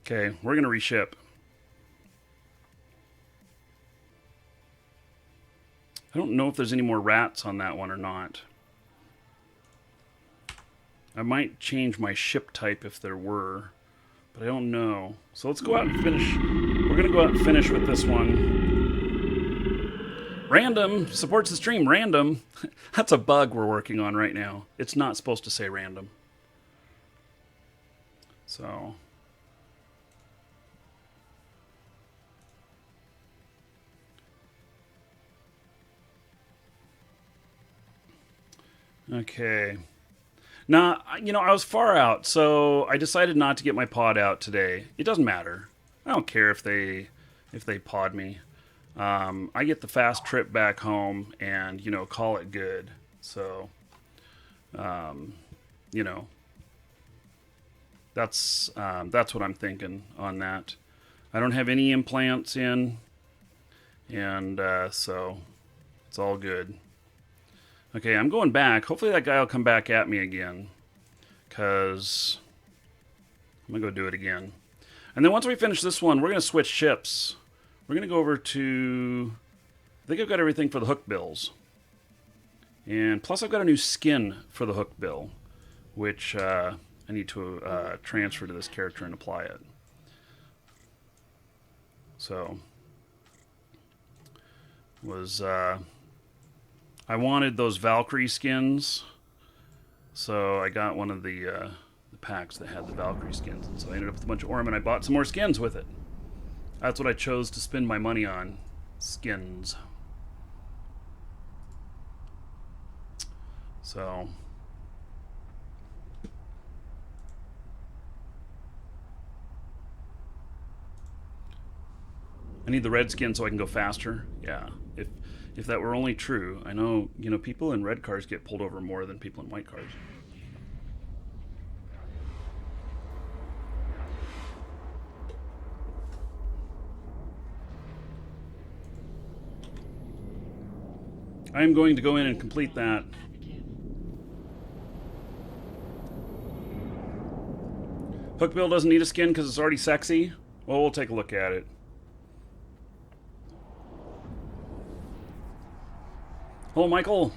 Okay, we're going to reship. I don't know if there's any more rats on that one or not. I might change my ship type if there were, but I don't know. So let's go out and finish. We're going to go out and finish with this one. Random supports the stream. Random. That's a bug we're working on right now. It's not supposed to say random. So... Okay. Now, I was far out, so I decided not to get my pod out today. It doesn't matter. I don't care if they pod me. I get the fast trip back home and, call it good. So, that's what I'm thinking on that. I don't have any implants in, and so it's all good. Okay, I'm going back. Hopefully that guy will come back at me again, because I'm going to go do it again. And then once we finish this one, we're going to switch ships. We're going to go over to... I think I've got everything for the hook bills. And plus I've got a new skin for the hook bill, which I need to transfer to this character and apply it. So, I wanted those Valkyrie skins, so I got one of the packs that had the Valkyrie skins, and so I ended up with a bunch of Orm, and I bought some more skins with it. That's what I chose to spend my money on. Skins. So... I need the red skin so I can go faster. Yeah, if that were only true. I know, people in red cars get pulled over more than people in white cars. I am going to go in and complete that. Hookbill doesn't need a skin because it's already sexy. Well, we'll take a look at it. Hello, Michael.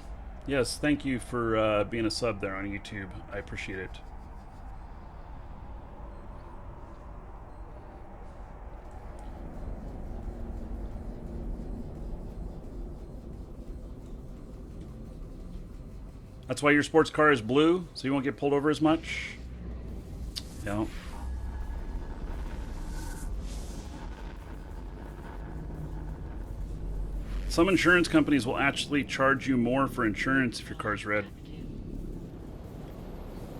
Yes, thank you for being a sub there on YouTube. I appreciate it. That's why your sports car is blue, so you won't get pulled over as much? Yeah. Some insurance companies will actually charge you more for insurance if your car's red.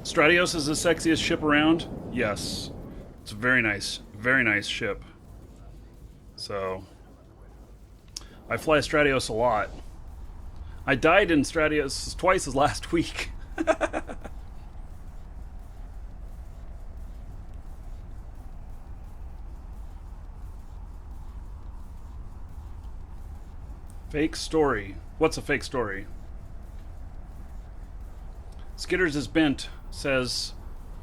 Stratios is the sexiest ship around? Yes. It's a very nice ship. So, I fly Stratios a lot. I died in Stratios twice as last week. Fake story. What's a fake story? Skitters is bent says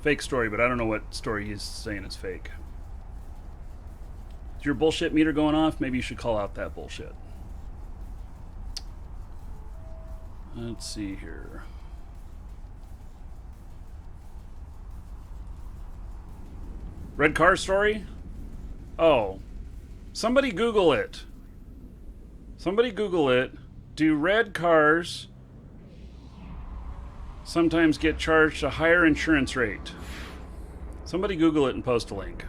fake story, but I don't know what story he's saying is fake. Is your bullshit meter going off? Maybe you should call out that bullshit. Let's see here. Red car story? Oh. Somebody Google it. Somebody Google it. Do red cars sometimes get charged a higher insurance rate? Somebody Google it and post a link.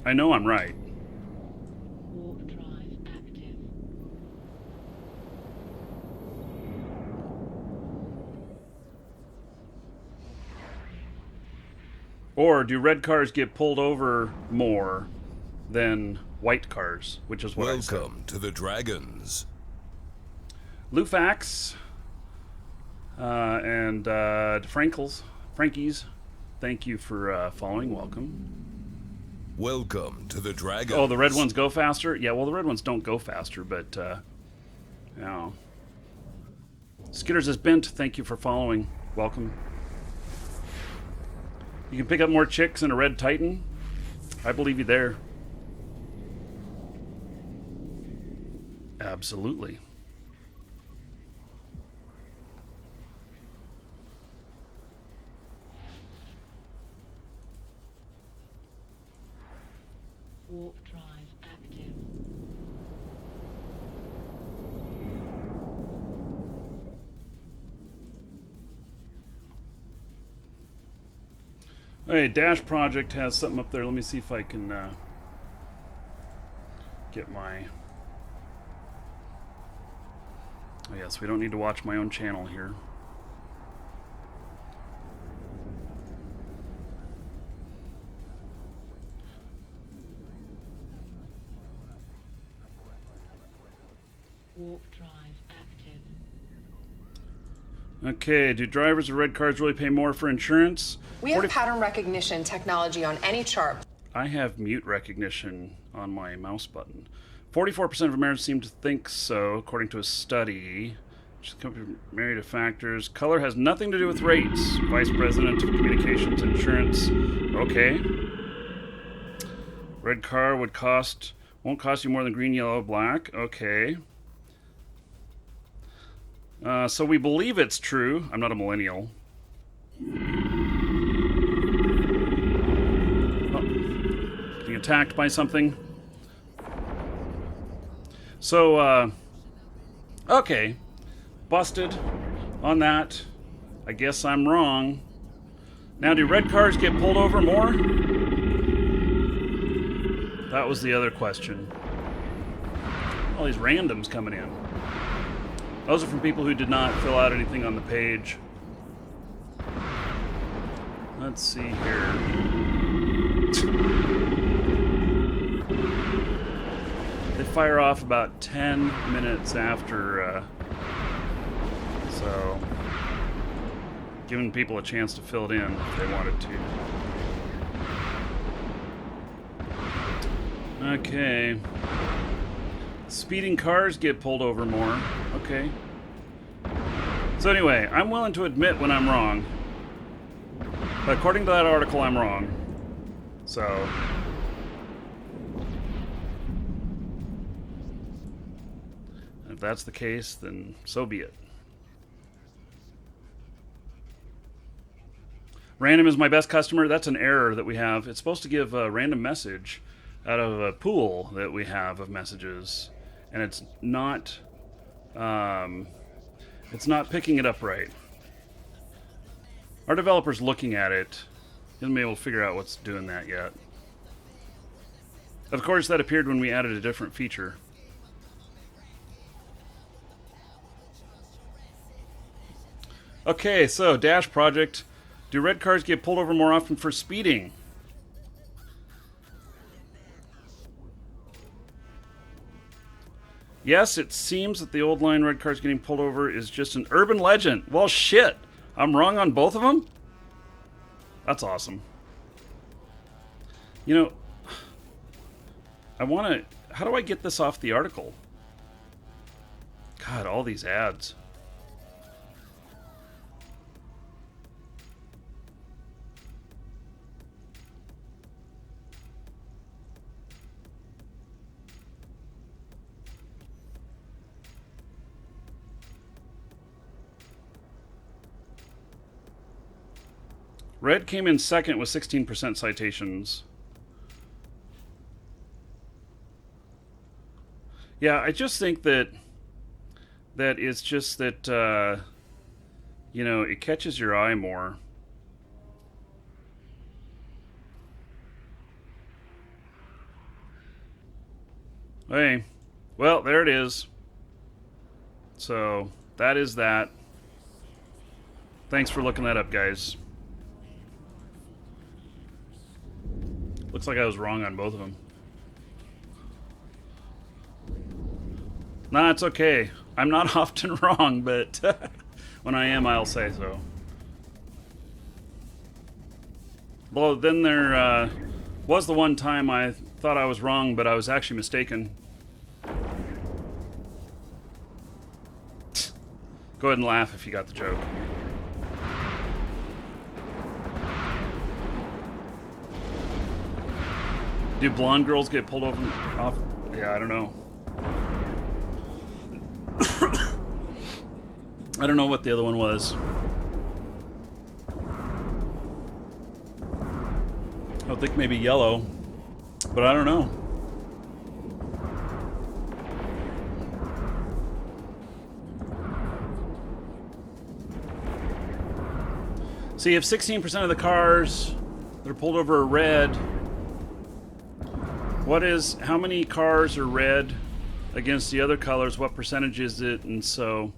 I know I'm right. Warp drive active. Or do red cars get pulled over more than white cars, which is what I said. Welcome to the Dragons. Lufax and Frankies, thank you for following. Welcome. Welcome to the Dragons. Oh, the red ones go faster? Yeah, well, the red ones don't go faster, but, Skitters is bent. Thank you for following. Welcome. You can pick up more chicks in a red Titan. I believe you there. Absolutely. Warp drive active. Hey, Dash Project has something up there. Let me see if I can get my... Oh yes, we don't need to watch my own channel here. Warp drive active. Okay, do drivers of red cars really pay more for insurance? We have pattern recognition technology on any chart. I have mute recognition on my mouse button. 44% of Americans seem to think so, according to a study. Which company married to factors. Color has nothing to do with rates. Vice President of Communications Insurance. Okay. Red car won't cost you more than green, yellow, black. Okay. So we believe it's true. I'm not a millennial. Being attacked by something. So, okay. Busted on that. I guess I'm wrong. Now, do red cars get pulled over more? That was the other question. All these randoms coming in. Those are from people who did not fill out anything on the page. Let's see here. They fire off about 10 minutes after, so giving people a chance to fill it in if they wanted to. Okay. Speeding cars get pulled over more. Okay. So anyway, I'm willing to admit when I'm wrong. But according to that article, I'm wrong. So... if that's the case, then so be it. Random is my best customer. That's an error that we have. It's supposed to give a random message out of a pool that we have of messages. And it's not picking it up right. Our developer's looking at it. He hasn't been able to figure out what's doing that yet. Of course, that appeared when we added a different feature. Okay, so Dash Project. Do red cars get pulled over more often for speeding? Yes, it seems that the old line red cars getting pulled over is just an urban legend. Well, shit. I'm wrong on both of them? That's awesome. You know, I want to... how do I get this off the article? God, all these ads. Red came in second with 16% citations. Yeah, I just think that it's just that, you know, it catches your eye more. Hey, well, there it is. So, that is that. Thanks for looking that up, guys. Looks like I was wrong on both of them. Nah, it's okay. I'm not often wrong, but when I am, I'll say so. Well, then there was the one time I thought I was wrong, but I was actually mistaken. Go ahead and laugh if you got the joke. Do blonde girls get pulled over off? Yeah, I don't know. I don't know what the other one was. I think maybe yellow. But I don't know. See, if 16% of the cars that are pulled over are red, how many cars are red against the other colors? What percentage is it? And so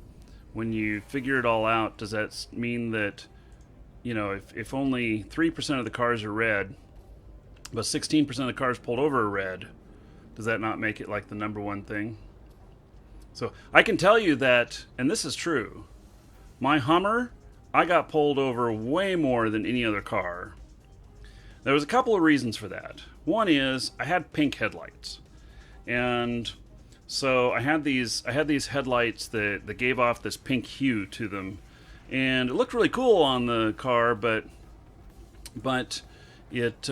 when you figure it all out, does that mean that, if only 3% of the cars are red, but 16% of the cars pulled over are red, does that not make it like the number one thing? So I can tell you that, and this is true, my Hummer, I got pulled over way more than any other car. There was a couple of reasons for that. One is I had pink headlights. And so I had these headlights that gave off this pink hue to them. And it looked really cool on the car, but it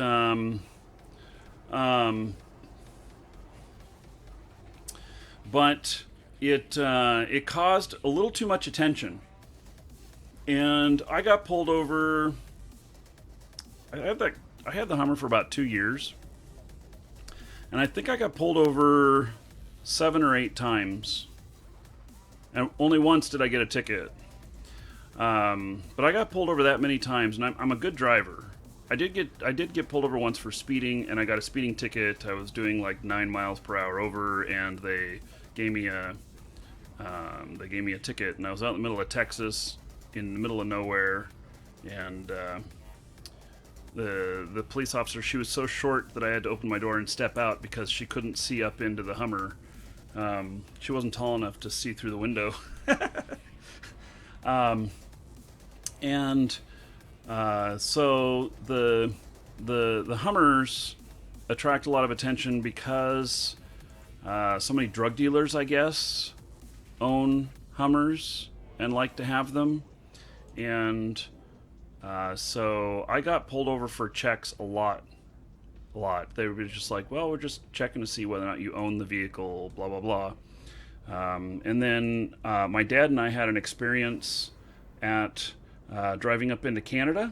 it caused a little too much attention. And I got pulled over. I had the Hummer for about 2 years, and I think I got pulled over 7 or 8 times, and only once did I get a ticket. But I got pulled over that many times, and I'm a good driver. I did get pulled over once for speeding, and I got a speeding ticket. I was doing like 9 miles per hour over, and they gave me a ticket, and I was out in the middle of Texas, in the middle of nowhere, and the police officer, she was so short that I had to open my door and step out because she couldn't see up into the Hummer. She wasn't tall enough to see through the window. So the Hummers attract a lot of attention because so many drug dealers, I guess, own Hummers and like to have them. And so I got pulled over for checks a lot. They were just like, well, we're just checking to see whether or not you own the vehicle, blah, blah, blah. And then my dad and I had an experience at driving up into Canada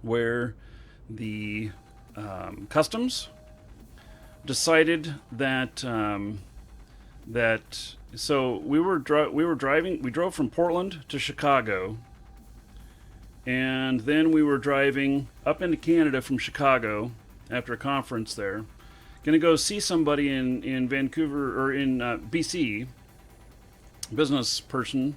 where the customs decided that so we drove from Portland to Chicago, and then we were driving up into Canada from Chicago after a conference there. Going to go see somebody in Vancouver, or in BC, business person.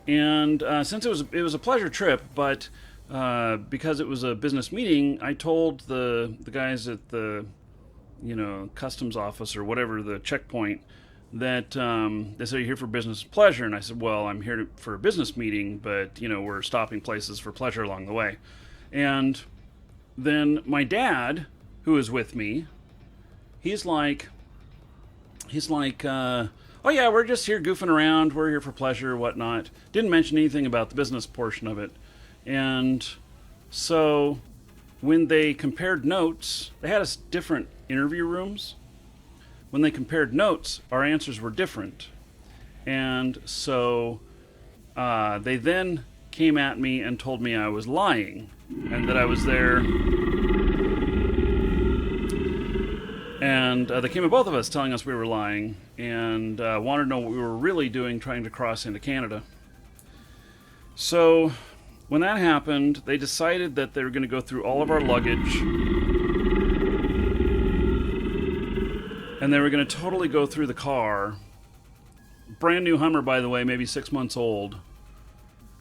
And since it was a pleasure trip, but because it was a business meeting, I told the guys at the customs office or whatever, the checkpoint, that they said, "You're here for business pleasure," and I said, "Well, I'm here for a business meeting, but we're stopping places for pleasure along the way." And then my dad, who is with me, he's like, "Oh yeah, we're just here goofing around. We're here for pleasure, whatnot." Didn't mention anything about the business portion of it. And so when they compared notes, they had us different interview rooms. When they compared notes, our answers were different. And so they then came at me and told me I was lying and that I was there. And they came at both of us telling us we were lying and wanted to know what we were really doing trying to cross into Canada. So when that happened, they decided that they were going to go through all of our luggage. And they were going to totally go through the car. Brand new Hummer, by the way, maybe 6 months old.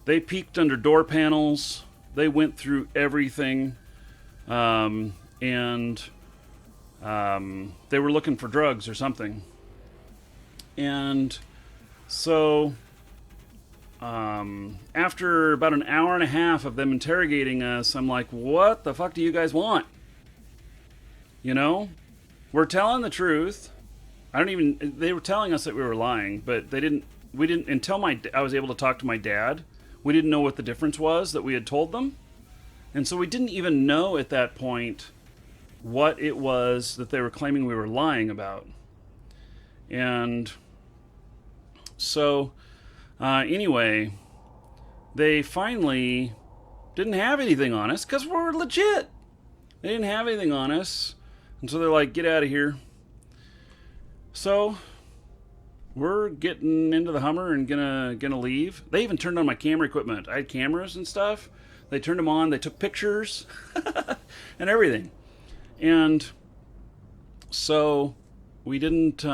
They peeked under door panels. They went through everything. And they were looking for drugs or something. And so after about an hour and a half of them interrogating us, I'm like, what the fuck do you guys want? We're telling the truth. They were telling us that we were lying, but we didn't, until I was able to talk to my dad, we didn't know what the difference was that we had told them. And so we didn't even know at that point what it was that they were claiming we were lying about. And so, anyway, they finally didn't have anything on us because we're legit. They didn't have anything on us. And so they're like, get out of here. So we're getting into the Hummer and gonna leave. They even turned on my camera equipment. I had cameras and stuff. They turned them on. They took pictures and everything. And so we didn't.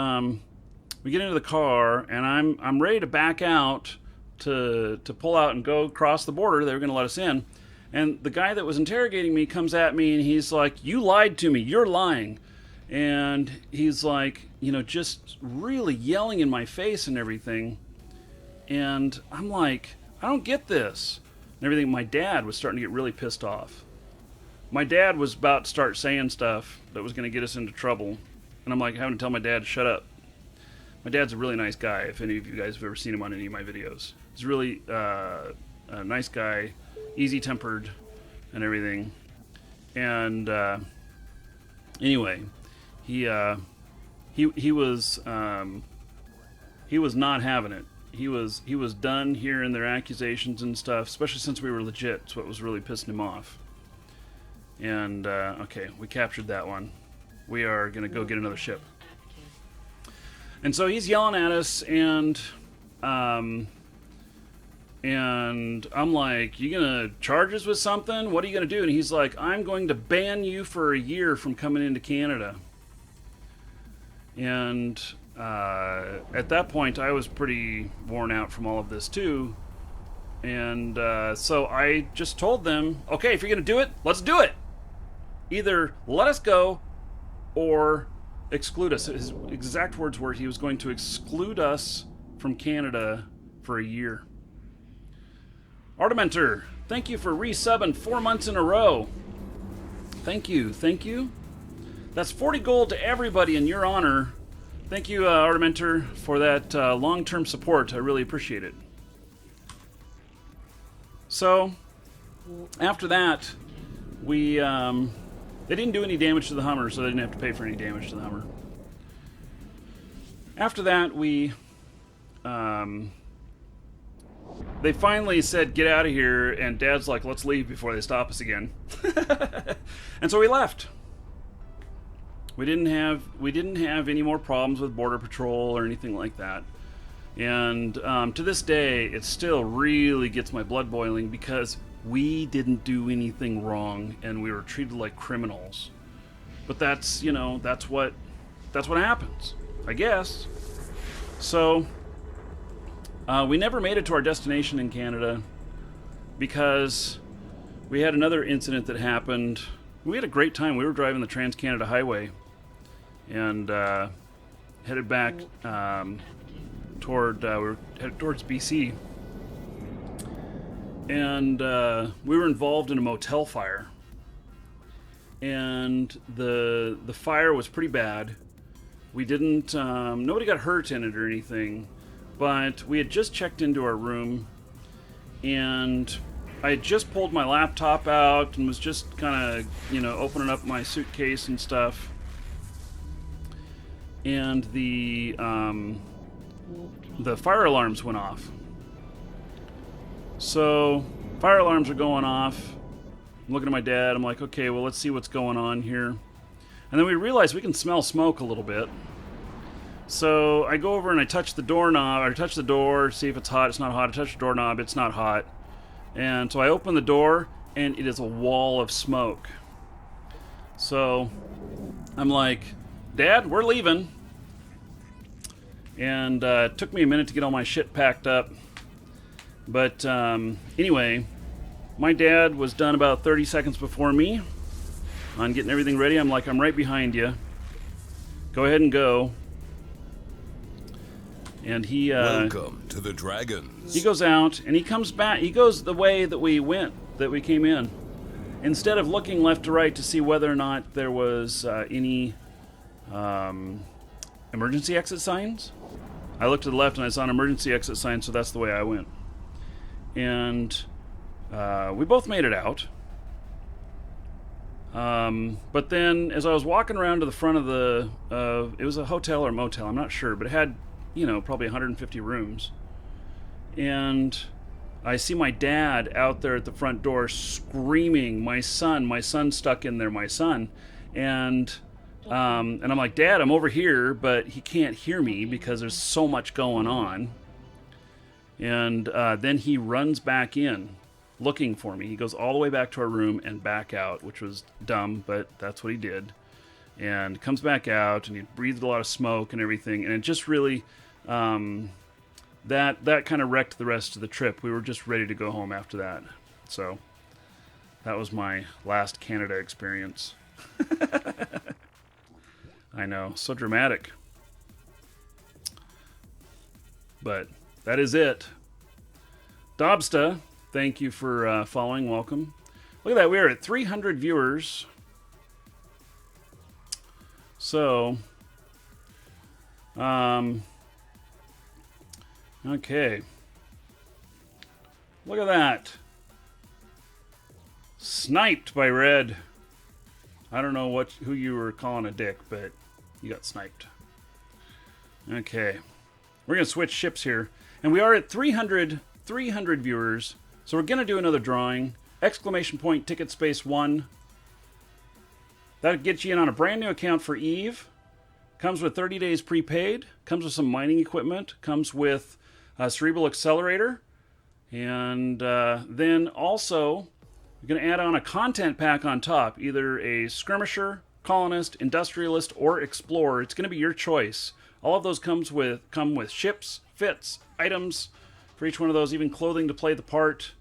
We get into the car, and I'm ready to back out to pull out and go across the border. They were going to let us in. And the guy that was interrogating me comes at me, and he's like, "You lied to me. You're lying." And he's like, just really yelling in my face and everything. And I'm like, I don't get this. And everything. My dad was starting to get really pissed off. My dad was about to start saying stuff that was going to get us into trouble. And I'm like having to tell my dad to shut up. My dad's a really nice guy, if any of you guys have ever seen him on any of my videos. He's really a nice guy, easy-tempered and everything. And anyway, he was not having it. He was done hearing their accusations and stuff, especially since we were legit. It's what was really pissing him off. And okay, we captured that one. We are gonna go get another ship. And so he's yelling at us, and I'm like, "You gonna charge us with something? What are you gonna do?" And he's like, "I'm going to ban you for a year from coming into Canada." And at that point, I was pretty worn out from all of this too. And so I just told them, "Okay, if you're gonna do it, let's do it. Either let us go, or exclude us." His exact words were, he was going to exclude us from Canada for a year. Artementer, thank you for resubbing 4 months in a row. Thank you. That's 40 gold to everybody in your honor. Thank you, Artementer, for that long-term support. I really appreciate it. So, after that, we... they didn't do any damage to the Hummer, so they didn't have to pay for any damage to the Hummer. After that, they finally said, "Get out of here," and Dad's like, "Let's leave before they stop us again." And so we left. We didn't have any more problems with Border Patrol or anything like that. And to this day, it still really gets my blood boiling because we didn't do anything wrong and we were treated like criminals. But that's what happens, I guess. So we never made it to our destination in Canada because we had another incident that happened. We had a great time. We were driving the Trans-Canada Highway and headed back we were headed towards BC. And we were involved in a motel fire. And the fire was pretty bad. We didn't, nobody got hurt in it or anything, but we had just checked into our room, and I had just pulled my laptop out and was just kind of, opening up my suitcase and stuff. And the fire alarms went off. So, fire alarms are going off. I'm looking at my dad. I'm like, okay, well, let's see what's going on here. And then we realize we can smell smoke a little bit. So I go over and I touch the doorknob. I touch the door, see if it's hot. It's not hot. I touch the doorknob. It's not hot. And so I open the door, and it is a wall of smoke. So I'm like, Dad, we're leaving. And it took me a minute to get all my shit packed up. But anyway, my dad was done about 30 seconds before me on getting everything ready. I'm like, I'm right behind you. Go ahead and go. And he Welcome to the Dragons. He goes out and he comes back. He goes the way that we came in. Instead of looking left to right to see whether or not there was any emergency exit signs, I looked to the left and I saw an emergency exit sign, so that's the way I went. And we both made it out. But then as I was walking around to the front of it was a hotel or motel, I'm not sure, but it had, probably 150 rooms. And I see my dad out there at the front door screaming, my son stuck in there, my son. And And I'm like, Dad, I'm over here, but he can't hear me because there's so much going on. And then he runs back in looking for me. He goes all the way back to our room and back out, which was dumb, but that's what he did. And comes back out, and he breathed a lot of smoke and everything. And it just really, that kind of wrecked the rest of the trip. We were just ready to go home after that. So that was my last Canada experience. I know, so dramatic. But that is it. Dobsta, thank you for following. Welcome. Look at that. We are at 300 viewers. So, okay. Look at that. Sniped by Red. I don't know who you were calling a dick, but you got sniped. Okay. We're going to switch ships here. And we are at 300 viewers. So we're going to do another drawing. Exclamation point ticket space 1. That'll get you in on a brand new account for Eve. Comes with 30 days prepaid. Comes with some mining equipment. Comes with a cerebral accelerator. And then also, you're going to add on a content pack on top. Either a skirmisher, colonist, industrialist, or explorer. It's going to be your choice. All of those come with ships, fits, items for each one of those, even clothing to play the part.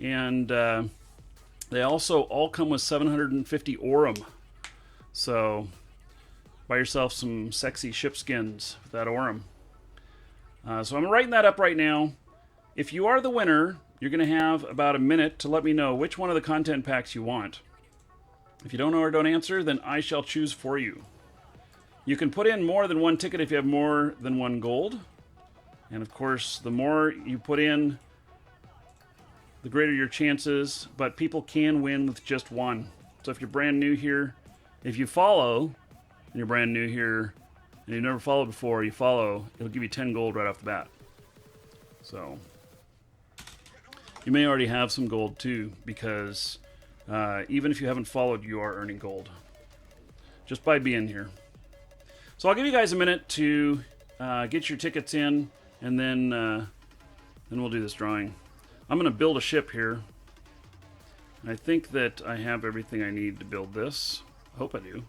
And they also all come with 750 Aurum. So buy yourself some sexy ship skins with that Aurum. So I'm writing that up right now. If you are the winner, you're going to have about a minute to let me know which one of the content packs you want. If you don't know or don't answer, then I shall choose for you. You can put in more than one ticket if you have more than 1 gold. And of course, the more you put in, the greater your chances. But people can win with just 1. So if you're brand new here, if you follow, and you're brand new here, and you've never followed before, you follow, it'll give you 10 gold right off the bat. So you may already have some gold too, because even if you haven't followed, you are earning gold just by being here. So I'll give you guys a minute to get your tickets in, and then we'll do this drawing. I'm going to build a ship here. I think that I have everything I need to build this. I hope I do.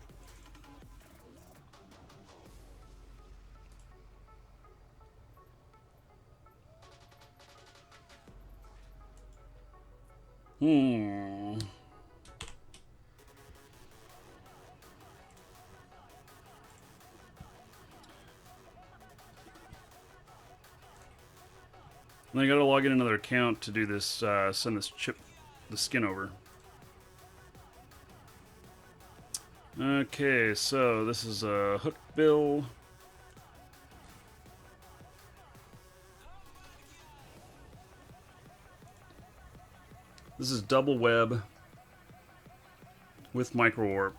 And I gotta log in another account to do this, send this the skin over. Okay, so this is a hook bill. This is double web with micro warp.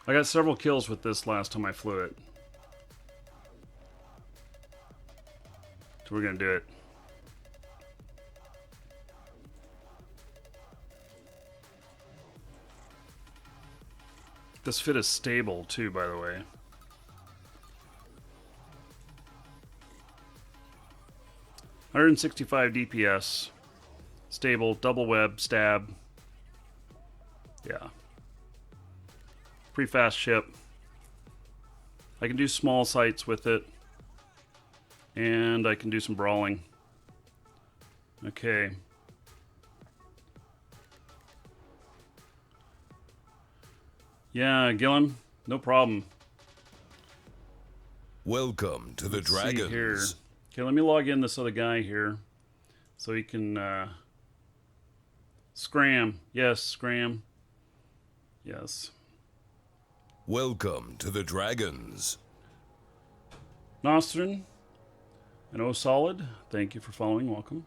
I got several kills with this last time I flew it. So we're gonna do it. This fit is stable too, by the way. $165 DPS. Stable, double web, stab. Yeah. Pretty fast ship. I can do small sights with it. And I can do some brawling. Okay. Yeah, Gillum, no problem. Welcome to the Let's see here. Dragons. Okay, let me log in this other guy here so he can scram. Yes, scram. Yes. Welcome to the Dragons. Nostrin and O Solid, thank you for following. Welcome.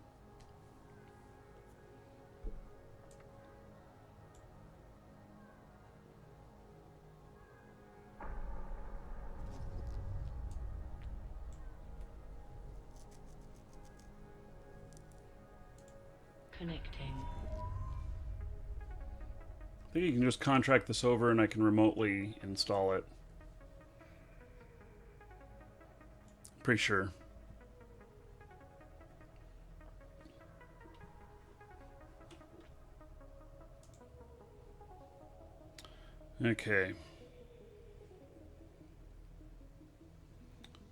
Connecting. I think you can just contract this over and I can remotely install it. Pretty sure. Okay.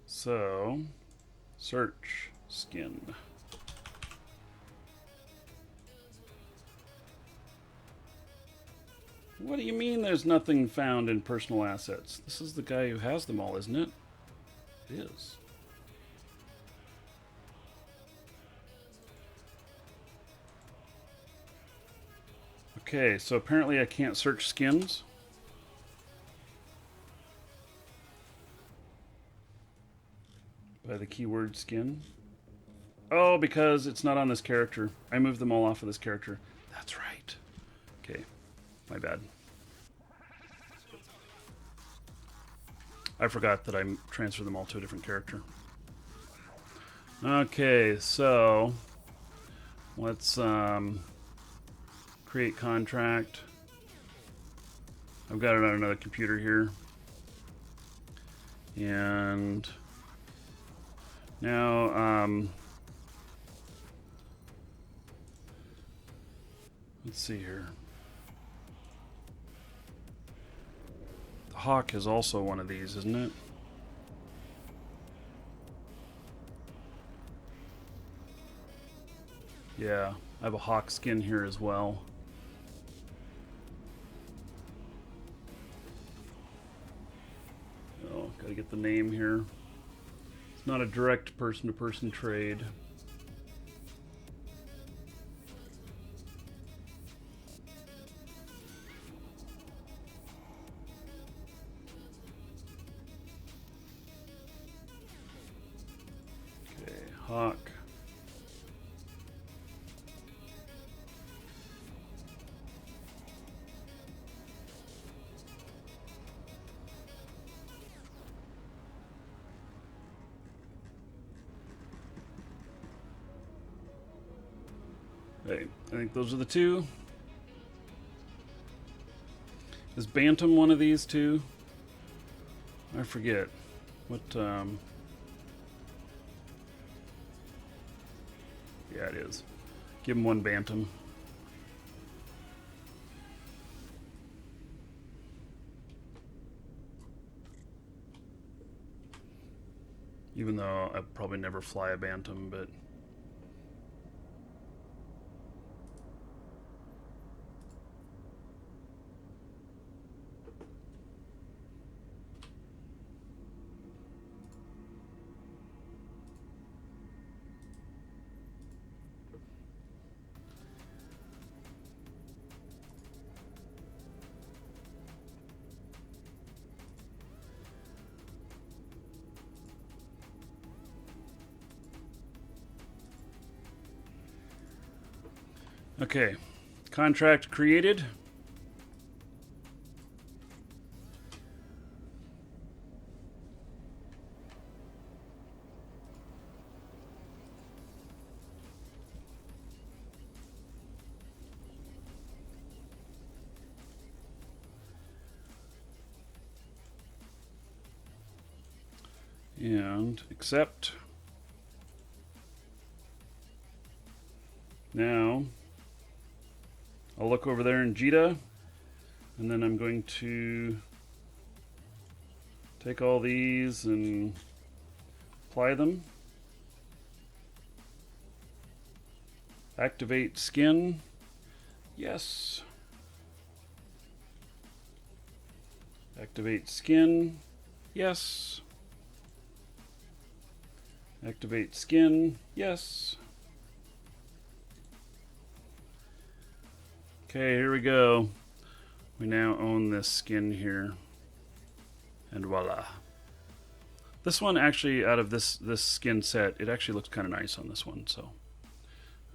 So, search skin. What do you mean there's nothing found in personal assets? This is the guy who has them all, isn't it? It is. Okay, so apparently I can't search skins. By the keyword skin. Oh, because it's not on this character. I moved them all off of this character. That's right. Okay, my bad. I forgot that I transferred them all to a different character. Okay, so let's create contract. I've got it on another computer here. And now, let's see here. The Hawk is also one of these, isn't it? Yeah, I have a Hawk skin here as well. Oh, gotta get the name here. It's not a direct person-to-person trade. Okay, Hawk. Okay, I think those are the two. Is Bantam one of these two? I forget. What, yeah, it is. Give him one Bantam. Even though I'd probably never fly a Bantam, but... Okay, contract created. And accept. Now, I'll look over there in Jita, and then I'm going to take all these and apply them. Activate skin. Yes. Activate skin. Yes. Activate skin. Yes. Okay, here we go. We now own this skin here. And voila. This one actually, out of this skin set, it actually looks kind of nice on this one, so.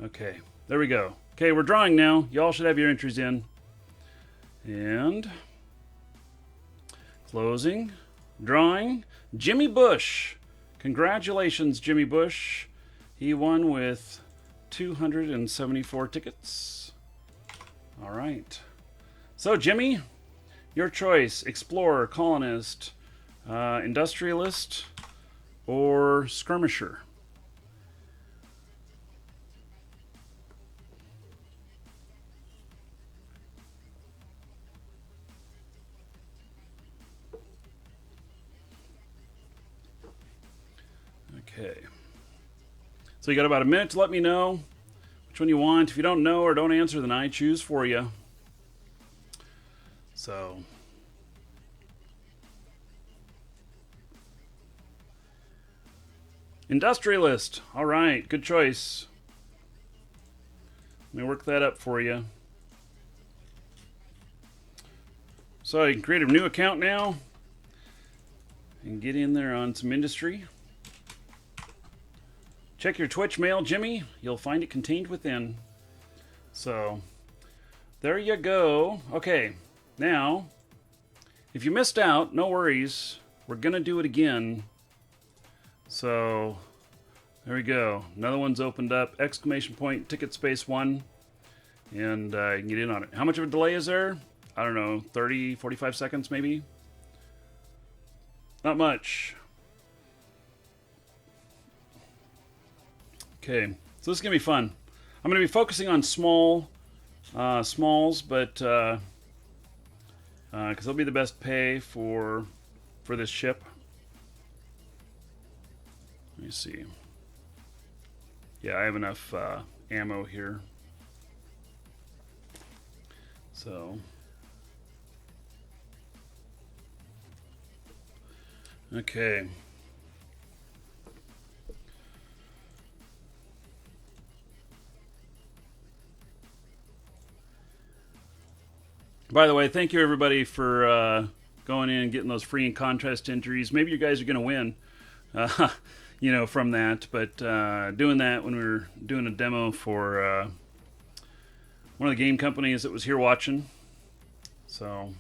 Okay, there we go. Okay, we're drawing now. Y'all should have your entries in. And closing, drawing, Jimmy Bush. Congratulations, Jimmy Bush. He won with 274 tickets. All right. So, Jimmy, your choice: explorer, colonist, industrialist, or skirmisher. Okay. So you got about a minute to let me know which one you want. If you don't know or don't answer, then I choose for you. So, industrialist. All right, good choice. Let me work that up for you. So you can create a new account now and get in there on some industry. Check your Twitch mail, Jimmy. You'll find it contained within. So, there you go. Okay, now, if you missed out, no worries. We're going to do it again. So, there we go. Another one's opened up. Exclamation point, ticket space 1. And you can get in on it. How much of a delay is there? I don't know, 30, 45 seconds maybe? Not much. Okay, so this is going to be fun. I'm going to be focusing on smalls, but because they'll be the best pay for this ship. Let me see. Yeah, I have enough ammo here. So, okay. By the way, thank you everybody for going in and getting those free and contest entries. Maybe you guys are going to win, from that. But doing that when we were doing a demo for one of the game companies that was here watching. So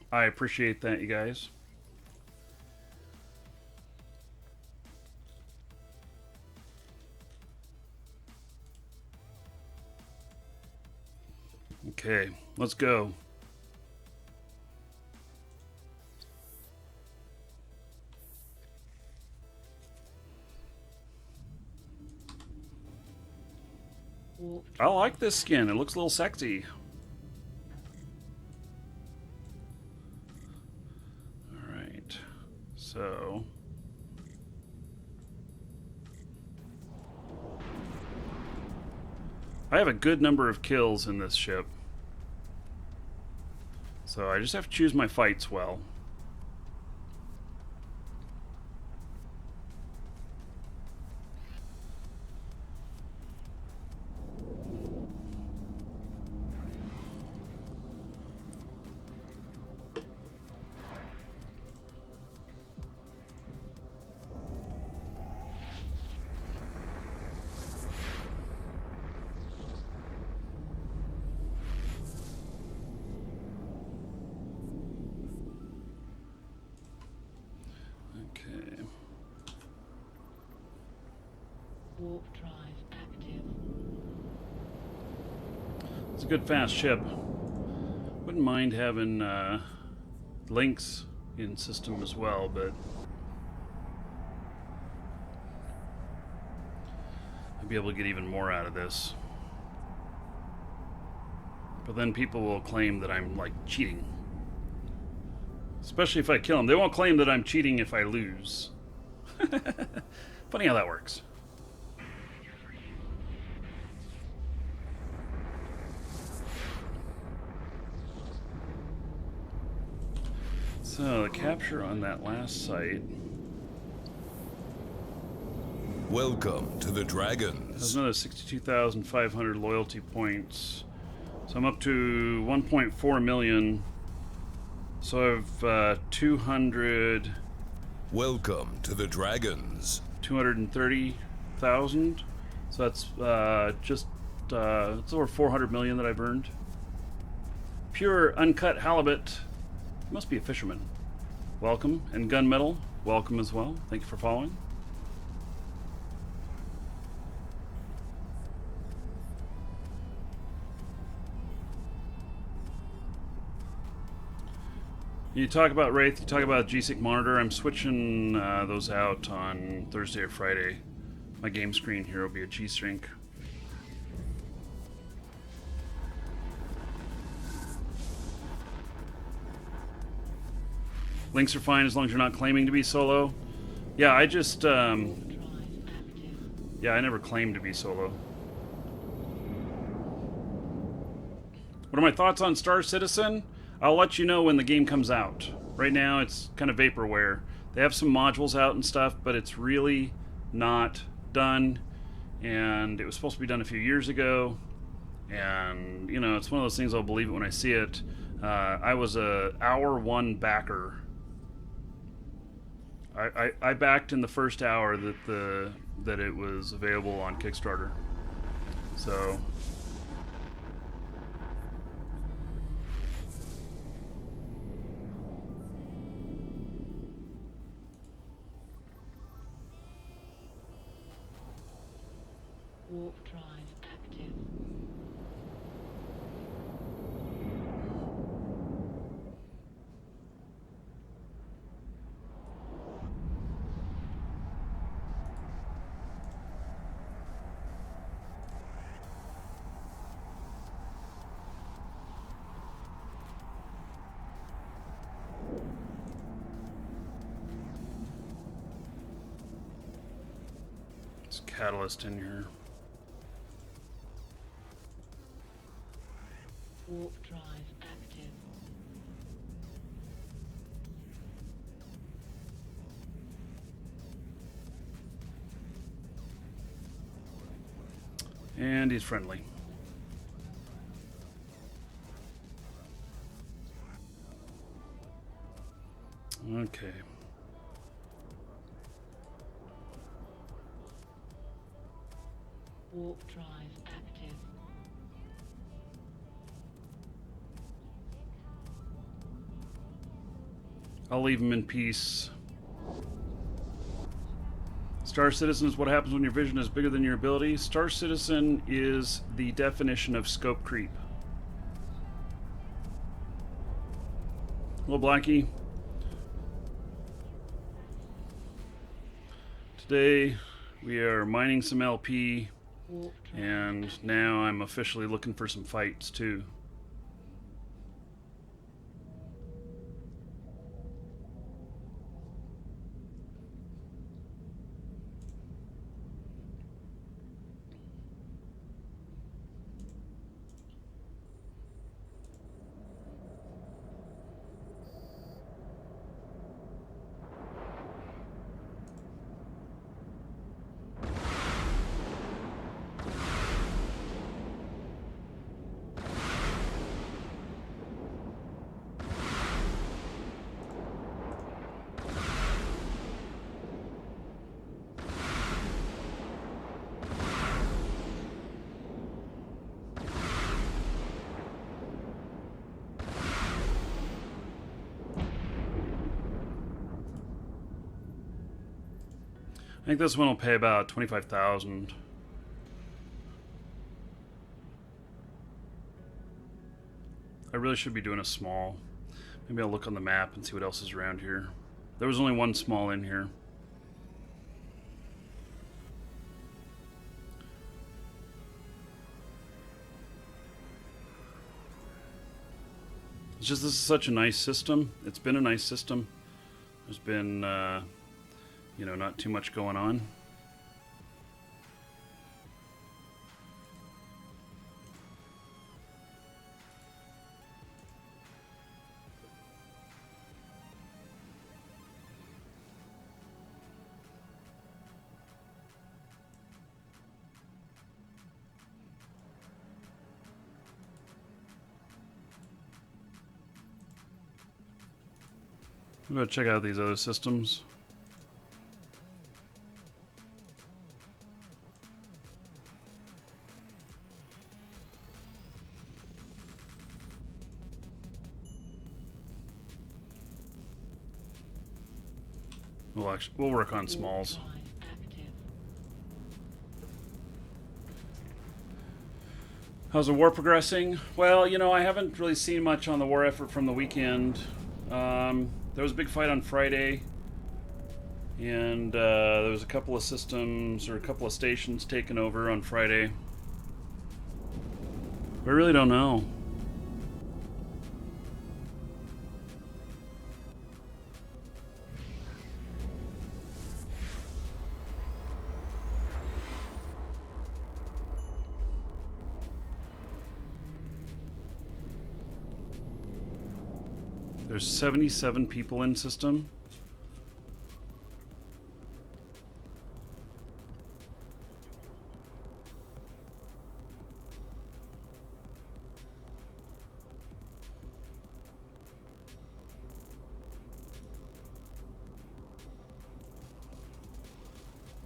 I appreciate that, you guys. Okay, let's go. I like this skin. It looks a little sexy. Alright. So... I have a good number of kills in this ship. So I just have to choose my fights well. Warp drive active. It's a good fast ship. Wouldn't mind having links in system as well, but I'd be able to get even more out of this. But then people will claim that I'm like cheating. Especially if I kill them. They won't claim that I'm cheating if I lose. Funny how that works. So, the capture on that last site. Welcome to the Dragons. There's another 62,500 loyalty points. So I'm up to 1.4 million. So I've 200. Welcome to the Dragons. 230,000. So that's it's over 400 million that I've earned. Pure uncut halibut. Must be a fisherman. Welcome. And gunmetal. Welcome as well. Thank you for following. You talk about Wraith, you talk about G-Sync monitor. I'm switching those out on Thursday or Friday. My game screen here will be a G-Sync. Links are fine as long as you're not claiming to be solo. Yeah, I just, yeah, I never claimed to be solo. What are my thoughts on Star Citizen? I'll let you know when the game comes out. Right now, it's kind of vaporware. They have some modules out and stuff, but it's really not done. And it was supposed to be done a few years ago. And, you know, it's one of those things I'll believe it when I see it. I was a hour one backer. I backed in the first hour that it was available on Kickstarter. So Warp drive active. there's Catalyst in here. Warp drive active. And he's friendly. Okay. Warp drive active. I'll leave him in peace. Star Citizen is what happens when your vision is bigger than your ability. Star Citizen is the definition of scope creep. Hello, Blackie. Today we are mining some LP, Warp drive. and now I'm officially looking for some fights too. I think this one will pay about 25,000. I really should be doing a small. Maybe I'll look on the map and see what else is around here. There was only one small in here. It's just this is such a nice system. It's been a nice system. There's been, you know, not too much going on. I'm gonna check out these other systems. We'll work on smalls. Warp drive active. How's the war progressing? Well, you know, I haven't really seen much on the war effort from the weekend. There was a big fight on Friday, and there was a couple of systems or a couple of stations taken over on Friday. I really don't know. There's 77 people in system.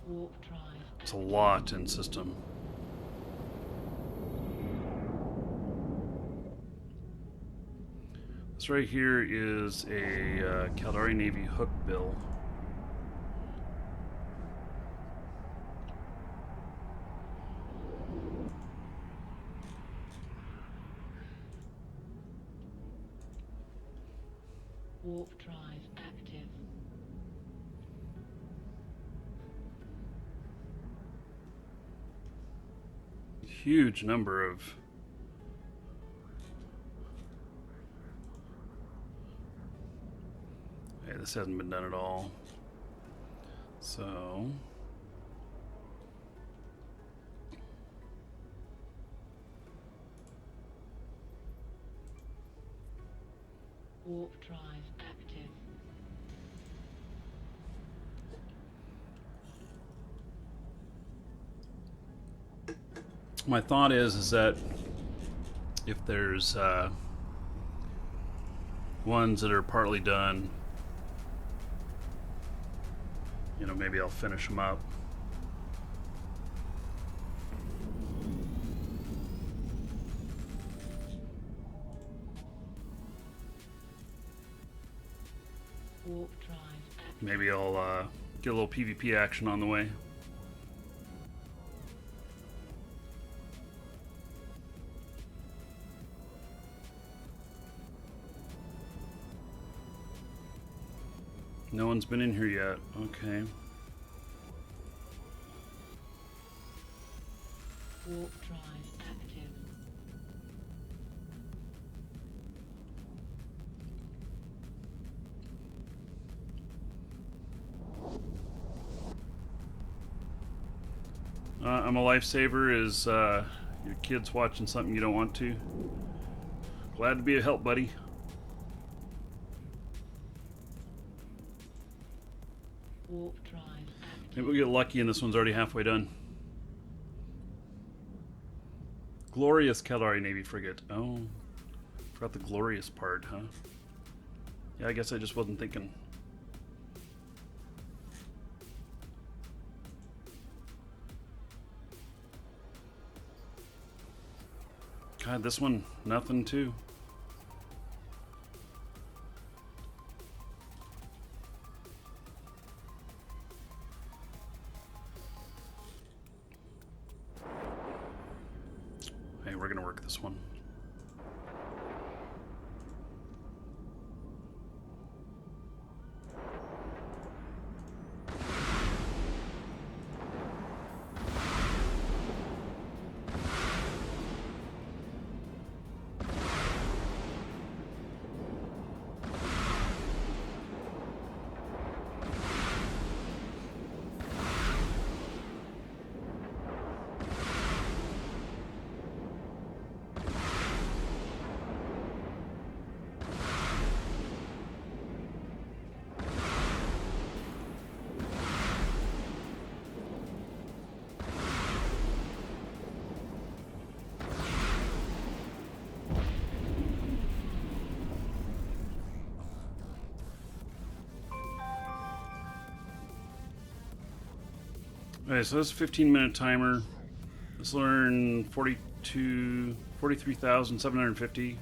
Warp drive. It's a lot in system. This right here is a Caldari Navy hook bill. Warp drive active. Huge number of this hasn't been done at all. So Warp drive active. my thought is that if there's ones that are partly done, you know, maybe I'll finish them up. Warp drive active. Maybe I'll get a little PvP action on the way. No one's been in here yet. Okay. Warp drive active. I'm a lifesaver. Is your kids watching something you don't want to? Glad to be a help, buddy. Warp drive active. Maybe we'll get lucky and this one's already halfway done. Glorious Caldari Navy frigate. Oh, forgot the glorious part, huh? Yeah, I guess I just wasn't thinking. God, this one, nothing too. Hey, we're gonna work this one. Okay, so this is a 15-minute timer. Let's learn 43,750.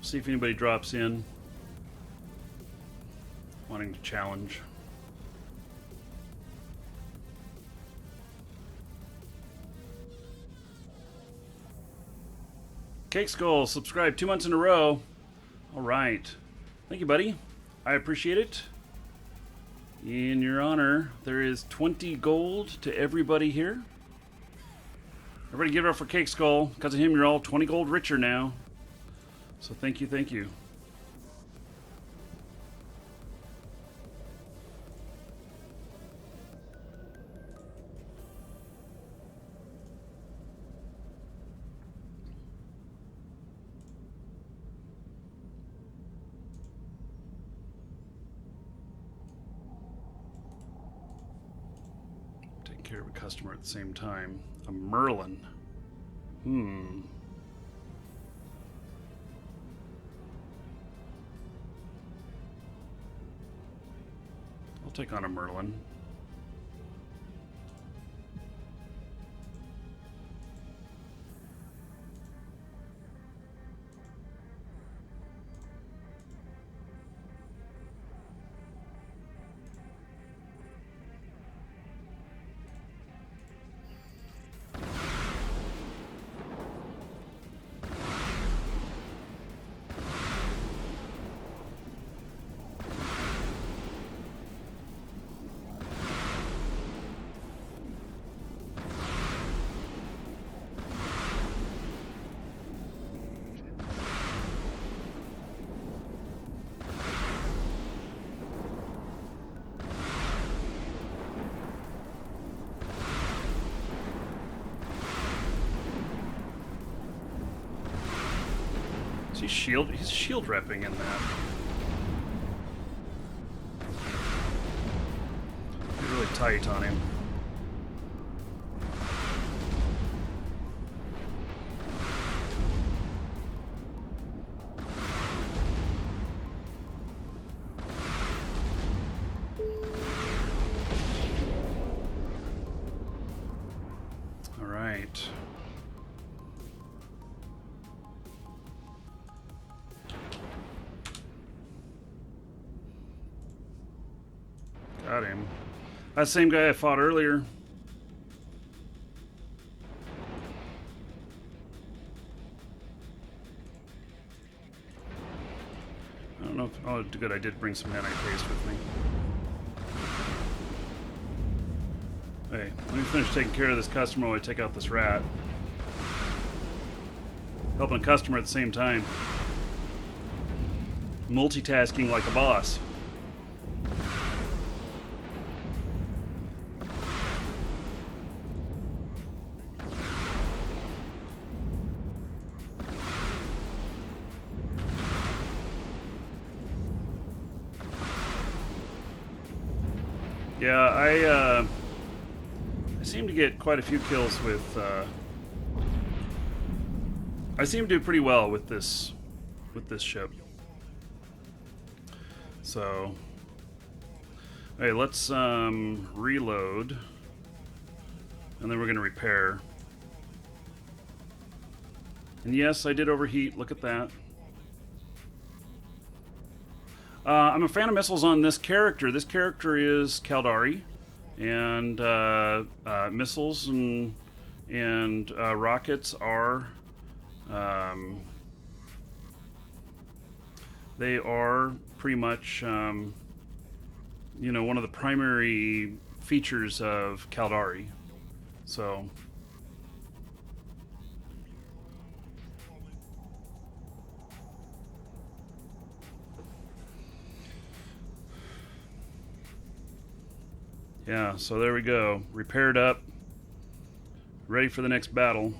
See if anybody drops in wanting to challenge. Cake Skull, subscribe 2 months in a row. All right. Thank you, buddy. I appreciate it. In your honor, there is 20 gold to everybody here. Everybody give it up for Cake Skull. Because of him, you're all 20 gold richer now. So thank you, thank you. Taking care of a customer at the same time. A Merlin. I'll take on a Merlin. He's shield repping in that. He's really tight on him. All right. Got him. That same guy I fought earlier. I don't know if... Oh, good. I did bring some nanite paste with me. Hey, let me finish taking care of this customer while I take out this rat. Helping a customer at the same time. Multitasking like a boss. Yeah, I seem to get quite a few kills with, I seem to do pretty well with this ship. So, hey, let's reload, and then we're gonna repair. And yes, I did overheat. Look at that. I'm a fan of missiles on this character. This character is Caldari, and missiles and rockets are they are pretty much you know, one of the primary features of Caldari. So. Yeah, so there we go. Repaired up. Ready for the next battle.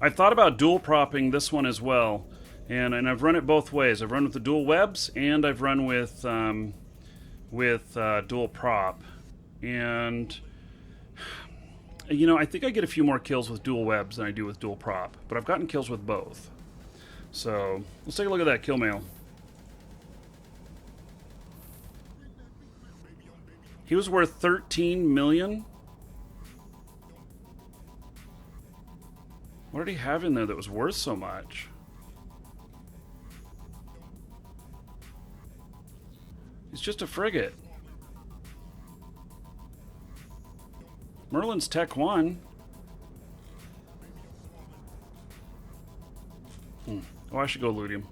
I've thought about dual propping this one as well. And I've run it both ways. I've run with the dual webs, and I've run with dual prop. And, you know, I think I get a few more kills with dual webs than I do with dual prop. But I've gotten kills with both. So, let's take a look at that kill mail. He was worth 13 million. What did he have in there that was worth so much? He's just a frigate. Merlin's Tech 1. Oh, I should go loot him.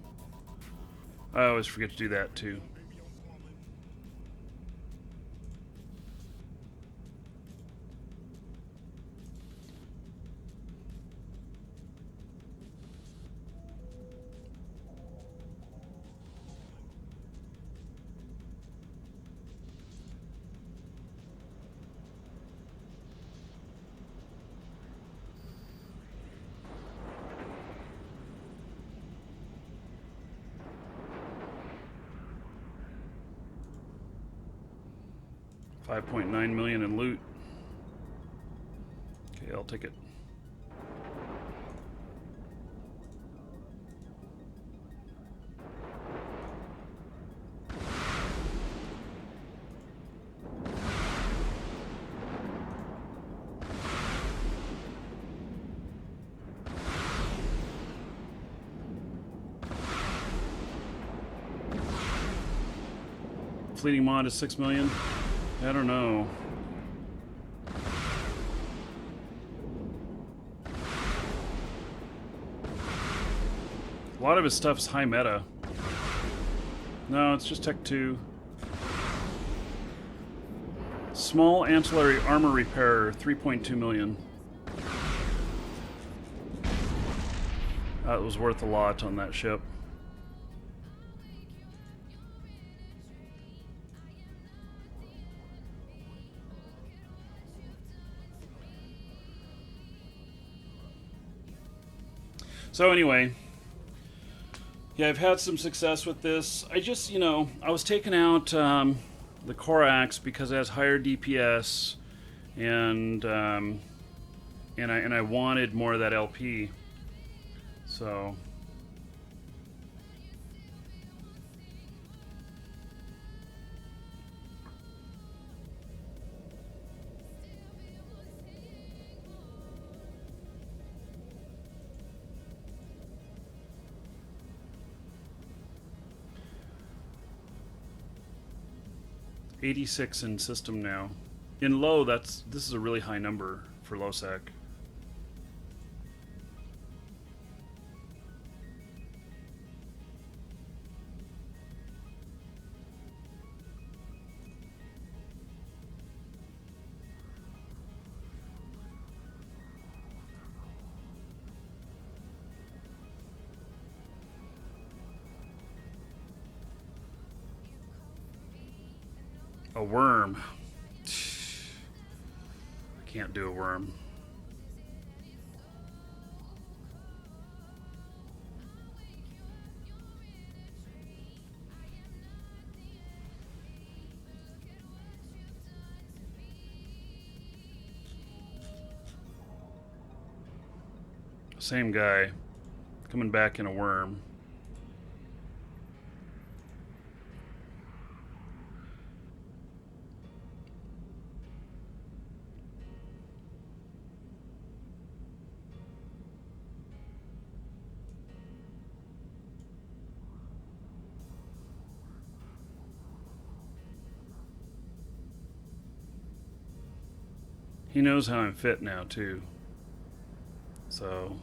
I always forget to do that too. $5.9 million in loot. Okay, I'll take it. Fleeting mod is 6 million. I don't know. A lot of his stuff's high meta. No, it's just Tech 2. Small ancillary armor repairer, 3.2 million. That was worth a lot on that ship. So anyway, yeah, I've had some success with this. I just, I was taking out the Corax because it has higher DPS, and I wanted more of that LP. So. $86 in system now. In low, this is a really high number for low sec. A worm. I can't do a worm. Same guy coming back in a worm. He knows how I'm fit now, too. So.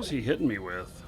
What is he hitting me with?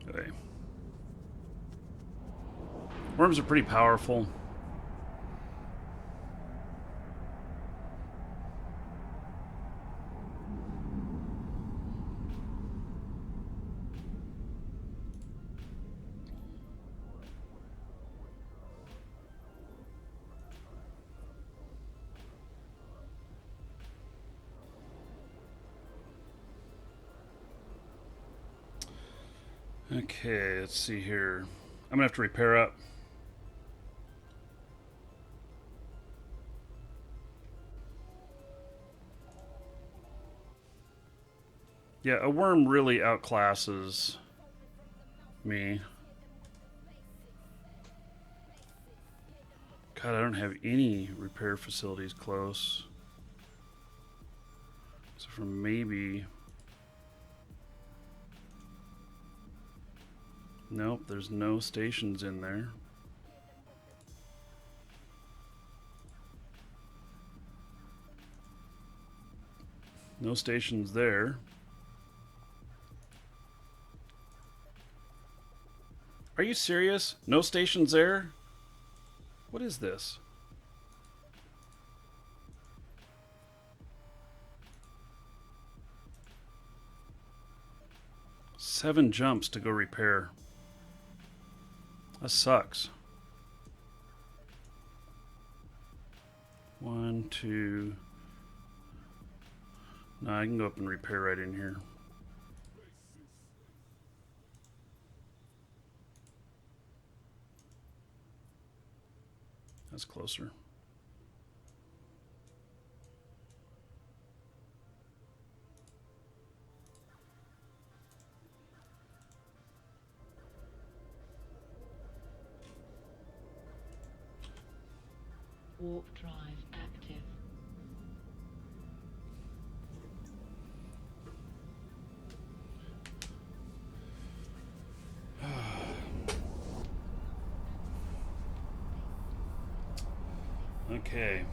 Okay. Worms are pretty powerful. Okay, let's see here. I'm gonna have to repair up. Yeah, a worm really outclasses me. God, I don't have any repair facilities close. So from maybe... Nope, there's no stations in there. No stations there. Are you serious? No stations there? What is this? Seven jumps to go repair. That sucks. 1, 2. No, I can go up and repair right in here. That's closer. Warp drive active. Okay.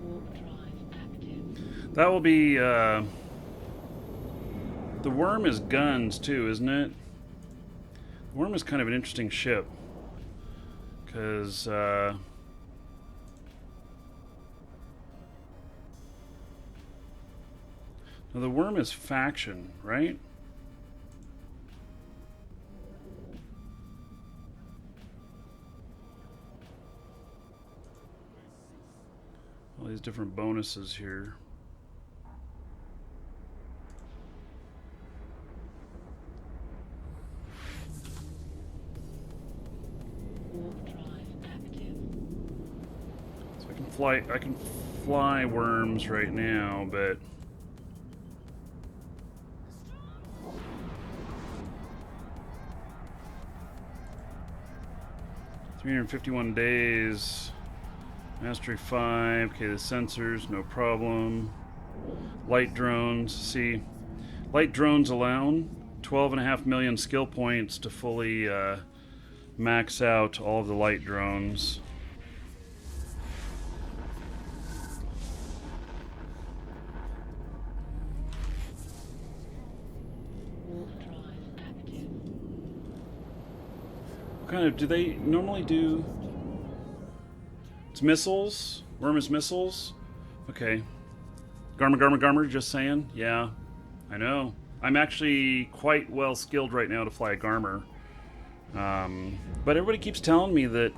Warp drive active. That will be, the worm is guns too, isn't it? The worm is kind of an interesting ship. Because, no, the worm is faction, right? All these different bonuses here. Warp drive active. So I can fly worms right now, but 351 days. Mastery 5. Okay, the sensors, no problem. Light drones. See, light drones alone, 12.5 million skill points to fully max out all of the light drones. Warp drive active. What kind of do they normally do? It's missiles. Worm is missiles. Okay. Garmer, just saying. Yeah, I know. I'm actually quite well skilled right now to fly a Garmer. But everybody keeps telling me that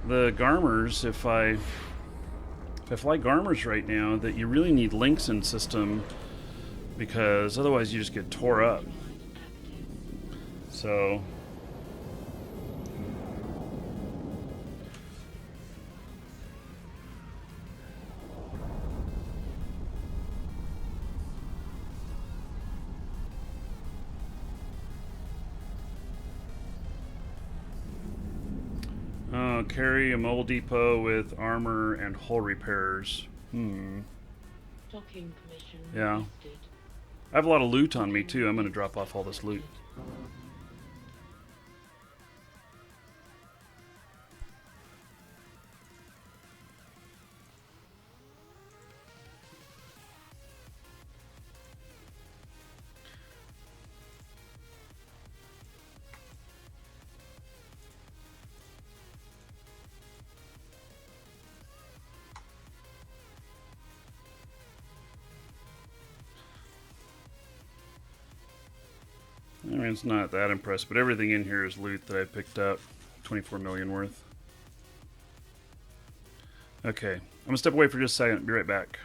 the Garmers, if I fly Garmers right now, that you really need links in system because otherwise you just get tore up. So carry a mobile depot with armor and hull repairs. Docking permission Yeah. requested. I have a lot of loot on me too. I'm going to drop off all this loot. I mean, it's not that impressed, but everything in here is loot that I picked up. 24 million worth. Okay, I'm going to step away for just a second. Be right back.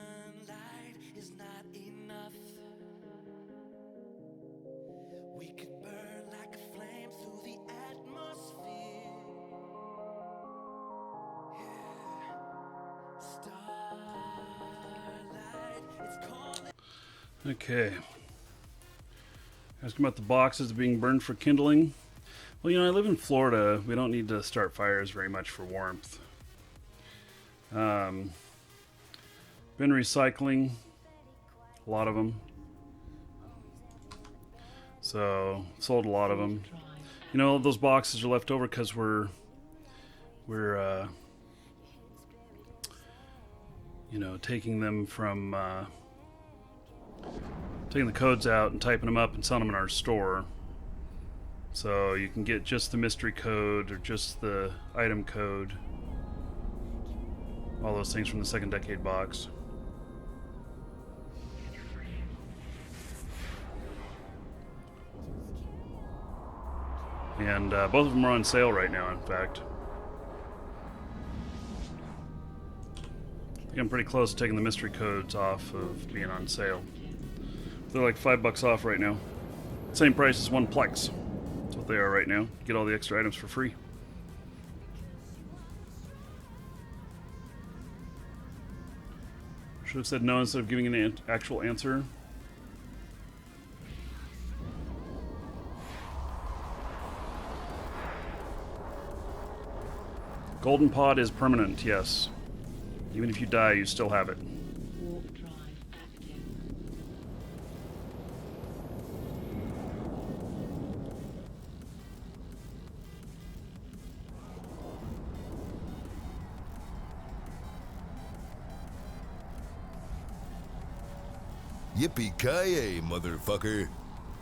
Sunlight is not enough. We could burn like a flame through the atmosphere. Yeah. Starlight, it's calling. Okay. Asking about the boxes being burned for kindling. Well, you know, I live in Florida. We don't need to start fires very much for warmth. Been recycling a lot of them. So, sold a lot of them. You know, those boxes are left over because we're you know, taking them from taking the codes out and typing them up and selling them in our store. So you can get just the mystery code or just the item code. All those things from the second decade box. And both of them are on sale right now, in fact. I think I'm pretty close to taking the mystery codes off of being on sale. They're like $5 off right now. Same price as one Plex. That's what they are right now. Get all the extra items for free. Should have said no instead of giving an actual answer. Golden pod is permanent, yes. Even if you die, you still have it. Warp drive active. Yippee-ki-yay, motherfucker.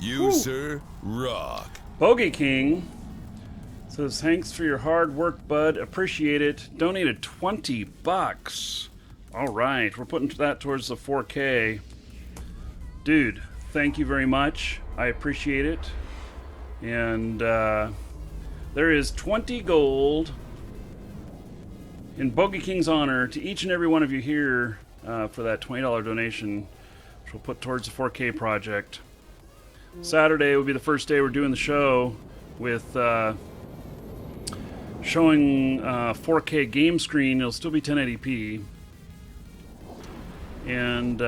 You, sir, rock. Bogey King says, thanks for your hard work, bud. Appreciate it. Donated $20. All right, we're putting that towards the 4K. Dude, thank you very much. I appreciate it. And there is 20 gold in Bogey King's honor to each and every one of you here for that $20 donation, which we'll put towards the 4K project. Saturday will be the first day we're doing the show with showing 4K game screen. It'll still be 1080p. And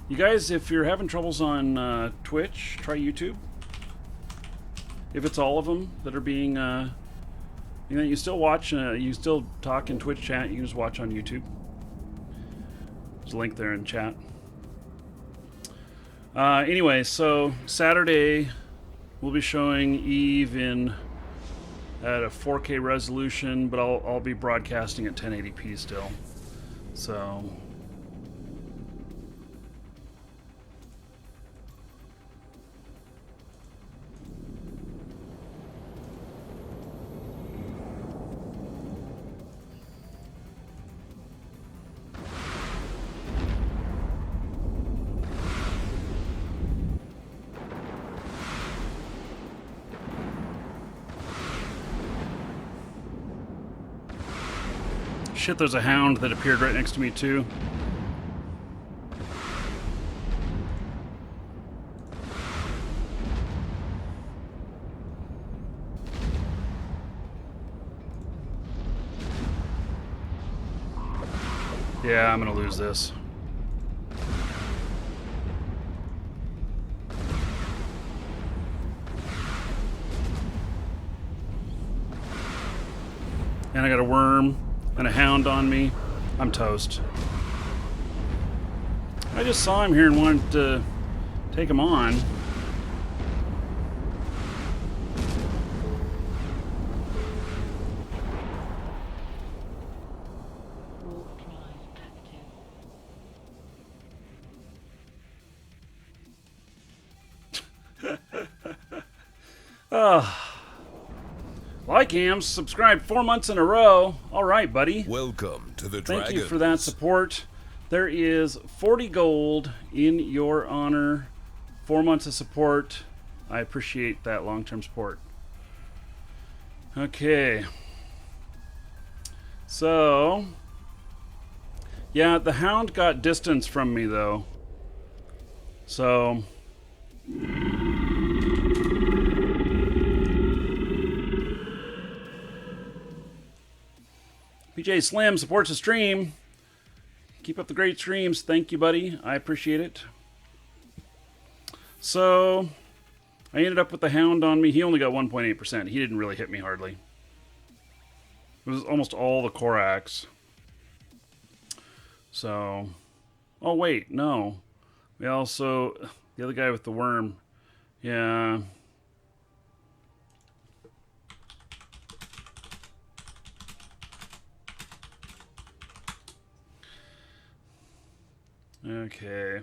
you guys, if you're having troubles on Twitch, try YouTube. If it's all of them that are being, you know, you still watch, you still talk in Twitch chat, you can just watch on YouTube. There's a link there in chat. Anyway, so Saturday we'll be showing Eve at a 4K resolution, but I'll be broadcasting at 1080p still. So shit, there's a hound that appeared right next to me too. Yeah, I'm gonna lose this. And I got a worm and a hound on me. I'm toast. I just saw him here and wanted to take him on. Warp drive active. Like him, subscribed 4 months in a row. All right, buddy. Welcome to the Thank Dragons. you for that support. There is 40 gold in your honor. 4 months of support. I appreciate that long-term support. Okay. So, yeah, the hound got distance from me, though. So, PJ Slim supports the stream. Keep up the great streams. Thank you, buddy. I appreciate it. So I ended up with the Hound on me. He only got 1.8%. He didn't really hit me hardly. It was almost all the Korax. So, oh wait, no. We also, the other guy with the worm. Yeah. Okay.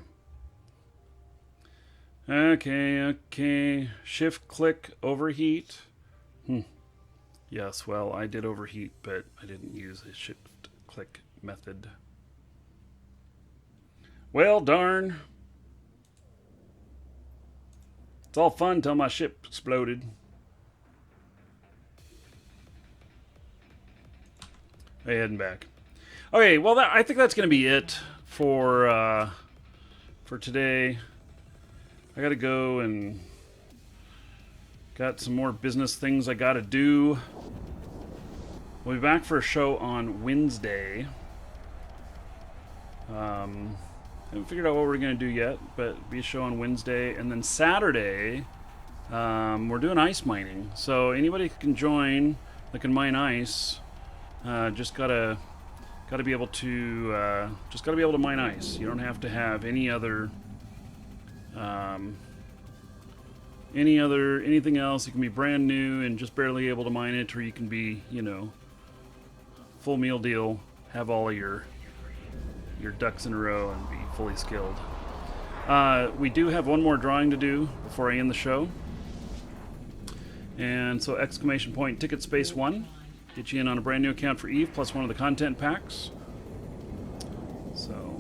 Okay. Shift click overheat. Yes, well, I did overheat, but I didn't use a shift click method. Well, darn. It's all fun till my ship exploded. Hey, heading back. Okay, well, I think that's going to be it for today. I got to go and got some more business things I got to do. We'll be back for a show on Wednesday. Haven't figured out what we're going to do yet, but be a show on Wednesday. And then Saturday, we're doing ice mining. So anybody can join that can mine ice. Just gotta be able to mine ice. You don't have to have anything else. You can be brand new and just barely able to mine it, or you can be, full meal deal, have all of your ducks in a row and be fully skilled. We do have one more drawing to do before I end the show. And so exclamation point ticket space 1. Get you in on a brand new account for Eve plus one of the content packs. So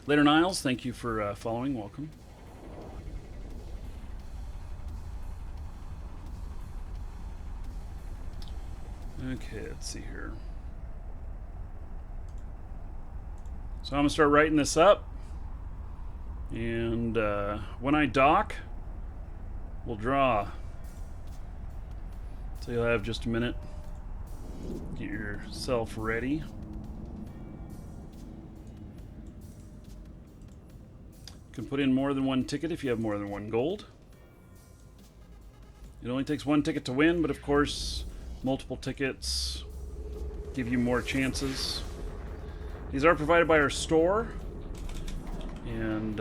later, Niles, thank you for following. Welcome. Okay, let's see here. So I'm going to start writing this up. And when I dock, we'll draw. So you'll have just a minute. Get yourself ready. You can put in more than one ticket if you have more than one gold. It only takes one ticket to win, but of course, multiple tickets give you more chances. These are provided by our store. And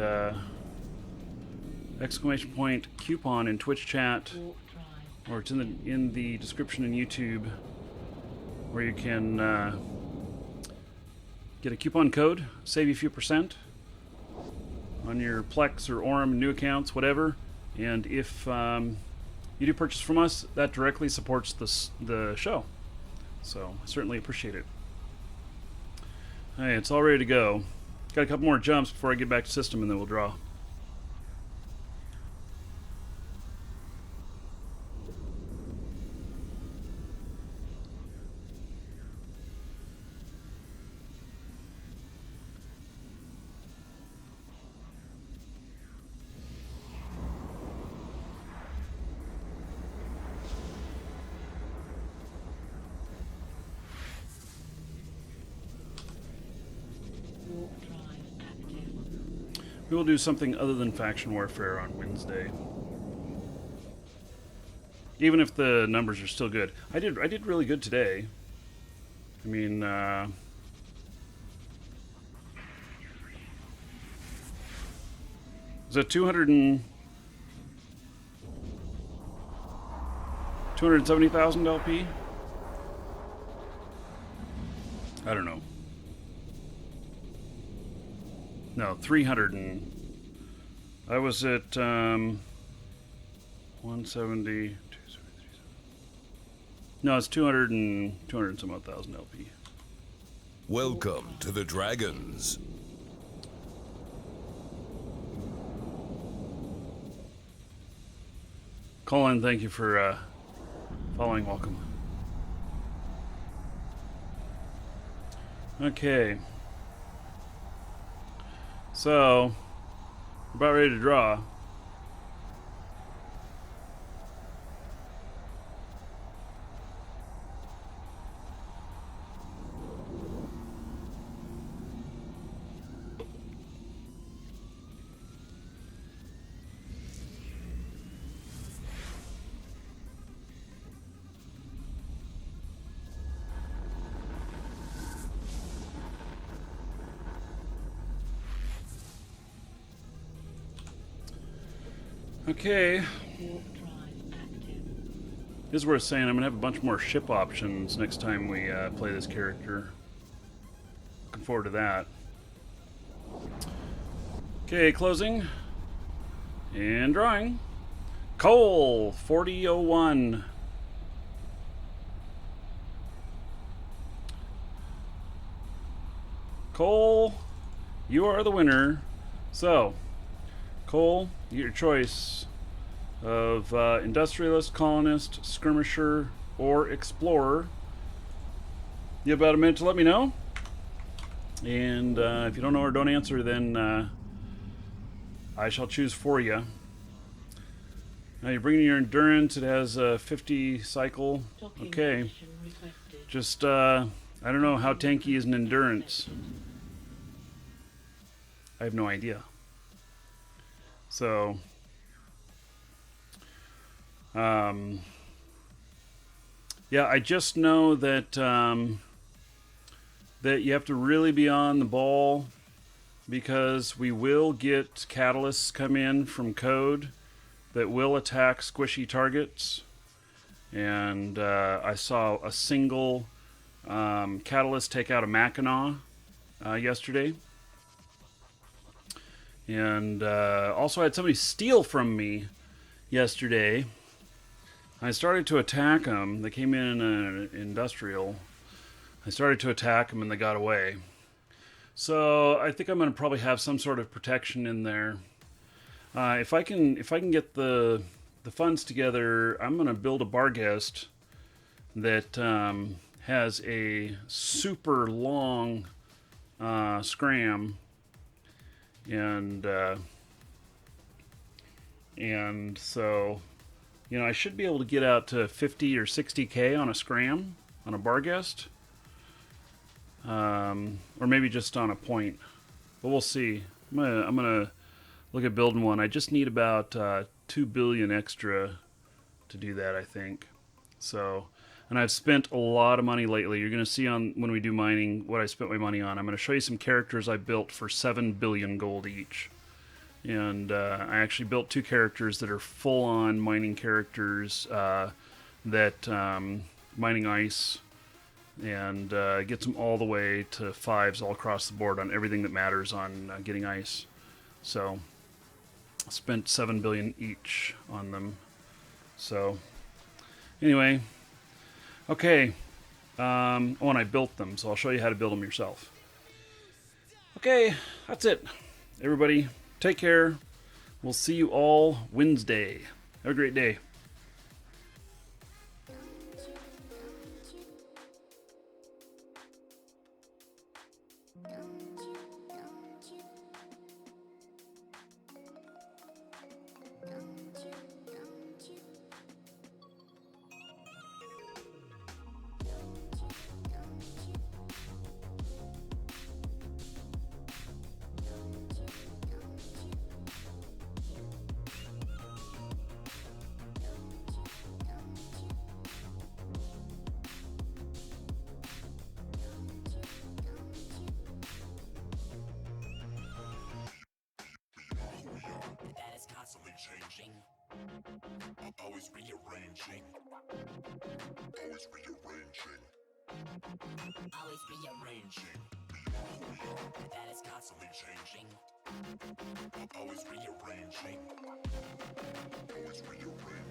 exclamation point coupon in Twitch chat, or it's in the description in YouTube, where you can get a coupon code, save you a few percent on your Plex or Orem new accounts, whatever. And if you do purchase from us, that directly supports the show. So I certainly appreciate it. Hey, it's all ready to go. Got a couple more jumps before I get back to system, and then we'll draw. We will do something other than faction warfare on Wednesday. Even if the numbers are still good. I did really good today. I mean, is that 270,000 LP? I don't know. No, 300 and... I was at 170... No, it's 200 and some odd thousand LP. Welcome to the Dragons. Colin, thank you for following. Welcome. Okay. So, we're about ready to draw. Okay, Warp drive active. this is worth saying. I'm gonna have a bunch more ship options next time we play this character. Looking forward to that. Okay, closing and drawing. Cole 4001. Cole, you are the winner. So, Cole, you get your choice of industrialist, colonist, skirmisher, or explorer. You have about a minute to let me know. And if you don't know or don't answer, then I shall choose for you. Now you're bringing your endurance. It has a 50 cycle. Docking Okay. station requested. Just, I don't know how tanky is an endurance. I have no idea. So, yeah, I just know that that you have to really be on the ball because we will get catalysts come in from code that will attack squishy targets. And I saw a single catalyst take out a Mackinac yesterday. And also I had somebody steal from me yesterday. I started to attack them. They came in an industrial. I started to attack them and they got away. So I think I'm going to probably have some sort of protection in there. If I can get the funds together, I'm going to build a bar guest that has a super long scram, and so I should be able to get out to 50 or 60k on a scram on a bar guest, or maybe just on a point, but we'll see. I'm gonna look at building one. I just need about 2 billion extra to do that, I think. So, and I've spent a lot of money lately. You're going to see on when we do mining what I spent my money on. I'm going to show you some characters I built for 7 billion gold each. And I actually built 2 characters that are full-on mining characters that mining ice and gets them all the way to 5s all across the board on everything that matters on getting ice. So spent 7 billion each on them. So anyway, okay. And I built them, so I'll show you how to build them yourself. Okay, that's it. Everybody, take care. We'll see you all Wednesday. Have a great day. That is constantly changing. Always rearranging. Always rearranging. Always rearranging. That is constantly changing. Always rearranging. Always rearranging.